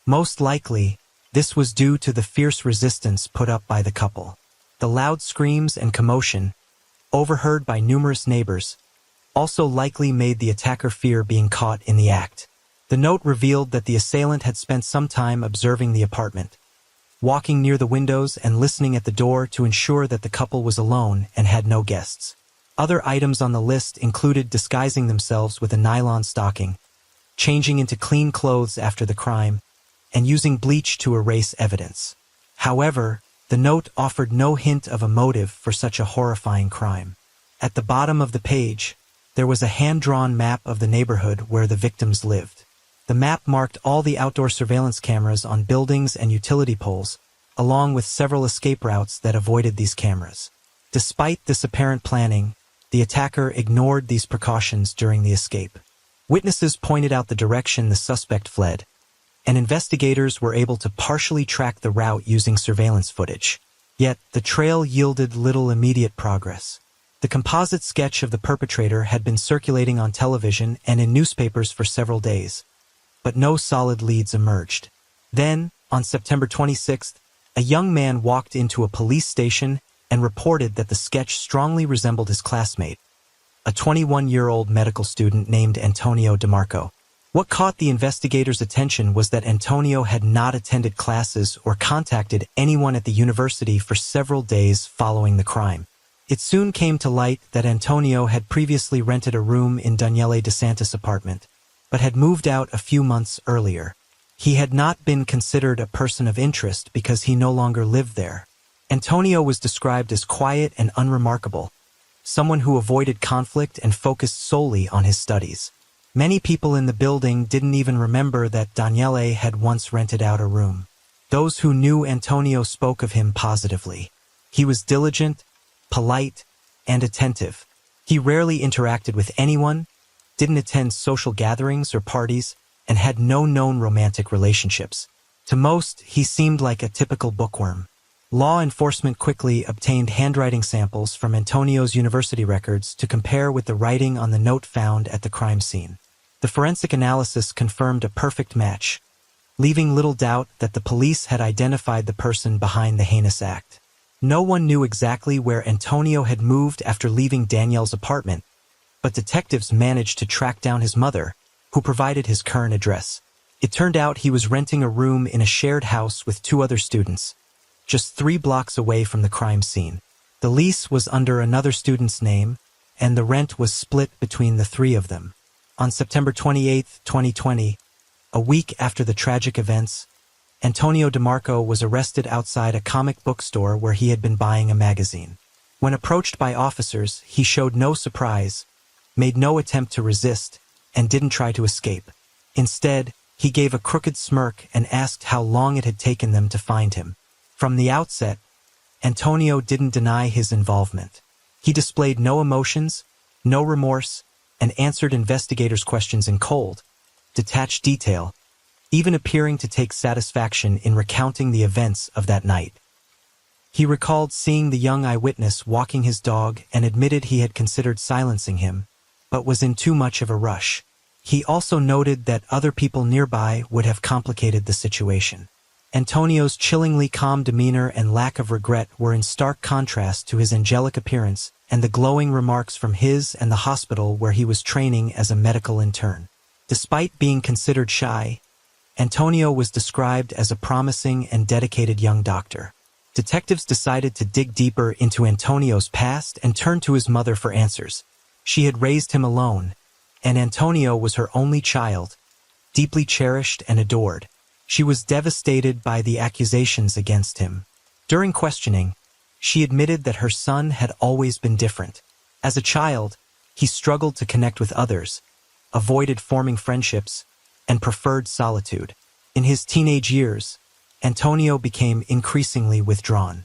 Most likely, this was due to the fierce resistance put up by the couple. The loud screams and commotion, overheard by numerous neighbors, also likely made the attacker fear being caught in the act. The note revealed that the assailant had spent some time observing the apartment, walking near the windows and listening at the door to ensure that the couple was alone and had no guests. Other items on the list included disguising themselves with a nylon stocking, changing into clean clothes after the crime, and using bleach to erase evidence. However, the note offered no hint of a motive for such a horrifying crime. At the bottom of the page, there was a hand-drawn map of the neighborhood where the victims lived. The map marked all the outdoor surveillance cameras on buildings and utility poles, along with several escape routes that avoided these cameras. Despite this apparent planning, the attacker ignored these precautions during the escape. Witnesses pointed out the direction the suspect fled, and investigators were able to partially track the route using surveillance footage. Yet, the trail yielded little immediate progress. The composite sketch of the perpetrator had been circulating on television and in newspapers for several days, but no solid leads emerged. Then, on September 26th, a young man walked into a police station and reported that the sketch strongly resembled his classmate, a 21-year-old medical student named Antonio DeMarco. What caught the investigators' attention was that Antonio had not attended classes or contacted anyone at the university for several days following the crime. It soon came to light that Antonio had previously rented a room in Daniele DeSantis' apartment, but had moved out a few months earlier. He had not been considered a person of interest because he no longer lived there. Antonio was described as quiet and unremarkable, someone who avoided conflict and focused solely on his studies. Many people in the building didn't even remember that Daniele had once rented out a room. Those who knew Antonio spoke of him positively. He was diligent, polite, and attentive. He rarely interacted with anyone, didn't attend social gatherings or parties, and had no known romantic relationships. To most, he seemed like a typical bookworm. Law enforcement quickly obtained handwriting samples from Antonio's university records to compare with the writing on the note found at the crime scene. The forensic analysis confirmed a perfect match, leaving little doubt that the police had identified the person behind the heinous act. No one knew exactly where Antonio had moved after leaving Danielle's apartment, but detectives managed to track down his mother, who provided his current address. It turned out he was renting a room in a shared house with 2 other students, just 3 blocks away from the crime scene. The lease was under another student's name, and the rent was split between the 3 of them. On September 28, 2020, a week after the tragic events, Antonio DeMarco was arrested outside a comic book store where he had been buying a magazine. When approached by officers, he showed no surprise, made no attempt to resist, and didn't try to escape. Instead, he gave a crooked smirk and asked how long it had taken them to find him. From the outset, Antonio didn't deny his involvement. He displayed no emotions, no remorse, and answered investigators' questions in cold, detached detail, even appearing to take satisfaction in recounting the events of that night. He recalled seeing the young eyewitness walking his dog and admitted he had considered silencing him, but was in too much of a rush. He also noted that other people nearby would have complicated the situation. Antonio's chillingly calm demeanor and lack of regret were in stark contrast to his angelic appearance and the glowing remarks from his and the hospital where he was training as a medical intern. Despite being considered shy, Antonio was described as a promising and dedicated young doctor. Detectives decided to dig deeper into Antonio's past and turn to his mother for answers. She had raised him alone, and Antonio was her only child, deeply cherished and adored. She was devastated by the accusations against him. During questioning, she admitted that her son had always been different. As a child, he struggled to connect with others, avoided forming friendships, and preferred solitude. In his teenage years, Antonio became increasingly withdrawn.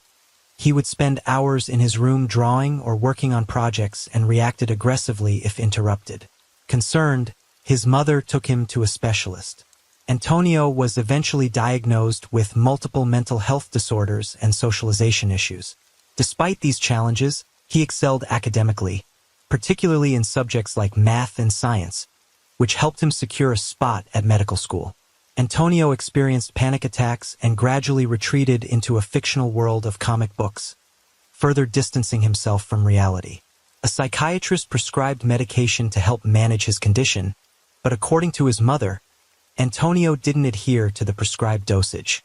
He would spend hours in his room drawing or working on projects and reacted aggressively if interrupted. Concerned, his mother took him to a specialist. Antonio was eventually diagnosed with multiple mental health disorders and socialization issues. Despite these challenges, he excelled academically, particularly in subjects like math and science, which helped him secure a spot at medical school. Antonio experienced panic attacks and gradually retreated into a fictional world of comic books, further distancing himself from reality. A psychiatrist prescribed medication to help manage his condition, but according to his mother, Antonio didn't adhere to the prescribed dosage.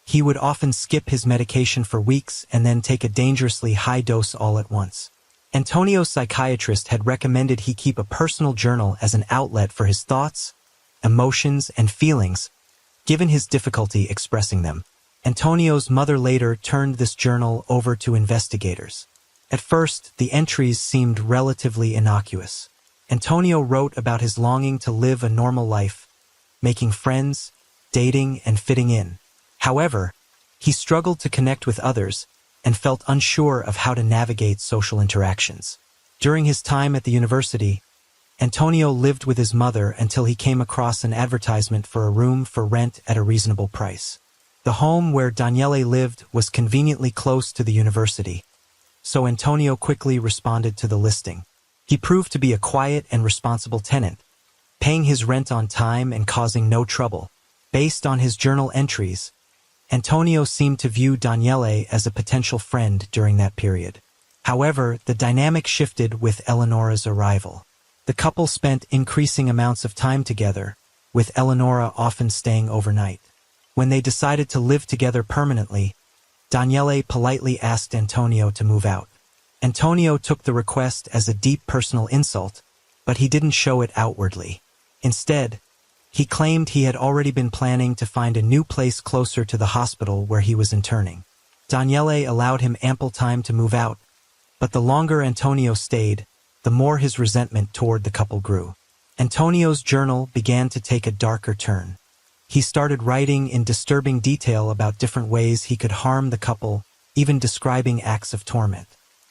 He would often skip his medication for weeks and then take a dangerously high dose all at once. Antonio's psychiatrist had recommended he keep a personal journal as an outlet for his thoughts, emotions, and feelings, given his difficulty expressing them. Antonio's mother later turned this journal over to investigators. At first, the entries seemed relatively innocuous. Antonio wrote about his longing to live a normal life, making friends, dating, and fitting in. However, he struggled to connect with others and felt unsure of how to navigate social interactions. During his time at the university, Antonio lived with his mother until he came across an advertisement for a room for rent at a reasonable price. The home where Daniele lived was conveniently close to the university, so Antonio quickly responded to the listing. He proved to be a quiet and responsible tenant, paying his rent on time and causing no trouble. Based on his journal entries, Antonio seemed to view Daniele as a potential friend during that period. However, the dynamic shifted with Eleonora's arrival. The couple spent increasing amounts of time together, with Eleonora often staying overnight. When they decided to live together permanently, Daniele politely asked Antonio to move out. Antonio took the request as a deep personal insult, but he didn't show it outwardly. Instead, he claimed he had already been planning to find a new place closer to the hospital where he was interning. Daniele allowed him ample time to move out, but the longer Antonio stayed, the more his resentment toward the couple grew. Antonio's journal began to take a darker turn. He started writing in disturbing detail about different ways he could harm the couple, even describing acts of torment.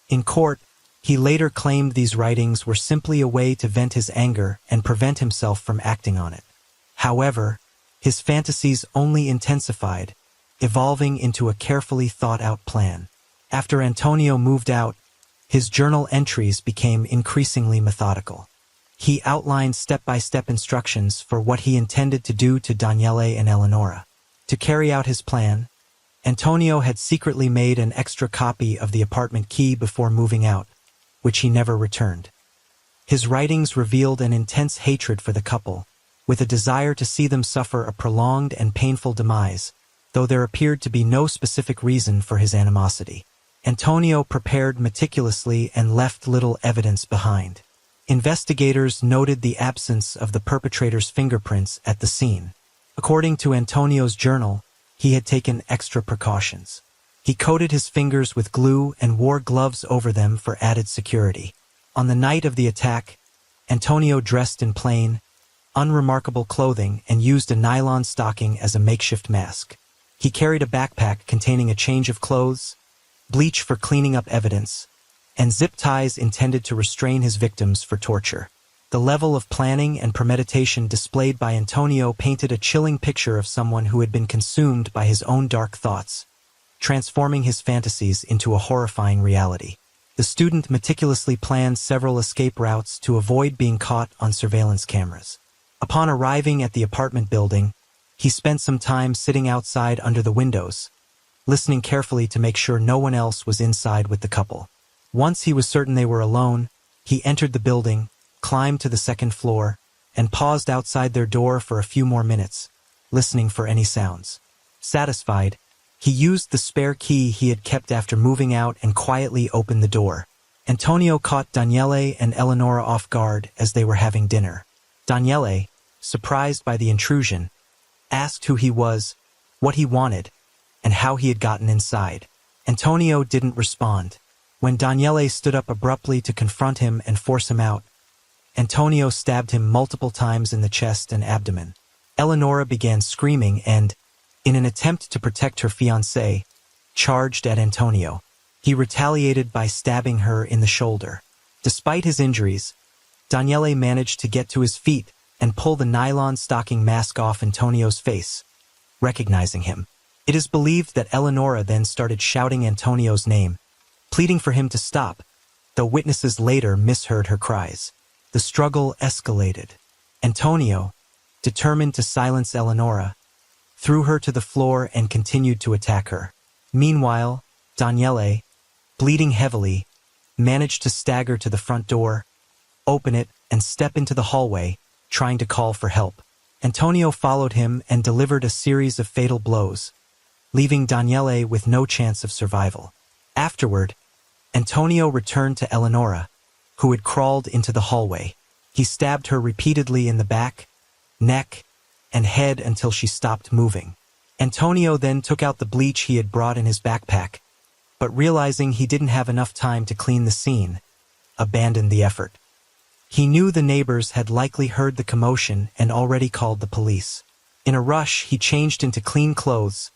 In court, he later claimed these writings were simply a way to vent his anger and prevent himself from acting on it. However, His fantasies only intensified, evolving into a carefully thought-out plan. After Antonio moved out, his journal entries became increasingly methodical. He outlined step-by-step instructions for what he intended to do to Daniele and Eleonora. To carry out his plan, Antonio had secretly made an extra copy of the apartment key before moving out, which he never returned. His writings revealed an intense hatred for the couple, with a desire to see them suffer a prolonged and painful demise, though there appeared to be no specific reason for his animosity. Antonio prepared meticulously and left little evidence behind. Investigators noted the absence of the perpetrator's fingerprints at the scene. According to Antonio's journal, he had taken extra precautions. He coated his fingers with glue and wore gloves over them for added security. On the night of the attack, Antonio dressed in plain, unremarkable clothing and used a nylon stocking as a makeshift mask. He carried a backpack containing a change of clothes, bleach for cleaning up evidence, and zip ties intended to restrain his victims for torture. The level of planning and premeditation displayed by Antonio painted a chilling picture of someone who had been consumed by his own dark thoughts, transforming his fantasies into a horrifying reality. The student meticulously planned several escape routes to avoid being caught on surveillance cameras. Upon arriving at the apartment building, he spent some time sitting outside under the windows, listening carefully to make sure no one else was inside with the couple. Once he was certain they were alone, he entered the building, climbed to the second floor, and paused outside their door for a few more minutes, listening for any sounds. Satisfied, he used the spare key he had kept after moving out and quietly opened the door. Antonio caught Daniele and Eleonora off guard as they were having dinner. Daniele, surprised by the intrusion, asked who he was, what he wanted, and how he had gotten inside. Antonio didn't respond. When Daniele stood up abruptly to confront him and force him out, Antonio stabbed him multiple times in the chest and abdomen. Eleonora began screaming and, in an attempt to protect her fiancé, charged at Antonio. He retaliated by stabbing her in the shoulder. Despite his injuries, Daniele managed to get to his feet and pull the nylon stocking mask off Antonio's face, recognizing him. It is believed that Eleonora then started shouting Antonio's name, pleading for him to stop, though witnesses later misheard her cries. The struggle escalated. Antonio, determined to silence Eleonora, threw her to the floor and continued to attack her. Meanwhile, Daniele, bleeding heavily, managed to stagger to the front door, open it, and step into the hallway, trying to call for help. Antonio followed him and delivered a series of fatal blows, leaving Daniele with no chance of survival. Afterward, Antonio returned to Eleonora, who had crawled into the hallway. He stabbed her repeatedly in the back, neck, and head until she stopped moving. Antonio then took out the bleach he had brought in his backpack, but realizing he didn't have enough time to clean the scene, abandoned the effort. He knew the neighbors had likely heard the commotion and already called the police. In a rush, he changed into clean clothes,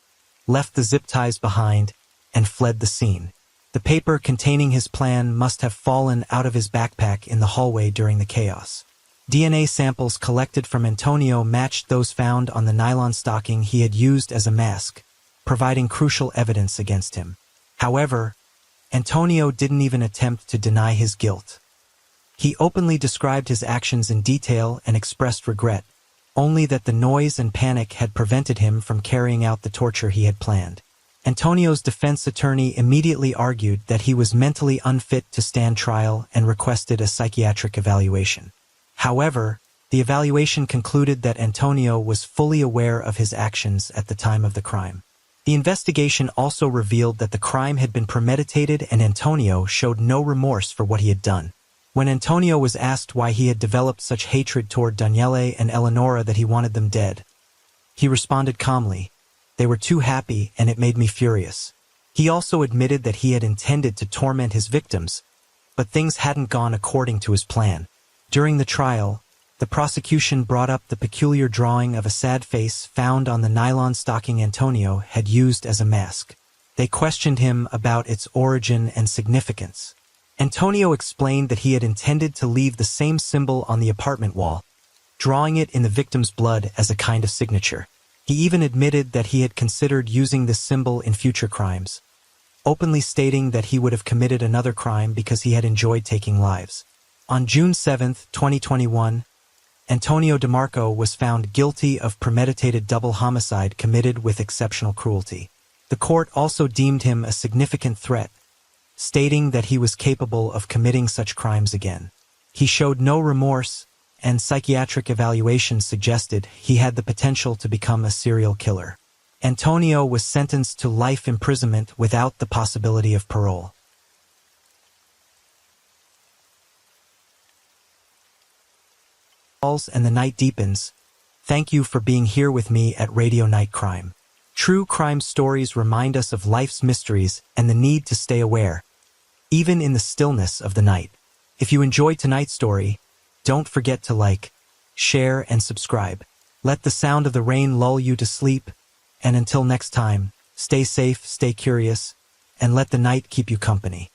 left the zip ties behind, and fled the scene. The paper containing his plan must have fallen out of his backpack in the hallway during the chaos. DNA samples collected from Antonio matched those found on the nylon stocking he had used as a mask, providing crucial evidence against him. However, Antonio didn't even attempt to deny his guilt. He openly described his actions in detail and expressed regret, only that the noise and panic had prevented him from carrying out the torture he had planned. Antonio's defense attorney immediately argued that he was mentally unfit to stand trial and requested a psychiatric evaluation. However, the evaluation concluded that Antonio was fully aware of his actions at the time of the crime. The investigation also revealed that the crime had been premeditated and Antonio showed no remorse for what he had done. When Antonio was asked why he had developed such hatred toward Daniele and Eleonora that he wanted them dead, he responded calmly, "They were too happy and it made me furious." He also admitted that he had intended to torment his victims, but things hadn't gone according to his plan. During the trial, the prosecution brought up the peculiar drawing of a sad face found on the nylon stocking Antonio had used as a mask. They questioned him about its origin and significance. Antonio explained that he had intended to leave the same symbol on the apartment wall, drawing it in the victim's blood as a kind of signature. He even admitted that he had considered using this symbol in future crimes, openly stating that he would have committed another crime because he had enjoyed taking lives. On June 7, 2021, Antonio DeMarco was found guilty of premeditated double homicide committed with exceptional cruelty. The court also deemed him a significant threat, stating that he was capable of committing such crimes again. He showed no remorse, and psychiatric evaluations suggested he had the potential to become a serial killer. Antonio was sentenced to life imprisonment without the possibility of parole. And the night deepens. Thank you for being here with me at Radio Night Crime. True crime stories remind us of life's mysteries and the need to stay aware, even in the stillness of the night. If you enjoyed tonight's story, don't forget to like, share, and subscribe. Let the sound of the rain lull you to sleep, and until next time, stay safe, stay curious, and let the night keep you company.